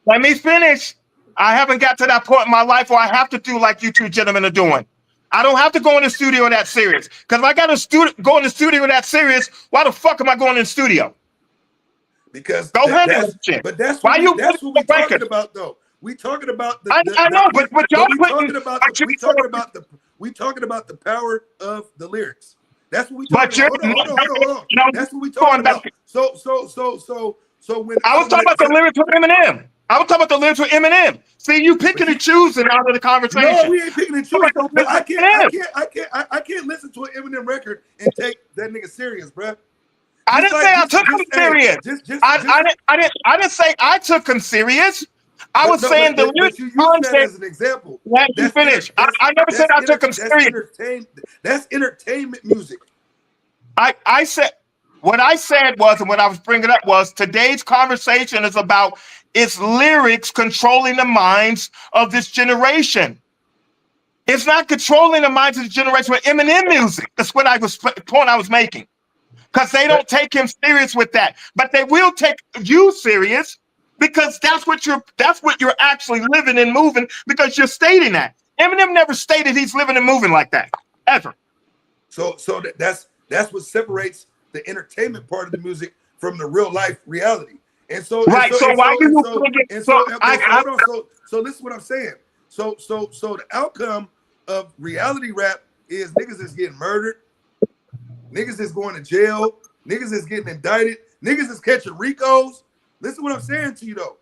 Let me finish. I haven't got to that point in my life where I have to do like you two gentlemen are doing. I don't have to go in the studio that serious. Because if I got to go in the studio that serious, why the fuck am I going in the studio? Because that's what we talking about, though. We talking about the. I know, but y'all we talking about the power of the lyrics. That's what we talking about. Hold on. That's what we talking about. So when I was talking about the lyrics with Eminem. See, you picking and choosing out of the conversation. No, we ain't picking and choosing. I can't listen to an Eminem record and take that nigga serious, bro. I didn't say I took him serious. I didn't say I took him serious. I was saying the lyrics that as an example. Let me finish. I never said I took him serious. That's entertainment music. I said What I said was, and what I was bringing up was, today's conversation is about its lyrics controlling the minds of this generation. It's not controlling the minds of the generation with Eminem music. That's what point I was making. Because they don't take him serious with that, but they will take you serious because that's what you're actually living and moving because you're stating that. Eminem never stated he's living and moving like that ever. So that's what separates the entertainment part of the music from the real life reality. And so right. So why do you so listen to what I'm saying. So the outcome of reality rap is niggas is getting murdered, niggas is going to jail, niggas is getting indicted, niggas is catching RICOs. Listen to what I'm saying to you though.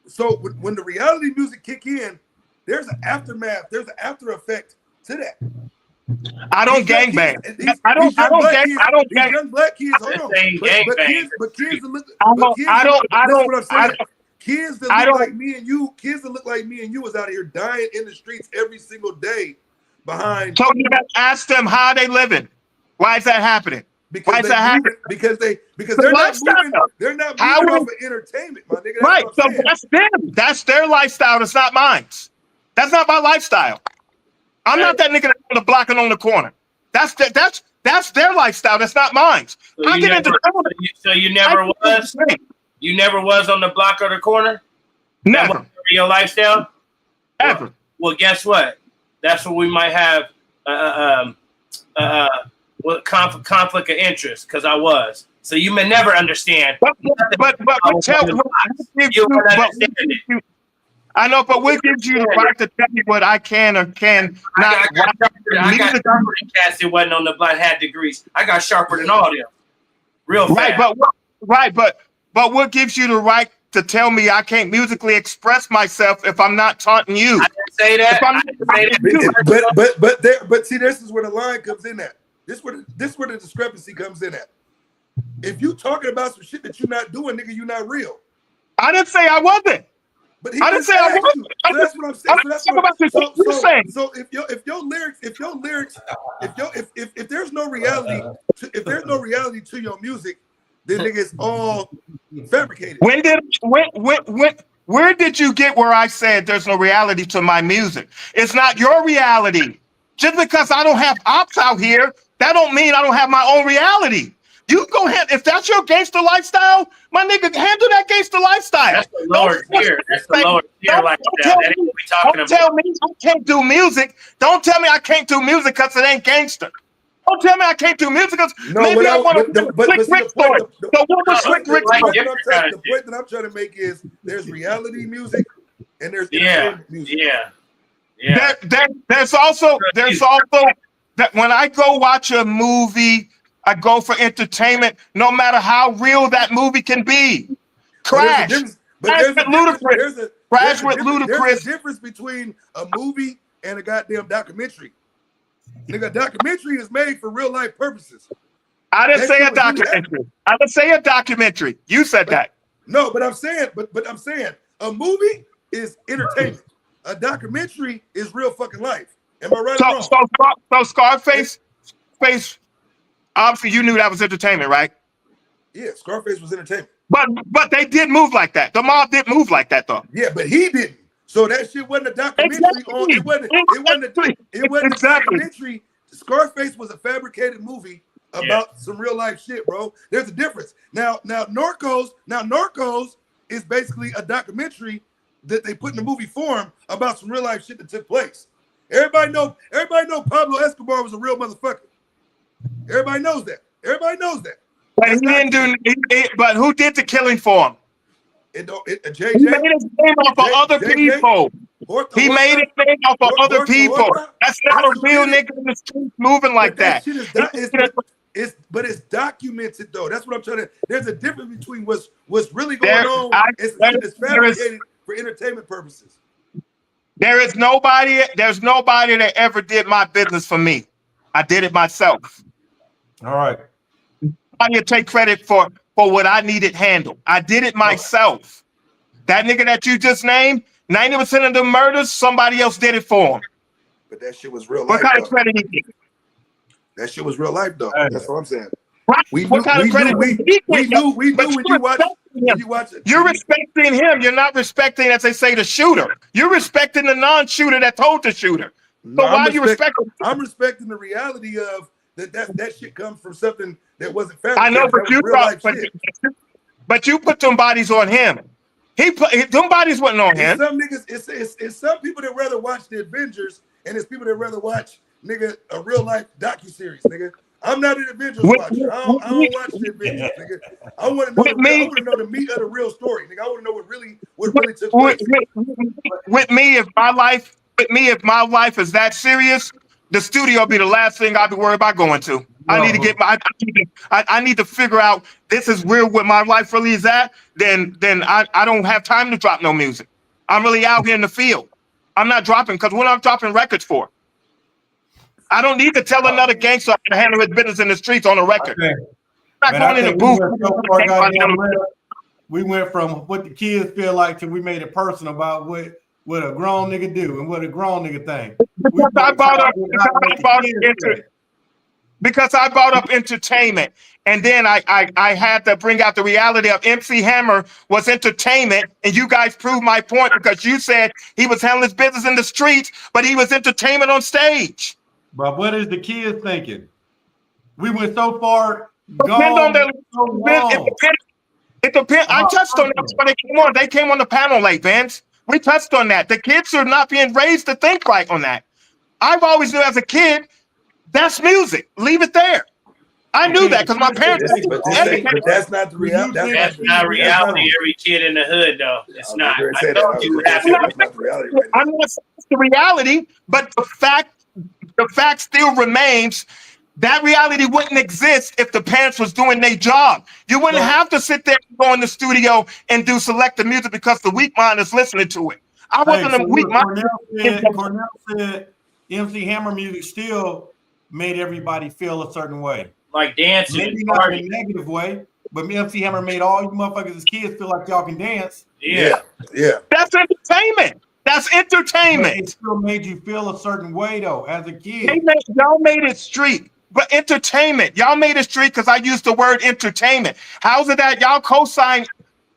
So when the reality music kick in, there's an aftermath, there's an after effect to that. I don't gangbang. I don't gang. Young black kids, hold on. But kids that look, kids that look like me and you, kids that look like me and you is out here dying in the streets every single day behind. So you gotta ask them how they living. Why is that happening? Because they're not moving. They're not moving off of entertainment, my nigga. Right. So that's them. That's their lifestyle. That's not mine. That's not my lifestyle. I'm not that nigga that's on the block and on the corner. That's their lifestyle. That's not mine. So you never was? You never was on the block or the corner? Never. That was your lifestyle? Ever. Well, guess what? That's what we might have conflict of interest because I was. So you may never understand. I know, but what gives you the right to tell me what I can or can not? I got sharper than cats that wasn't on the block, had degrees. I got sharper than all them. Real fast. But what gives you the right to tell me I can't musically express myself if I'm not taunting you? I didn't say that. But see, this is where the line comes in at. This where the discrepancy comes in at. If you talking about some shit that you're not doing, nigga, you're not real. I didn't say I wasn't. But I didn't say I wasn't. So that's what I'm saying. So if there's no reality, if there's no reality to your music, then nigga, it's all fabricated. Where did you get where I said there's no reality to my music? It's not your reality. Just because I don't have ops out here, that don't mean I don't have my own reality. You go ahead. If that's your gangster lifestyle, my nigga, handle that gangster lifestyle. That's the lower tier. That's the lower tier lifestyle. That ain't what we talking about. Don't tell me I can't do music. Don't tell me I can't do music because it ain't gangster. Don't tell me I can't do music because maybe I want to Slick Rick story. So what was Slick Rick story? The point that I'm trying to make is there's reality music and there's entertainment music. Yeah. There's also that when I go watch a movie, I go for entertainment, no matter how real that movie can be. Crash. There's a difference between a movie and a goddamn documentary. Nigga, documentary is made for real life purposes. I didn't say a documentary. I didn't say a documentary. You said that. No, but I'm saying a movie is entertainment. A documentary is real fucking life. Am I right or wrong? So Scarface, obviously you knew that was entertainment, right? Yeah, Scarface was entertainment. But they did move like that. The mob did move like that though. Yeah, but he didn't. So that shit wasn't a documentary. It wasn't a documentary. Scarface was a fabricated movie about some real life shit, bro. There's a difference. Now Narcos is basically a documentary that they put in the movie form about some real life shit that took place. Everybody know Pablo Escobar was a real motherfucker. Everybody knows that. But he didn't do. But who did the killing for him? JJ. He made his name off of other people. He made his name off of other people. That's not a real nigga in the street moving like that. But it's documented though. That's what I'm trying to. There's a difference between what's really going on. It's fabricated for entertainment purposes. There's nobody that ever did my business for me. I did it myself. All right. I need to take credit for what I needed handled. I did it myself. That nigga that you just named, 90% of the murders, somebody else did it for him. But that shit was real life. What kind of credit he get? That shit was real life though. That's what I'm saying. Right. We What knew, kind of credit? we knew when you watch it. You're respecting him. You're not respecting, as they say, the shooter. You're respecting the non-shooter that told the shooter. No, So why are you respecting? I'm respecting the reality of that shit comes from something that wasn't fabricated. I know, but you real life thought, shit. but you put them bodies on him. He put them bodies wasn't on him. Some niggas, it's some people that rather watch the Avengers, and it's people that rather watch a real life docuseries, nigga. I'm not an Avengers watcher. I don't watch the Avengers, nigga. I want to know the meat of the real story, nigga. I want to know what really took place. With me, if my life is that serious, the studio be the last thing I'd be worried about going to. I need to get I need to figure out this is where my life really is at. Then I don't have time to drop no music. I'm really out here in the field. I'm not dropping because what I'm dropping records for. I don't need to tell another gangster to handle his business in the streets on a record. I'm not going in the booth. We went from what the kids feel like till we made it personal about what a grown nigga do and what a grown nigga think. Because I brought up entertainment, and then I had to bring out the reality of MC Hammer was entertainment, and you guys proved my point because you said he was handling his business in the streets, but he was entertainment on stage. But what is the kids thinking? We went so far gone. It depends. I Uh-huh. touched on that when they came on. They came on the panel late, Vince. We touched on that. The kids are not being raised to think right on that. I've always knew as a kid, that's music. Leave it there. I knew that because my parents. But that's not the reality. That's not reality. Every kid in the hood, though, it's not. I told you that's not the reality. Right now. I'm not saying it's the reality, but the fact still remains. That reality wouldn't exist if the parents was doing their job. You wouldn't have to sit there and go in the studio and do selective music because the weak mind is listening to it. I wasn't a weak mind. Cornell said MC Hammer music still made everybody feel a certain way. Like dancing. Maybe not in a negative way, but MC Hammer made all you motherfuckers as kids feel like y'all can dance. Yeah. That's entertainment. That's entertainment. But it still made you feel a certain way though, as a kid. Y'all made it street. But entertainment, y'all made it street because I used the word entertainment. How's it that y'all co-signed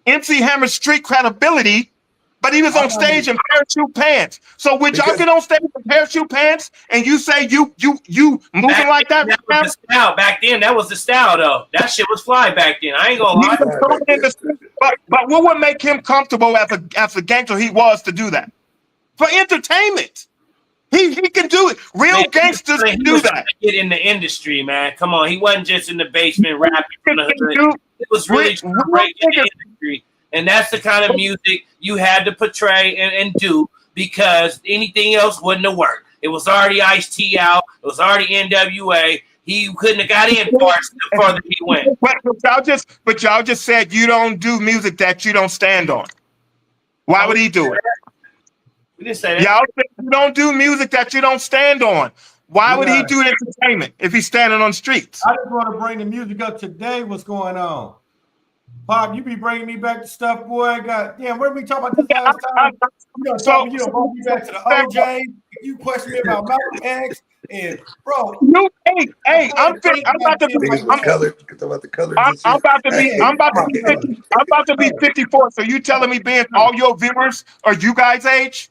MC Hammer's street credibility, but he was on stage in parachute pants? So would y'all get on stage in parachute pants and you say you moving like that? That was the style back then. That was the style though. That shit was fly back then. I ain't gonna lie. But what would make him comfortable as a gangster he was to do that? For entertainment. He can do it. Real gangsters can do that. Get in the industry, man. Come on, he wasn't just in the basement rapping from the hood. It was really great in the industry, and that's the kind of music you had to portray and do because anything else wouldn't have worked. It was already Ice-T out. It was already NWA. He couldn't have got in far the further he went. But y'all just said you don't do music that you don't stand on. Why would he do it? We didn't say that. Y'all said you don't do music that you don't stand on. Why would he do entertainment if he's standing on the streets? I just want to bring the music up today. What's going on? Pop, you be bringing me back to stuff, boy. God damn, where we talking about this last time? You don't bring me back to the OJ. You question me about Malcolm X. And bro, I'm about to be 54. So you telling me being all your viewers are you guys' age?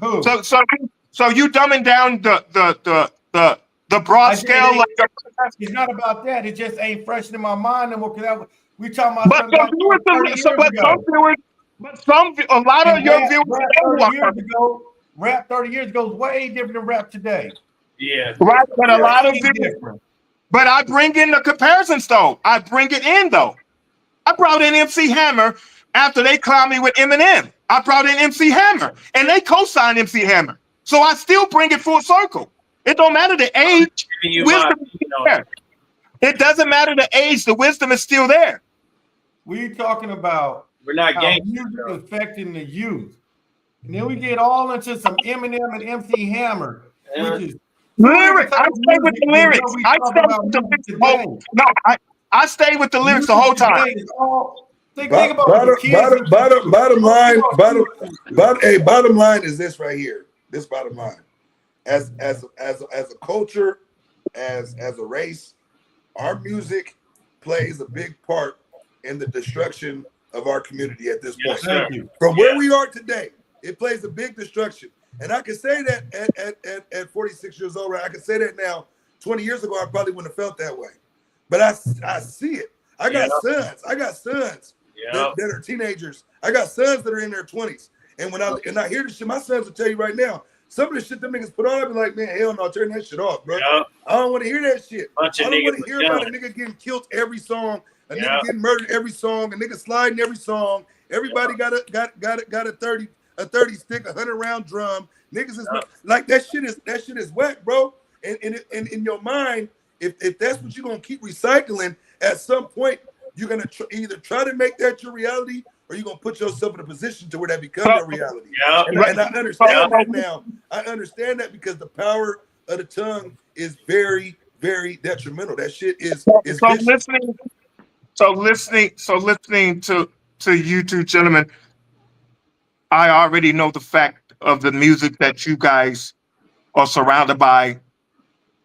Who? So you dumbing down the broad scale like it's not about that. It just ain't fresh in my mind anymore. Because we talking about a lot of your viewers rap 30 years ago is way different than rap today. Yeah. Right, but a lot of different. But I bring in the comparisons though. I bring it in though. I brought in MC Hammer after they clowned me with Eminem. I brought in MC Hammer and they co-signed MC Hammer. So I still bring it full circle. It don't matter the age. Wisdom is there. It doesn't matter the age. The wisdom is still there. We're talking about we're not how music affecting the youth. And then we get all into some Eminem and MC Hammer, which is lyrics. I stay with the lyrics. I stay with the lyrics the whole time. Bottom line is this right here. This bottom line, as a culture, as a race, our music plays a big part in the destruction of our community at this Yes, point. sir. Thank you. From where we are today, it plays a big destruction. And I can say that at 46 years old, right? I can say that now. 20 years ago, I probably wouldn't have felt that way. But I see it. I got sons. I got sons that are teenagers. I got sons that are in their 20s. And when I hear this shit, my sons will tell you right now, some of the shit them niggas put on, I be like, man, hell no, turn that shit off, bro. Yep. I don't want to hear that shit. Bunch I of don't want niggas to hear about a nigga getting killed every song, a Yeah. nigga getting murdered every song, a nigga sliding every song. Everybody got a 30 stick, 100 round drum. Niggas is not, like that shit is whack, bro. And in your mind, if that's what you're gonna keep recycling, at some point you're gonna either try to make that your reality, or you're gonna put yourself in a position to where that becomes your reality. Yeah. And I understand that now. I understand that because the power of the tongue is very, very detrimental. That shit is vicious. listening to you two gentlemen, I already know the fact of the music that you guys are surrounded by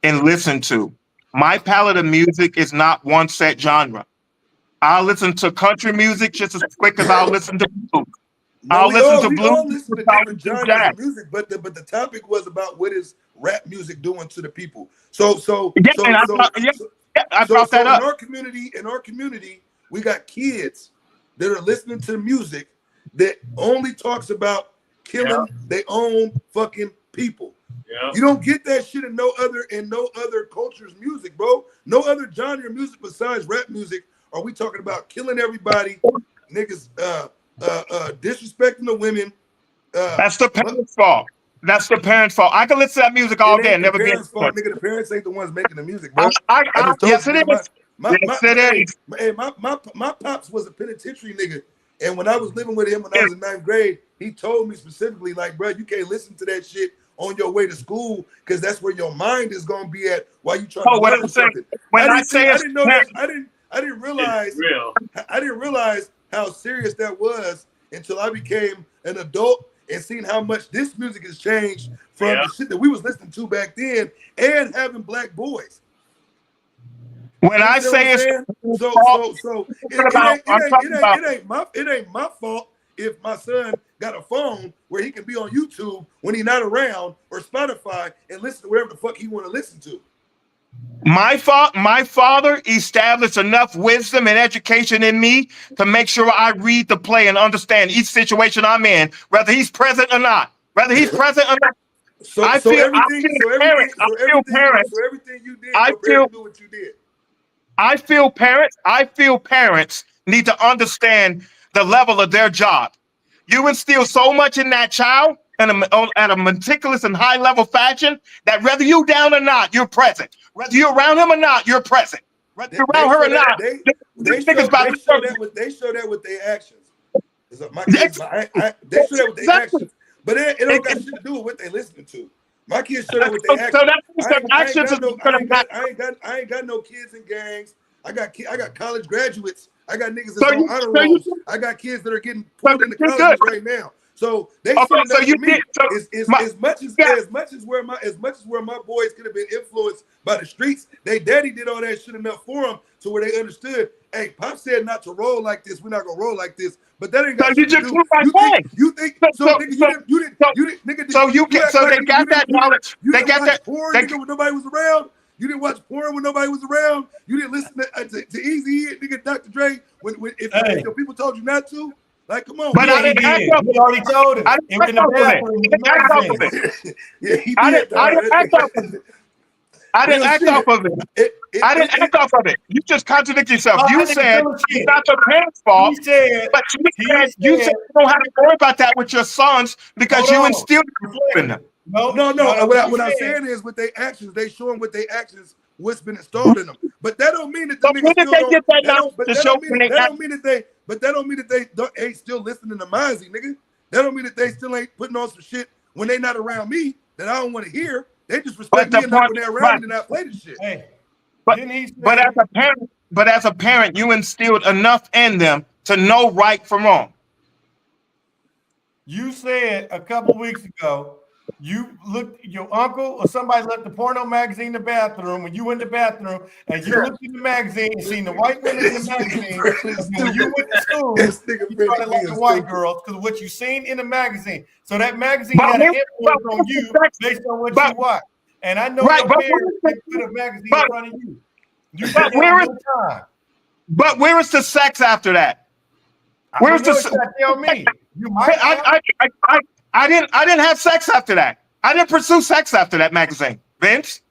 and listen to. My palette of music is not one set genre. I'll listen to country music just as quick as I'll listen to blues. I'll listen to We blues. all listen to different jazz. genres of music, but the topic was about what is rap music doing to the people. I brought that up. In our community, we got kids that are listening to music that only talks about killing their own fucking people. Yeah. You don't get that shit in no other culture's music, bro. No other genre of music besides rap music are we talking about killing everybody, niggas disrespecting the women. That's the parents' fault. That's the parents' fault. I can listen to that music all day and never be fault, nigga. The parents ain't the ones making the music, bro. Yes, it is. My pops was a penitentiary nigga, and when I was living with him when I was in 9th grade, he told me specifically, like, bro, you can't listen to that shit on your way to school because that's where your mind is gonna be at while you trying to learn something. I didn't realize how serious that was until I became an adult and seen how much this music has changed from the shit that we was listening to back then and having black boys. When I say it's it ain't my fault if my son got a phone where he can be on YouTube when he's not around or Spotify and listen to whatever the fuck he want to listen to. My father established enough wisdom and education in me to make sure I read the play and understand each situation I'm in, whether he's present or not. Everything you did, do what you did. I feel parents need to understand the level of their job. You instill so much in that child at a meticulous and high level fashion that whether you down or not, you're present. Whether you're around him or not, you're present. Whether you're around her or not, they show that with their actions. My kids, they show that with their actions, but it don't got shit to do with what they listening to. My kids show that with their actions. I ain't got no kids in gangs. I got college graduates. I got niggas that's on honor rolls. I got kids that are getting pulled into college right now. So they as much as where my boys could have been influenced by the streets, they daddy did all that shit enough for them to where they understood. Hey, Pop said not to roll like this. We're not gonna roll like this. But that ain't got shit to do. You think they got that knowledge. They got that porn when nobody was around. You didn't watch porn when nobody was around. You didn't listen to Easy, nigga, Dr. Dre. If your people told you not to. Like, come on. But I didn't act up. He already told him. I didn't act off of it. Yeah, he did. I didn't act off of it. I didn't act off of it. I didn't act off of it. You just contradict yourself. You said it's not the parents' fault. But you said you don't have to worry about that with your sons because you instilled it in them. No. What I'm saying is with their actions, they showing with their actions what's been installed in them. But that don't mean that the niggas that don't mean that they ain't still listening to Mozzie, nigga. That don't mean that they still ain't putting on some shit when they not around me that I don't want to hear. They just respect me enough when they're around me to not play this shit. Hey, but as a parent, you instilled enough in them to know right from wrong. You said a couple weeks ago You looked, your uncle or somebody left the porno magazine in the bathroom when you went in the bathroom, and you looked in the magazine and seen the white women in the magazine. And when you went to school, This nigga you started Freddie like the is white stupid. girls because of what you seen in the magazine. So that magazine But had an where- influence but on where's you the sex- based on what but- you watched. And I know Right, your but parents where's didn't the- put a magazine but- in front of you. You but forget where is- one time. But where is the sex after that? I Where's don't know, the- you gotta tell me. You might have. I didn't have sex after that. I didn't pursue sex after that magazine, Vince.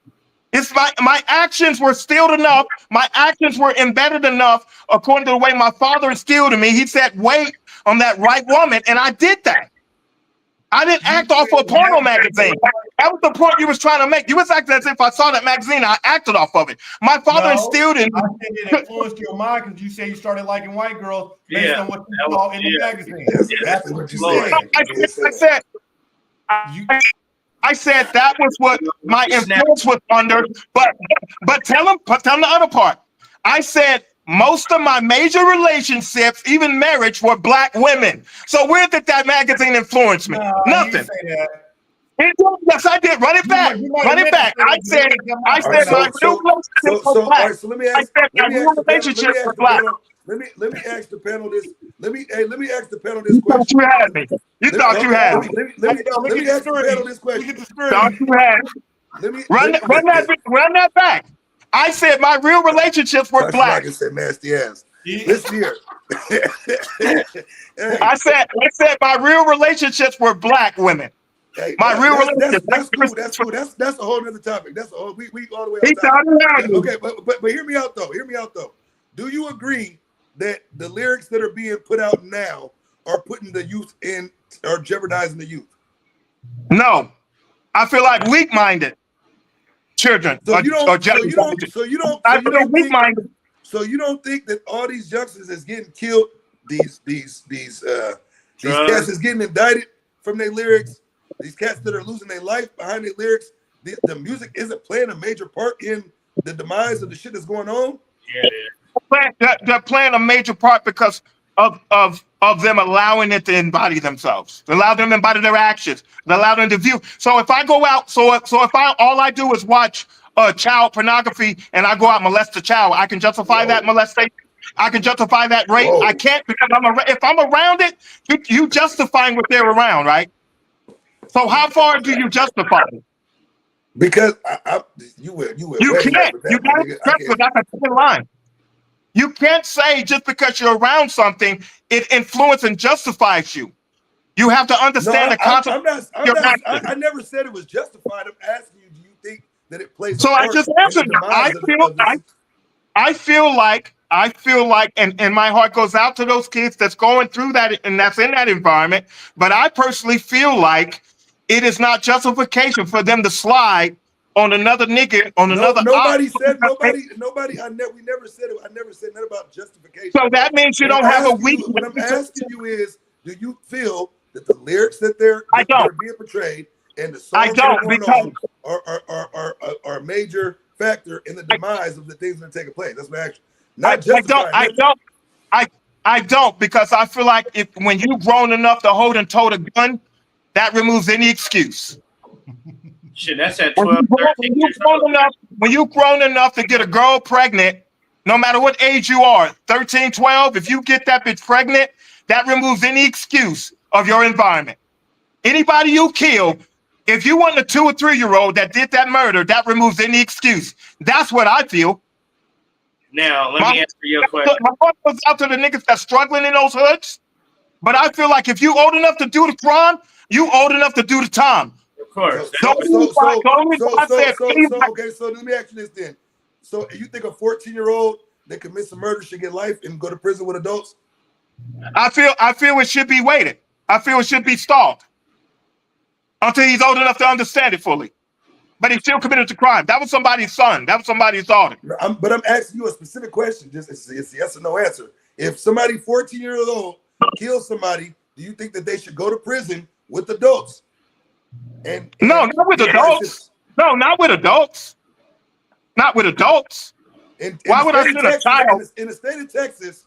It's my actions were stilled enough. My actions were embedded enough, according to the way my father instilled in me. He said, "Wait on that right woman," and I did that. I didn't act off of a porno magazine. That was the point you was trying to make. You was acting as if I saw that magazine, I acted off of it. My father No, instilled in I me. think it influenced your mind because you say you started liking white girls based Yeah, on what you that saw was- in the yeah. magazine. That's That's exactly what what you you said. said. I said that was what my influence was under. But tell them the other part. I said most of my major relationships, even marriage, were black women. So where did that magazine influence me? No, you Nothing. didn't say that. Yes, I did. Run it back. You might Run have it back. meant I to say said that. I All said right, my so- new relationship was all black. right, so let me I ask. said my Let me new ask the panel. relationship was black. Let me ask the panel this. Let me ask the panel You this thought question. you had me. You thought you had me. Let me ask the panel this Look question. at the Thought screen. you had me. Run that back. I said my real relationships were Touch black. Rocket said nasty ass. Yeah. Listen here. Hey, I said my real relationships were black women. hey, My real that's relationship. cool. That's a whole nother topic. That's a whole we all the way He on thought topic. he had me. Okay, but hear me out though. Hear me out though. Do you agree that the lyrics that are being put out now are putting the youth in, are jeopardizing the youth? No, I feel like weak-minded children. So you don't. I feel weak-minded. So you don't think that all these youngsters that's getting killed, these cats that's getting indicted from their lyrics, these cats that are losing their life behind their lyrics, the music isn't playing a major part in the demise of the shit that's going on? Yeah. They're playing a major part because of them allowing it to embody themselves, allow them to embody their actions, allow them to view. So if I go out, so if all I do is watch child pornography and I go out and molest a child, I can justify that molestation. I can justify that rape. Whoa. I can't because if I'm around it, you justifying what they're around, right? So how far do you justify it? Because you will. You way can't. left with that, You my can't nigga. I stress can't. with that's a thin line. You can't say just because you're around something, it influences and justifies you. You have to understand the concept. I never said it was justified. I'm asking you, do you think that it plays So a I part just in the answered. demise I feel like, and my heart goes out to those kids that's going through that and that's in that environment. But I personally feel like it is not justification for them to slide on another nigga on another. Nobody said nobody. We never said it. I never said nothing about justification. So that means you What don't I'm have a asking weak. you- What I'm asking you is, do you feel that the lyrics that they're being portrayed and the songs that are going on are a major factor in the demise of the things that are taking place? That's my action. I don't because I feel like when you've grown enough to hold and tote a gun, that removes any excuse. Shit, that's at 12, 13 years old. When you've grown enough to get a girl pregnant, no matter what age you are, 13, 12, if you get that bitch pregnant, that removes any excuse of your environment. Anybody you kill, if you want a 2 or 3-year-old that did that murder, that removes any excuse. That's what I feel. Now, let me answer your question. My heart goes out to the niggas that's struggling in those hoods, but I feel like if you old enough to do the crime, you old enough to do the time. Of course. So let me ask you this then. So you think a 14-year-old that commits a murder should get life and go to prison with adults? I feel it should be weighted. I feel it should be stalled until he's old enough to understand it fully. But he still committed the crime. That was somebody's son. That was somebody's daughter. But I'm asking you a specific question. Just it's yes or no answer. If somebody 14 years old kills somebody, do you think that they should go to prison with adults? No, not with adults. No, not with adults. Not with adults. Why would I send a child? In the state of Texas,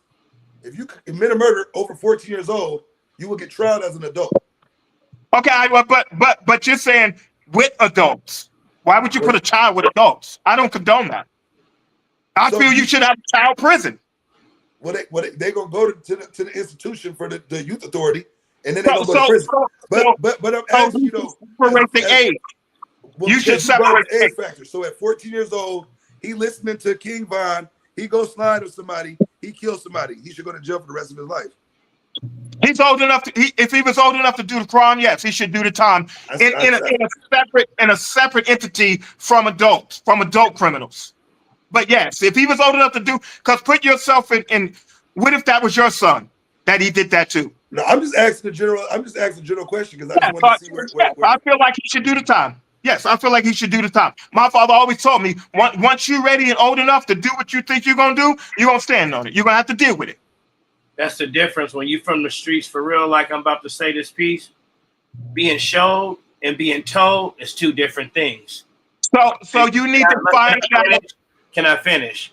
if you commit a murder over 14 years old, you will get tried as an adult. Okay, but you're saying with adults. Why would you put a child with adults? I don't condone that. I feel you should have a child prison. Well, they gonna go to the institution for the youth authority, and then they gonna go to prison. But I'm asking you though, separate the age. Well, you should separate the age factor. So at 14 years old, he listening to King Von. He goes slide with somebody. He kills somebody. He should go to jail for the rest of his life. He's old enough to. If he was old enough to do the crime, yes, he should do the time in a separate entity from adult criminals. But yes, if he was old enough to do, because put yourself in. What if that was your son that he did that to? No, I'm just asking the general question because I just want to see where. I feel like he should do the time. Yes, I feel like he should do the time. My father always told me, once you're ready and old enough to do what you think you're gonna do, you're gonna stand on it. You're gonna have to deal with it. That's the difference when you're from the streets for real. Like I'm about to say this piece, being showed and being told is two different things. So you need to find out. Can I finish?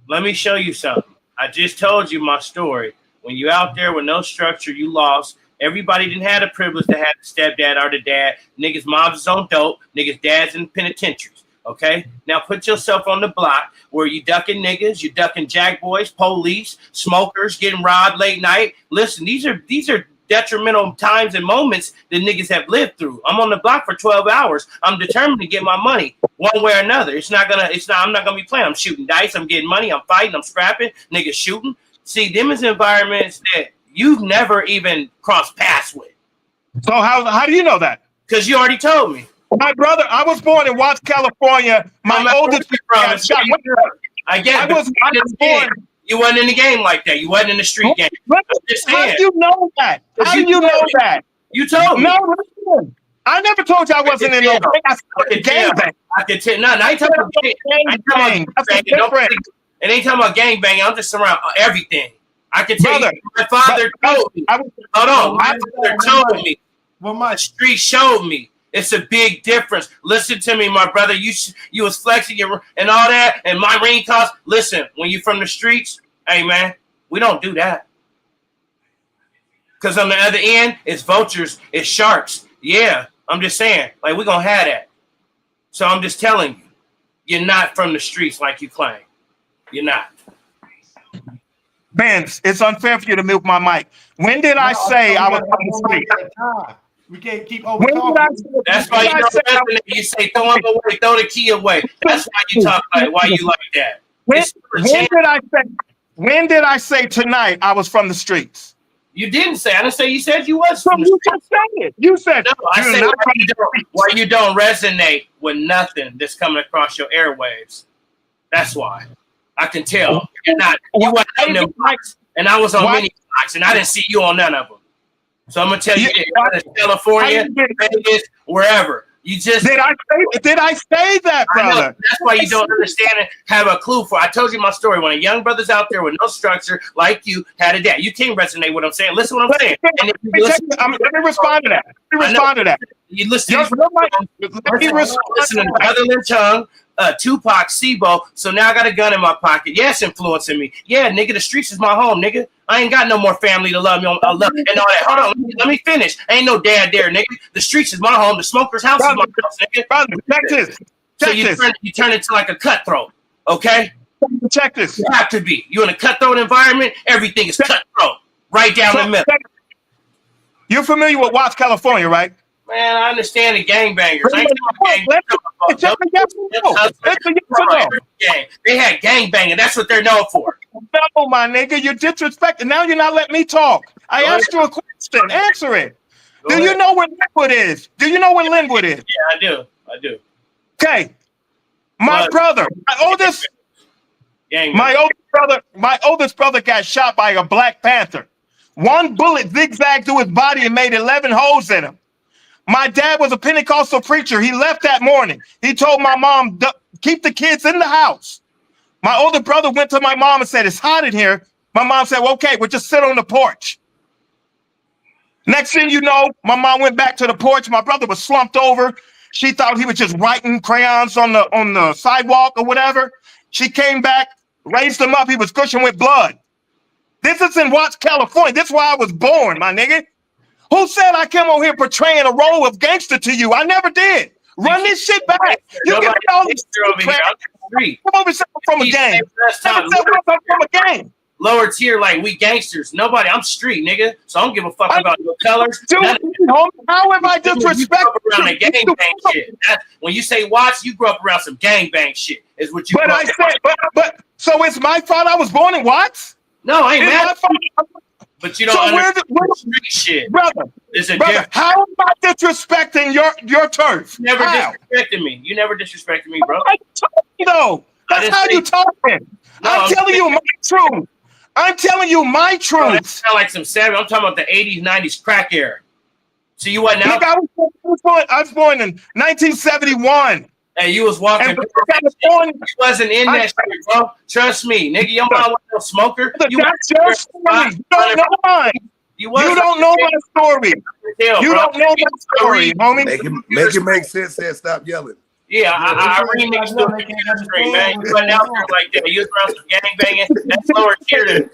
Let me show you something. I just told you my story. When you out there with no structure, you lost. Everybody didn't have the privilege to have the stepdad or the dad. Niggas' moms is on dope. Niggas' dads in penitentiaries. Okay? Now put yourself on the block where you ducking niggas, you ducking jack boys, police, smokers, getting robbed late night. Listen, these are detrimental times and moments that niggas have lived through. I'm on the block for 12 hours. I'm determined to get my money one way or another. I'm not gonna be playing. I'm shooting dice, I'm getting money, I'm fighting, I'm scrapping, niggas shooting. See, them is environments that you've never even crossed paths with. So how do you know that? Because you already told me. My brother, I was born in Watts, California. My oldest brother shot. I get it. You wasn't in the game like that. You wasn't in the street game. How do you know that? How do you know that? You told me. No, listen. I never told you I wasn't in no gang bang. I can tell. No, I ain't talking about gang bang. It ain't talking about gang bang. I'm just around everything. I can tell you. My father told me. Hold on. My father told me. Well, my street showed me. It's a big difference. Listen to me, my brother. You was flexing and all that, and my ring cost. Listen, when you from the streets, hey man, we don't do that. Because on the other end, it's vultures, it's sharks. Yeah, I'm just saying, like we're gonna have that. So I'm just telling you, you're not from the streets like you claim. You're not. Benz, it's unfair for you to mute my mic. When did I say I was from the streets? We can't keep over talking. That's why you say throw him away, throw the key away. That's why you talk like why you like that. When did I say tonight I was from the streets? You didn't say. I didn't say you said you was from the streets. You just said it. You said no. I said why you don't resonate with nothing that's coming across your airwaves. That's why. I can tell you're not. You were on them blocks, and I was on many blocks, and I didn't see you on none of them. So I'm gonna tell you, California, Vegas, wherever. You just did I say that, brother? That's why you don't understand it. Have a clue for. I told you my story. When a young brother's out there with no structure, like you, had a dad. You can't resonate with what I'm saying. Listen to what I'm saying. And if you let me respond to that. You listen. Let me listen to Netherland Tongue. Tupac, Sibo. So now I got a gun in my pocket. Yes, influencing me. Yeah, nigga, the streets is my home, nigga. I ain't got no more family to love me and all that. Hold on, let me finish. Ain't no dad there, nigga. The streets is my home. The smoker's house is my house, nigga. Brother, check this. So you turn into like a cutthroat, okay? Check this. You have to be. You in a cutthroat environment, everything is cutthroat. Right down the middle. You're familiar with Watts, California, right? Man, I understand the gangbangers. They had gangbanging. That's what they're known for. No, my nigga, you're disrespecting. Now you're not letting me talk. I asked you a question. Answer it. Do you know where Linwood is? Do you know where Linwood is? Yeah, I do. Okay. My oldest brother got shot by a Black Panther. One bullet zigzagged through his body and made 11 holes in him. My dad was a Pentecostal preacher. He left that morning. He told my mom, keep the kids in the house. My older brother went to my mom and said, it's hot in here. My mom said, well, okay, we'll just sit on the porch. Next thing you know, my mom went back to the porch. My brother was slumped over. She thought he was just writing crayons on the sidewalk or whatever. She came back, raised him up. He was gushing with blood. This is in Watts, California. This is where I was born, my nigga. Who said I came on here portraying a role of gangster to you? I never did. Run this shit back. You can all this over here. I'm street. come over from a gang. Never said I'm from a gang. Lower tier, like we gangsters. Nobody. I'm street, nigga. So I don't give a fuck about no colors. Dude, how am I You grew disrespecting up around the gangbang shit. When you say Watts, you grew up around some gangbang shit. Is what you. But I said, but so it's my fault I was born in Watts? No, I ain't It's mad. my fault. But you don't So understand street shit. brother, It's a brother, difference. how am I disrespecting your turf? You never How? disrespected me. You never disrespected me, bro. How you talking, though? I That's didn't how say- you talking. No, I'm telling you my truth. I'm telling you my Bro, that truth. sound like some savage. I'm talking about the 80s, 90s crack era. So you wasn't out. Nigga, I was born in 1971. Hey, you was walking. And You wasn't in that shit, bro. Trust me, nigga. Your mom was no smoker. You that's your story. You don't know mine. You You don't know my story. You don't know my story, homie. Make it make sense. Said stop yelling. Yeah, I read niggas still think that's straight, man. You wasn't out there like that. You was around some gang banging. That's lower tier than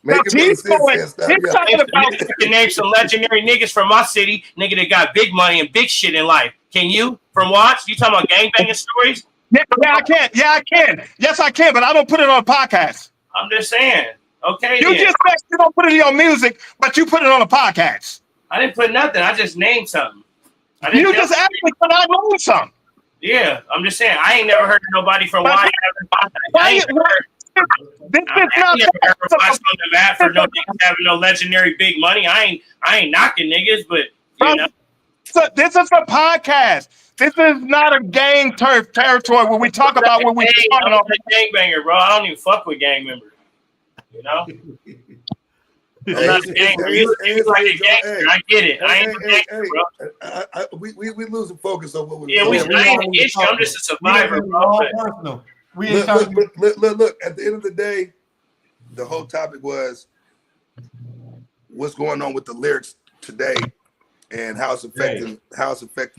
Make it make sense. Said stop He's yelling. talking about you can name some legendary niggas from my city, nigga that got big money and big shit in life. Can you? From Watts? You talking about gang banging stories? Yeah, I can. Yeah, I can. Yes, I can, but I don't put it on a podcast. I'm just saying. Okay, You then. just said you don't put it in your music, but you put it on a podcast. I didn't put nothing. I just named something. I didn't You tell just asked me, can I know something? Yeah, I'm just saying. I ain't never heard of nobody from But Watts. I ain't never heard. This I is not. ain't never heard Watts on the map for no niggas having no legendary big money. I ain't knocking niggas, but you know. So this is a podcast. This is not a gang turf territory where we talk about what we're Hey, talking I'm about. a gangbanger, bro. I don't even fuck with gang members. You know. I'm not a gangster. You like a gangster. I get it. I ain't a gangster, bro. We losing focus on what we're Yeah, doing. I ain't an issue. I'm just a survivor, bro. but- Personal. We ain't talking. Look. At the end of the day, the whole topic was what's going on with the lyrics today and how it's affecting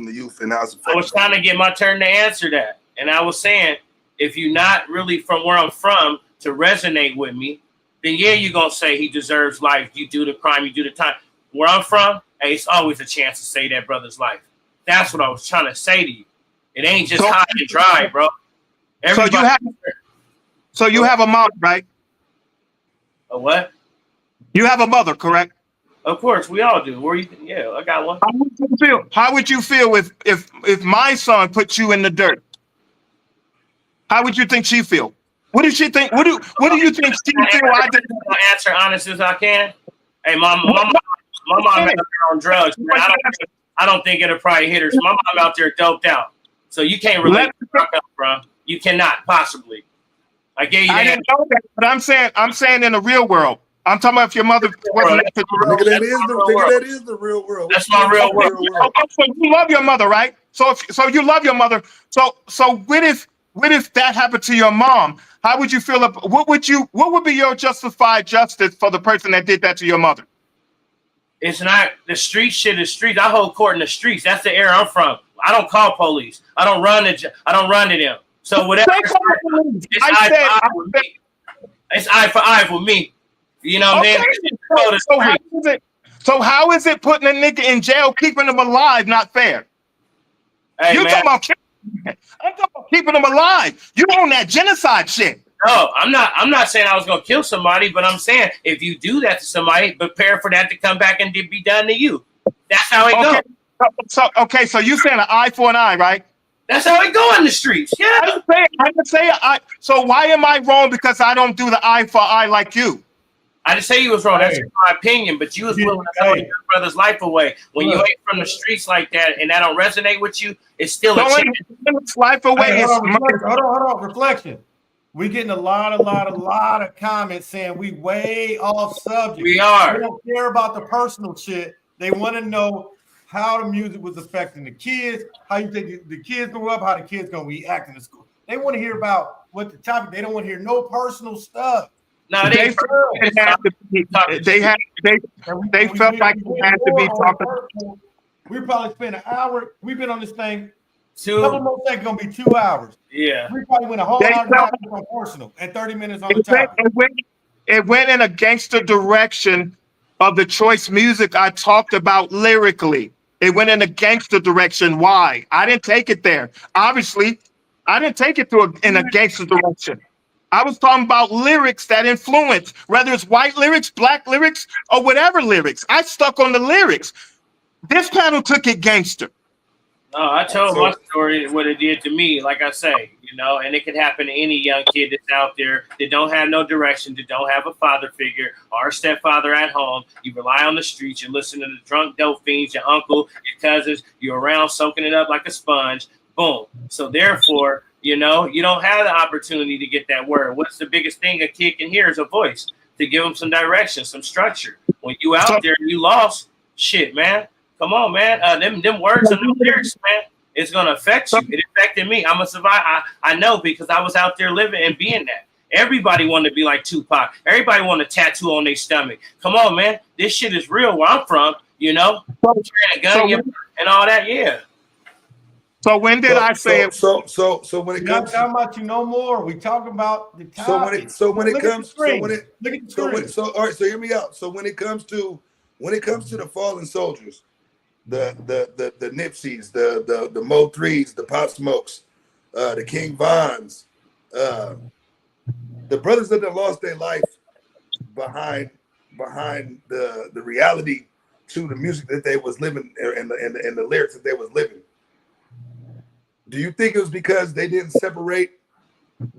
the youth and how it's affecting. I was trying to get my turn to answer that. And I was saying, if you're not really from where I'm from to resonate with me, then yeah, you're going to say he deserves life. You do the crime, you do the time. Where I'm from, hey, it's always a chance to save that brother's life. That's what I was trying to say to you. It ain't just hot and dry, bro. So you have a mom, right? A what? You have a mother, correct? Of course, we all do. Where you? Yeah, I got one. How would you feel if my son put you in the dirt? How would you think she feel? What does she think? What do you think she feel? I did. I'll answer honest as I can. Hey, my mom out there on drugs. Man. I don't think it'll probably hit her. My mom out there doped out. So you can't relate to fuck up, bro. You cannot possibly. I gave you I that. didn't know that, but I'm saying in the real world. I'm talking about if your mother wasn't. Nigga, that is the real world. That's my real world. Okay, so you love your mother, right? So you love your mother. So what if that happened to your mom? How would you feel? What would be your justified justice for the person that did that to your mother? It's not the street shit. Is streets. I hold court in the streets. That's the era I'm from. I don't call police. I don't run to them. So whatever. It's eye for eye with me. You know what I mean? So how is it putting a nigga in jail, keeping him alive, not fair? Hey, I'm man. talking about keeping him alive. You own that genocide shit. No, I'm not saying I was gonna kill somebody, but I'm saying if you do that to somebody, prepare for that to come back and be done to you. That's how it goes. So you saying an eye for an eye, right? That's how it go in the streets. Yeah. I didn't say eye. So why am I wrong because I don't do the eye for eye like you? I didn't say you was wrong. That's my opinion, but you was willing to throw your brother's life away. When you ain't from the streets like that and that don't resonate with you, it's still a chance. Life away. Hold on. Reflection. We getting a lot of comments saying we way off subject. We are. They don't care about the personal shit. They want to know how the music was affecting the kids, how you think the kids grew up, how the kids gonna react in the school. They want to hear about what the topic. They don't want to hear no personal stuff. No, they felt like they had to be talking. We probably spent an hour. We've been on this thing. A 2. couple more seconds gonna be 2 hours. Yeah. We probably went a whole hour on personal and 30 minutes on the topic. It went in a gangster direction of the choice music I talked about lyrically. It went in a gangster direction. Why? I didn't take it there. Obviously, I didn't take it in a gangster direction. I was talking about lyrics that influence, whether it's white lyrics, black lyrics, or whatever lyrics. I stuck on the lyrics. This panel took it gangster. No, I told my story, what it did to me, like I say, you know, and it could happen to any young kid that's out there that don't have no direction, that don't have a father figure or a stepfather at home. You rely on the streets, you listen to the drunk dope fiends, your uncle, your cousins, you're around soaking it up like a sponge. Boom. So therefore, you know, you don't have the opportunity to get that word. What's the biggest thing a kid can hear is a voice to give them some direction, some structure. When you out there and you lost, shit, man. Come on, man. Them words and them lyrics, man, it's gonna affect you. It affected me. I'm a survivor. I know because I was out there living and being that. Everybody wanted to be like Tupac. Everybody wanted a tattoo on their stomach. Come on, man. This shit is real where I'm from, you know. Carrying a gun and all that, yeah. So when did I say it? So when it comes, talking about you no more. We talking about the topic. All right. So hear me out. So when it comes to the fallen soldiers, the Nipseys, the Mo 3s, the Pop Smokes, the King Vons, the brothers that have lost their life behind the reality to the music that they was living and the lyrics that they was living. Do you think it was because they didn't separate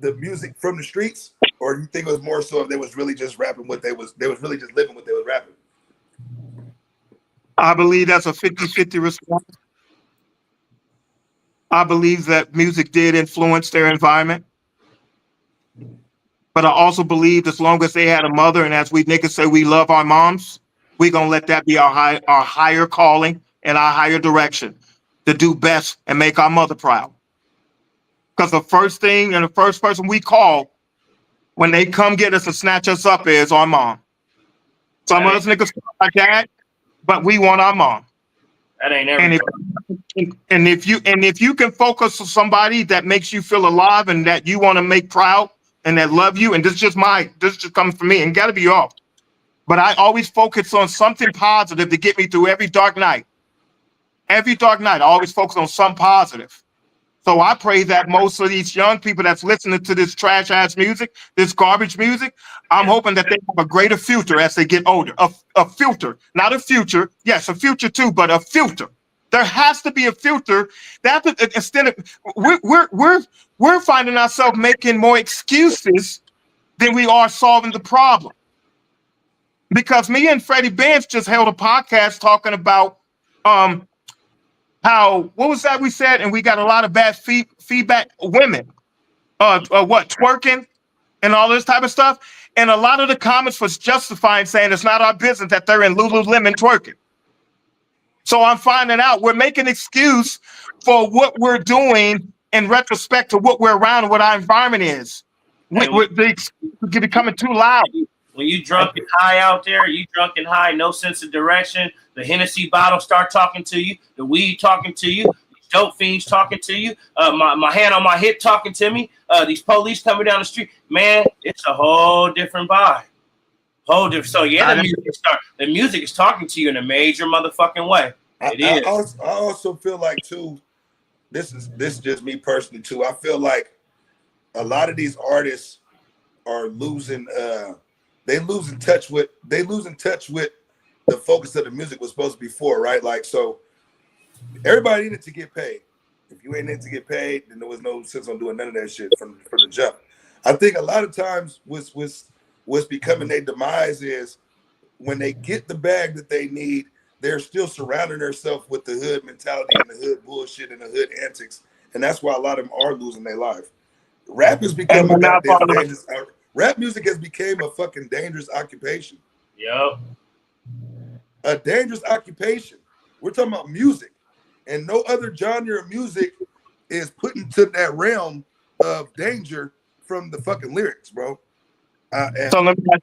the music from the streets, or do you think it was more so if they was really just rapping what they was really just living what they was rapping? I believe that's a 50-50 response. I believe that music did influence their environment. But I also believe as long as they had a mother, and as we niggas say, we love our moms, we're going to let that be our higher calling and our higher direction to do best and make our mother proud. Because the first thing and the first person we call when they come get us and snatch us up is our mom. Some of us niggas call our dad, but we want our mom. That ain't everything. And if you can focus on somebody that makes you feel alive and that you want to make proud and that love you, and this just comes from me and gotta be off. But I always focus on something positive to get me through every dark night. Every dark night, I always focus on something positive. So I pray that most of these young people that's listening to this trash ass music, this garbage music, I'm hoping that they have a greater future as they get older. A filter, not a future. Yes, a future too, but a filter. There has to be a filter. That instead of we're finding ourselves making more excuses than we are solving the problem. Because me and Freddie Benz just held a podcast talking about how, what was that we said? And we got a lot of bad feedback. Women, twerking and all this type of stuff. And a lot of the comments was justifying saying it's not our business that they're in Lululemon twerking. So I'm finding out we're making excuse for what we're doing in retrospect to what we're around and what our environment is. The excuse is becoming too loud. When you drunk and high out there, you drunk and high, no sense of direction. The Hennessy bottle start talking to you. The weed talking to you. These dope fiends talking to you. My hand on my hip talking to me. These police coming down the street. Man, it's a whole different vibe. Whole different. So yeah, the music is talking to you in a major motherfucking way. I also feel like too. This is just me personally too. I feel like a lot of these artists are losing. They losing touch with the focus of the music was supposed to be for, right? Like, so everybody needed to get paid. If you ain't in to get paid, then there was no sense on doing none of that shit from the jump. I think a lot of times what's becoming their demise is when they get the bag that they need, they're still surrounding themselves with the hood mentality and the hood bullshit and the hood antics. And that's why a lot of them are losing their life. Rap has become a goddamn dangerous. Rap music has become a fucking dangerous occupation. Yep. A dangerous occupation. We're talking about music. And no other genre of music is put into that realm of danger from the fucking lyrics, bro. So let me ask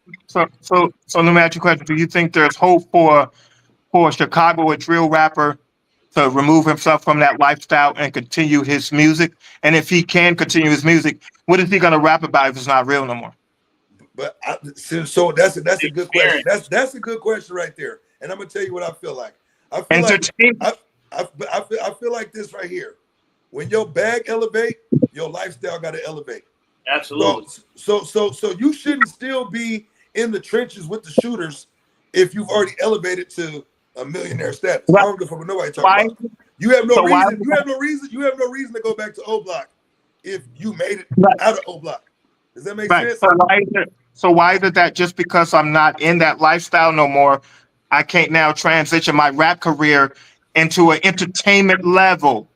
you a question. Do you think there's hope for Chicago, a drill rapper, to remove himself from that lifestyle and continue his music? And if he can continue his music, what is he going to rap about if it's not real no more? But so that's a good question. That's a good question right there. And I'm gonna tell you what I feel like. I feel like I feel like this right here. When your bag elevate, your lifestyle got to elevate. Absolutely. So you shouldn't still be in the trenches with the shooters if you've already elevated to a millionaire status. I don't give a fuck what nobody talking about. You have no reason. You have no reason. You have no reason to go back to O Block if you made it out of O Block. Does that make sense? So why is it that just because I'm not in that lifestyle no more, I can't now transition my rap career into an entertainment level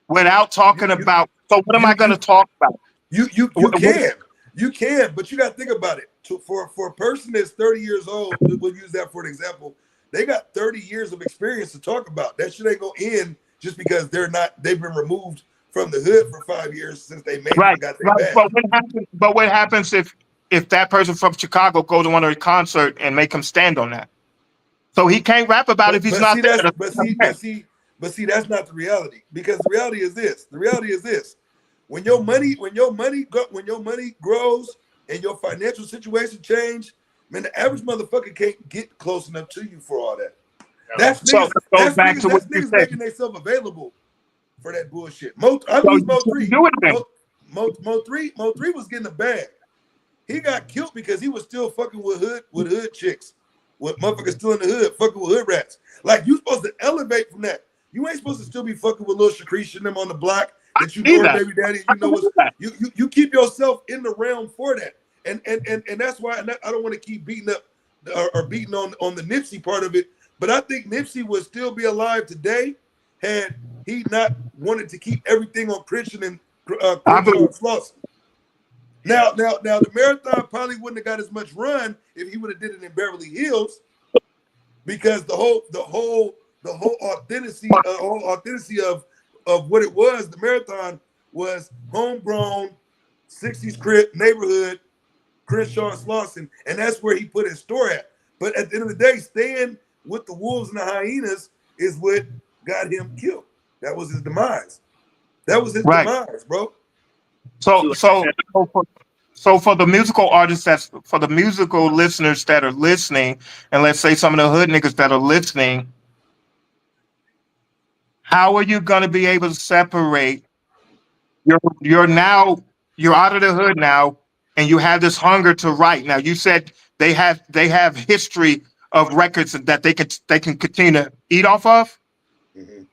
without talking about? So what am I going to talk about? You can, but you got to think about it. For a person that's 30 years old, we'll use that for an example. They got 30 years of experience to talk about. That shit ain't gonna end just because they've been removed from the hood for 5 years since they made it and got their bag. But what happens if that person from Chicago goes to one of their concert and make him stand on that? So he can't rap about it if he's not there. But see, that's not the reality. Because the reality is this. When your money grows and your financial situation change, man, the average motherfucker can't get close enough to you for all that. That's niggas making themselves available for that bullshit. Mo 3 was getting a bag. He got killed because he was still fucking with hood chicks, with motherfuckers still in the hood, fucking with hood rats. Like, you supposed to elevate from that. You ain't supposed to still be fucking with Lil Shakrisha and them on the block that you know baby daddy. You know you keep yourself in the realm for that. And that's why I don't want to keep beating up or beating on the Nipsey part of it. But I think Nipsey would still be alive today had he not wanted to keep everything on Christian and Slauson. Now the marathon probably wouldn't have got as much run if he would have did it in Beverly Hills, because the whole authenticity of what it was. The marathon was homegrown, 60s crib neighborhood, Crenshaw and Slauson, and that's where he put his store at. But at the end of the day, staying with the wolves and the hyenas is what got him killed. That was his demise. That was his demise, bro. So for the musical artists, for the musical listeners that are listening, and let's say some of the hood niggas that are listening, how are you going to be able to separate? You're out of the hood now, and you have this hunger to write. Now, you said they have history of records that they can continue to eat off of. Mm-hmm.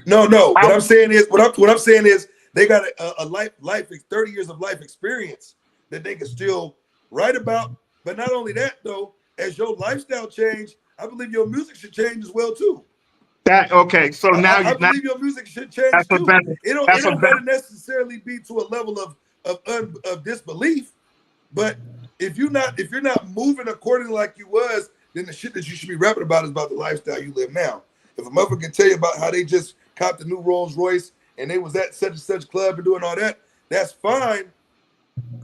No. What I'm saying is they got a life 30 years of life experience that they can still write about. But not only that, though, as your lifestyle change, I believe your music should change as well too. So now I believe your music should change too. It don't gotta necessarily be to a level of disbelief, but if you're not moving accordingly like you was, then the shit that you should be rapping about is about the lifestyle you live now. If a motherfucker can tell you about how they just copped a new Rolls Royce and they was at such and such club and doing all that, that's fine.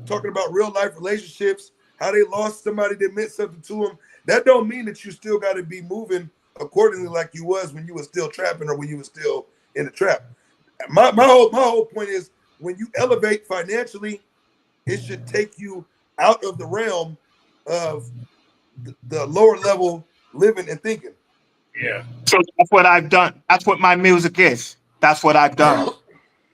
Talking about real life relationships, how they lost somebody that meant something to them, that don't mean that you still got to be moving accordingly like you was when you were still trapping or when you were still in the trap. My whole point is, when you elevate financially, it should take you out of the realm of the lower level living and thinking. Yeah. So that's what I've done. That's what my music is. That's what I've done.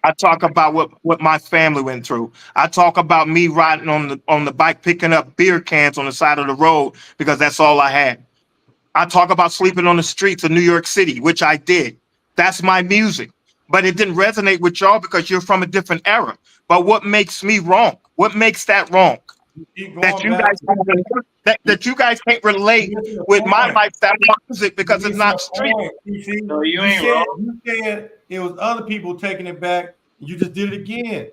I talk about what my family went through. I talk about me riding on the bike, picking up beer cans on the side of the road because that's all I had. I talk about sleeping on the streets of New York City, which I did. That's my music. But it didn't resonate with y'all because you're from a different era. But what makes me wrong? What makes that wrong? That you guys can't relate with my lifestyle music because it's not street. No, you ain't wrong. You said it was other people taking it back. You just did it again.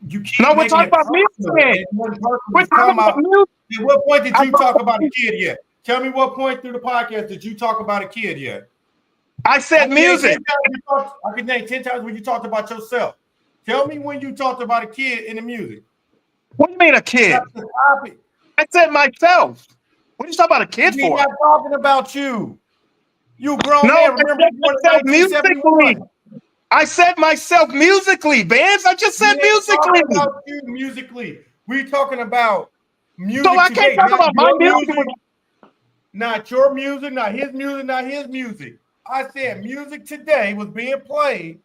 You keep we're talking about music. We're talking about music. At what point did you talk about a kid yet? Tell me what point through the podcast did you talk about a kid yet? I said music. I could name 10 times when you talked about yourself. Tell me when you talked about a kid in the music. What do you mean a kid? I said myself. What are you talking about a kid for? I'm not talking about you. You grown man. Remember musically. I said myself musically, Vance. I just said musically. About you musically. We talking about Music So I today, can't talk not about my your music. music, not your music, not his music, not his music. I said music today was being played.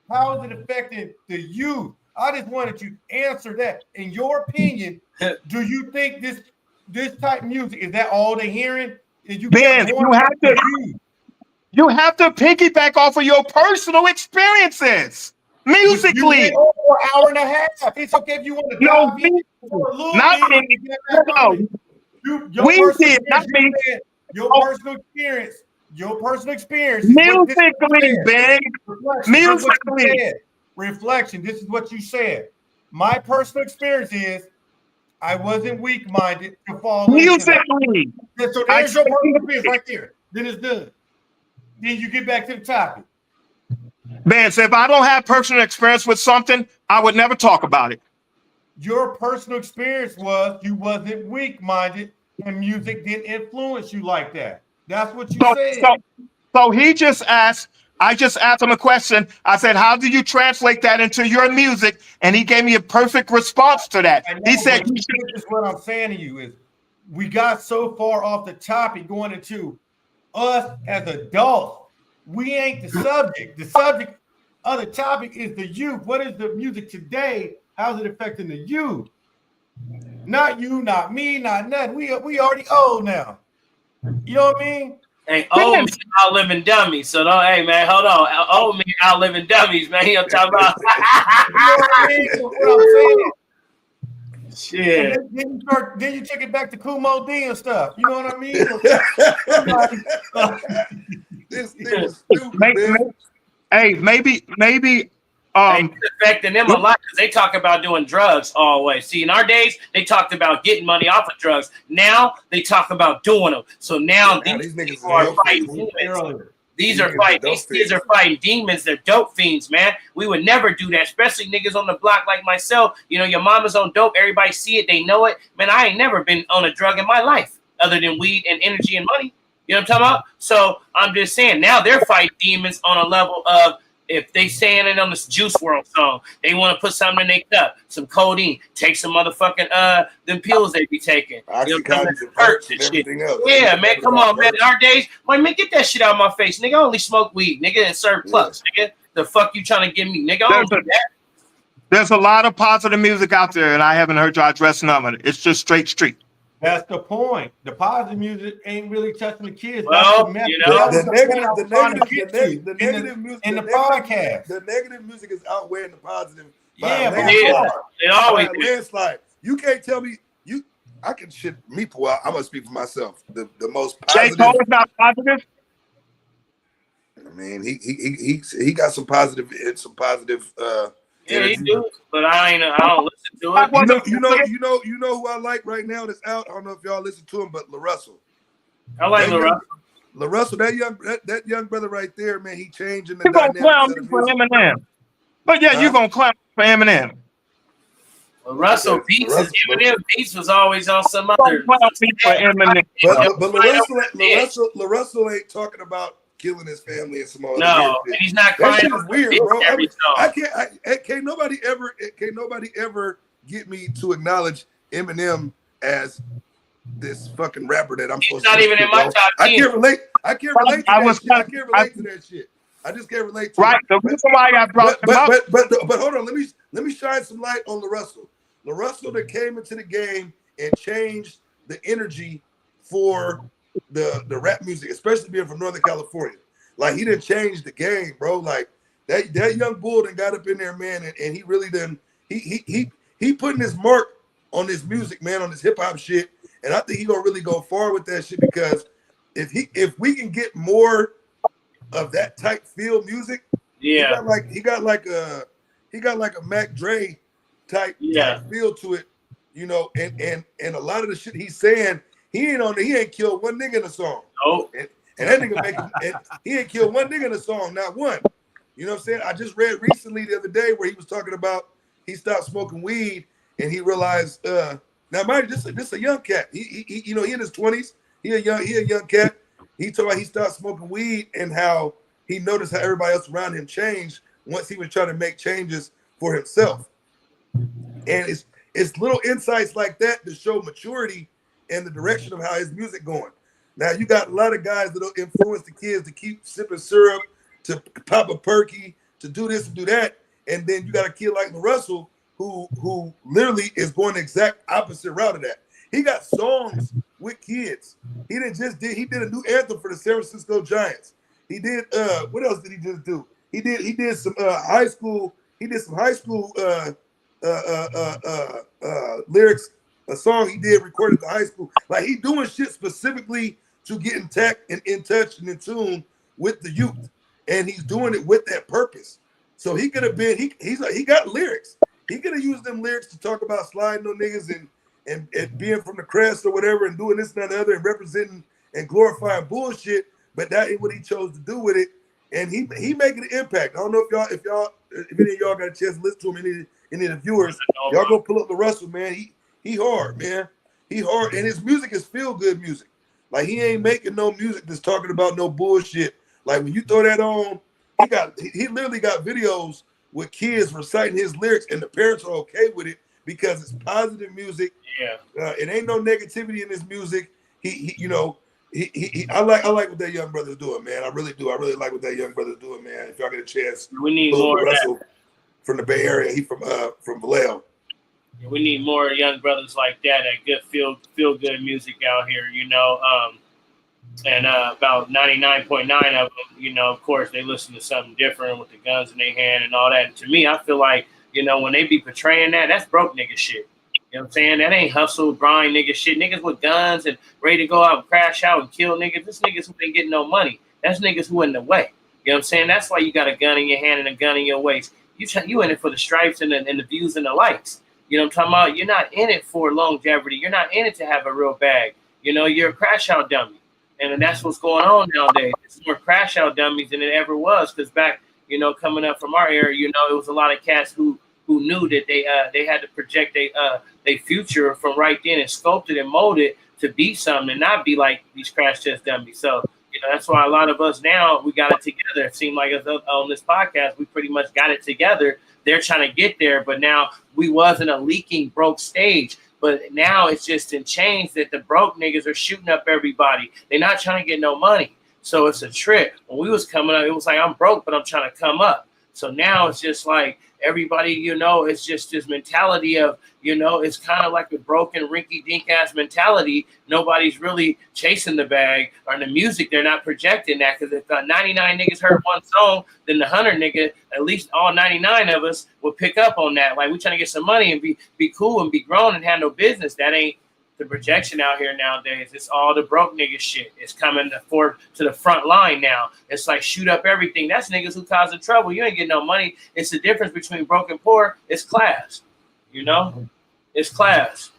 How is it affecting the youth? I just wanted you to answer that. In your opinion, do you think this type of music is that all they're hearing? Is you kept Ben, going back to you? you have to piggyback off of your personal experiences But you musically. went over an hour and a half. It's okay if you want to No, dive in me, for a little not bit me. and get back on it. Your We personal did, not experience, me. you said your personal experience is what this Musically, said. Ben. Reflection. This is what you Musically. said. Reflection. This is what you said. My personal experience is I wasn't weak-minded to fall into that. Musically. So there's your personal experience right there. Then it's done. Then you get back to the topic. Ben, so if I don't have personal experience with something, I would never talk about it. Your personal experience was you wasn't weak-minded and music didn't influence you like that. That's what you said. So he just asked, I just asked him a question. I said, how do you translate that into your music? And he gave me a perfect response to that. I know, He said, but this is what I'm saying to you is we got so far off the topic going into us as adults. We ain't the subject. The subject of the topic is the youth. What is the music today? How's it affecting the youth? Not you, not me, not nothing. We already old now. You know what I mean? Hey, old me outliving dummies. So don't, hey man, hold on. Old me outliving dummies, man. He talking about. You know what I mean? What I'm saying. Shit. Then you take it back to Kumo D and stuff. You know what I mean? This thing is stupid, man. Hey, maybe It's affecting them a lot because they talk about doing drugs always. See, in our days, they talked about getting money off of drugs. Now they talk about doing them. So now these niggas people are fighting demons. These are kids are fighting demons. They're dope fiends, man. We would never do that, especially niggas on the block like myself. You know, your mama's on dope. Everybody see it. They know it. Man, I ain't never been on a drug in my life other than weed and energy and money. You know what I'm talking about? So I'm just saying now they're fighting demons on a level of if they saying it on this Juice WRLD song, they want to put something in their cup, some codeine, take some motherfucking them pills they be taking. You know, perks and shit. Yeah, man, come on, man. In our days, like, man, get that shit out of my face, nigga. I only smoke weed, nigga, and serve plugs, nigga. The fuck you trying to give me, nigga? I don't do that. there's a lot of positive music out there, and I haven't heard y'all address none of it. It's just straight street. That's the point. The positive music ain't really touching the kids. Well, you know, the negative music in the podcast. The negative music is outweighing the positive. Yeah, but it always landslide. You can't tell me I can shit Meeple out. I'm gonna speak for myself. The most J. positive. Cole is not positive. I mean, he got some positive yeah, he do, but I don't listen to it. You know who I like right now that's out. I don't know if y'all listen to him, but LaRussell. I like LaRussell. LaRussell, that young brother right there, man, he changing the You're gonna clown me for Eminem, but yeah, you're gonna clown me for Eminem. Russell Beats, Eminem Beats was always on some other. But LaRussell ain't talking about killing his family and some other and he's not crying. That shit is weird, bro. I can't nobody ever get me to acknowledge Eminem as this fucking rapper that I'm supposed to. He's not even in my top 10. I can't relate to that shit. I just can't relate to it. Right. The reason why I brought him up. But hold on, let me shine some light on LaRussell. LaRussell that came into the game and changed the energy for the rap music, especially being from Northern California. Like, he didn't change the game, bro. Like, that young bull done got up in there, man, and he really done he putting his mark on this music, man, on this hip hop shit. And I think he gonna really go far with that shit, because if we can get more of that type feel music, he got like a Mac Dre type feel to it, you know, and a lot of the shit he's saying, he ain't killed one nigga in the song. Oh, and that nigga he ain't killed one nigga in the song, not one. You know what I'm saying? I just read recently the other day where he was talking about he stopped smoking weed and he realized now mind you, this a young cat. He you know, he in his 20s. He a young cat. He told me he stopped smoking weed and how he noticed how everybody else around him changed once he was trying to make changes for himself. And it's little insights like that to show maturity and the direction of how his music going. Now you got a lot of guys that'll influence the kids to keep sipping syrup, to pop a perky, to do this and do that, and then you got a kid like Russell who literally is going the exact opposite route of that. He got songs with kids. He did a new anthem for the San Francisco Giants. He did what else did he just do? He did some high school lyrics, a song he did recorded at the high school. Like he doing shit specifically to get in touch and in tune with the youth. And he's doing it with that purpose. So he could have been, he got lyrics. He could have used them lyrics to talk about sliding on niggas and being from the crest or whatever and doing this and that and other and representing and glorifying bullshit, but that ain't what he chose to do with it. And he making an impact. I don't know if any of y'all got a chance to listen to him, any of the viewers, y'all go pull up the Russell, man. He hard, man. He hard, and his music is feel-good music. Like he ain't making no music that's talking about no bullshit. Like when you throw that on, he literally got videos with kids reciting his lyrics, and the parents are okay with it because it's positive music. Yeah, it ain't no negativity in his music. I like what that young brother's doing, man. I really do. I really like what that young brother's doing, man. If y'all get a chance, we need more Russell from the Bay Area. He from Vallejo. Yeah, we need more young brothers like that. That good feel good music out here, you know. And about 99.9 of them, of course, they listen to something different with the guns in their hand and all that. And to me, I feel like, when they be portraying that, that's broke nigga shit. You know what I'm saying? That ain't hustle, grind nigga shit. Niggas with guns and ready to go out and crash out and kill niggas. This niggas who ain't getting no money. That's niggas who in the way. You know what I'm saying? That's why you got a gun in your hand and a gun in your waist. You in it for the stripes and the views and the likes. You know what I'm talking about? You're not in it for longevity. You're not in it to have a real bag. You're a crash out dummy. And that's what's going on nowadays. It's more crash out dummies than it ever was. Because back, coming up from our era, it was a lot of cats who knew that they had to project their future from right then and sculpt it and mold it to be something and not be like these crash test dummies. So, that's why a lot of us now, we got it together. It seemed like us on this podcast, we pretty much got it together. They're trying to get there, but now we was in a leaking broke stage. But now it's just in chains that the broke niggas are shooting up everybody. They're not trying to get no money. So it's a trip. When we was coming up, it was like, I'm broke, but I'm trying to come up. So now it's just like everybody, it's just this mentality of, it's kind of like a broken rinky-dink ass mentality. Nobody's really chasing the bag or the music. They're not projecting that because if 99 niggas heard one song, then the 100 nigga, at least all 99 of us will pick up on that. Like we trying to get some money and be cool and be grown and have no business. That ain't the projection out here nowadays. It's all the broke nigga shit. It's coming to the front line now. It's like shoot up everything. That's niggas who causing trouble. You ain't getting no money. It's the difference between broke and poor. It's class. It's class.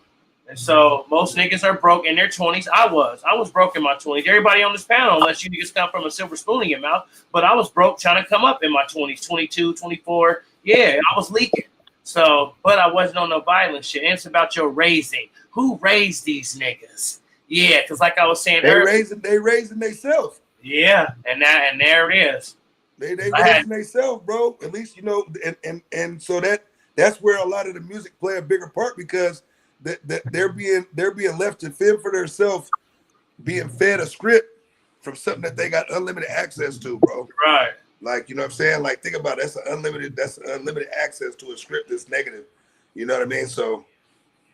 And so most niggas are broke in their 20s. I was broke in my 20s. Everybody on this panel, unless you niggas come from a silver spoon in your mouth, but I was broke trying to come up in my 20s, 22, 24. Yeah, I was leaking. So, but I wasn't on no violent shit. And it's about your raising. Who raised these niggas? Yeah, because like I was saying earlier, they raising themselves. Yeah, and there it is. They raising themselves, bro. At least and so that's where a lot of the music play a bigger part because they're being left to fend for themselves, being fed a script from something that they got unlimited access to, bro. Right. Like, you know what I'm saying? Like, think about it. That's unlimited access to a script that's negative. You know what I mean? So,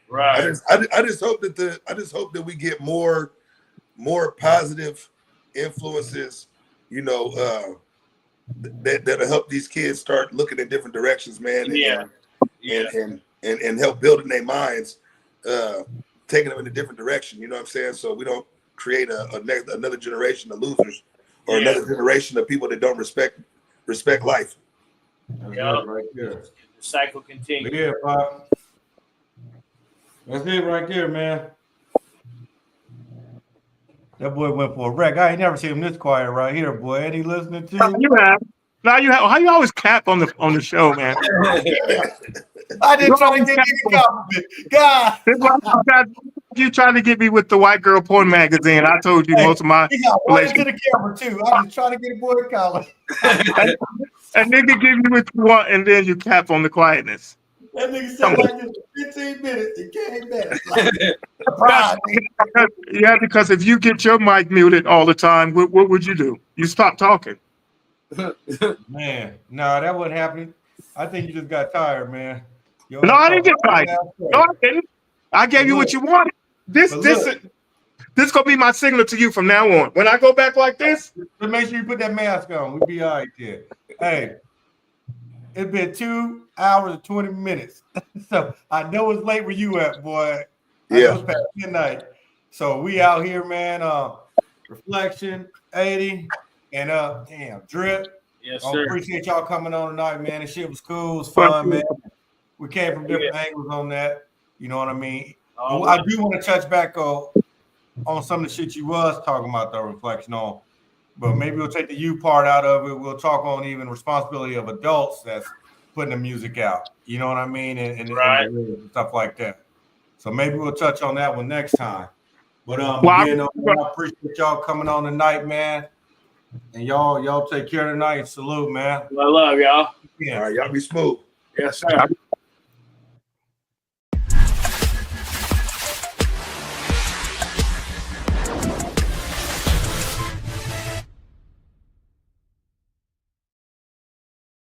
right. I just hope that we get more positive influences. That'll help these kids start looking in different directions, man. And help building their minds, taking them in a different direction. You know what I'm saying? So we don't create another generation of losers. Or another generation of people that don't respect life. That's it right there. The cycle continues. Yeah, Pop. That's it right there, man. That boy went for a wreck. I ain't never seen him this quiet right here, boy. Ain't he listening to you? You have. Now you have. How you always cap on the show, man? I didn't try to get you a compliment. God. You trying to get me with the white girl porn magazine. I told you most of my he got one to the camera too. I was trying to get a boy a collar. A nigga give you what you want and then you cap on the quietness. That nigga said like this for 15 minutes and came back. Like, surprise, nigga. Because if you get your mic muted all the time, what would you do? You stop talking. Man, no, that wasn't happening. I think you just got tired, man. Yo, No, I didn't get tired. No, I didn't. I gave you what you wanted. This gonna be my signal to you from now on. When I go back like this, just make sure you put that mask on. We'll be all right there. Hey, it's been 2 hours and 20 minutes. So I know it's late where you at, boy. I know it's past midnight. So we out here, man. Reflection, 80, and damn, Drip. Yes, I sir. appreciate y'all coming on tonight, man. The shit was cool. It was fun, man. We came from different angles on that. You know what I mean? I do want to touch back on some of the shit you was talking about, the reflection on. But maybe we'll take the you part out of it. We'll talk on even responsibility of adults that's putting the music out. You know what I mean? And stuff like that. So maybe we'll touch on that one next time. But again, I appreciate y'all coming on tonight, man. And y'all take care tonight. Salute, man. I love y'all. Yeah. All right, y'all be smooth. Yes, sir.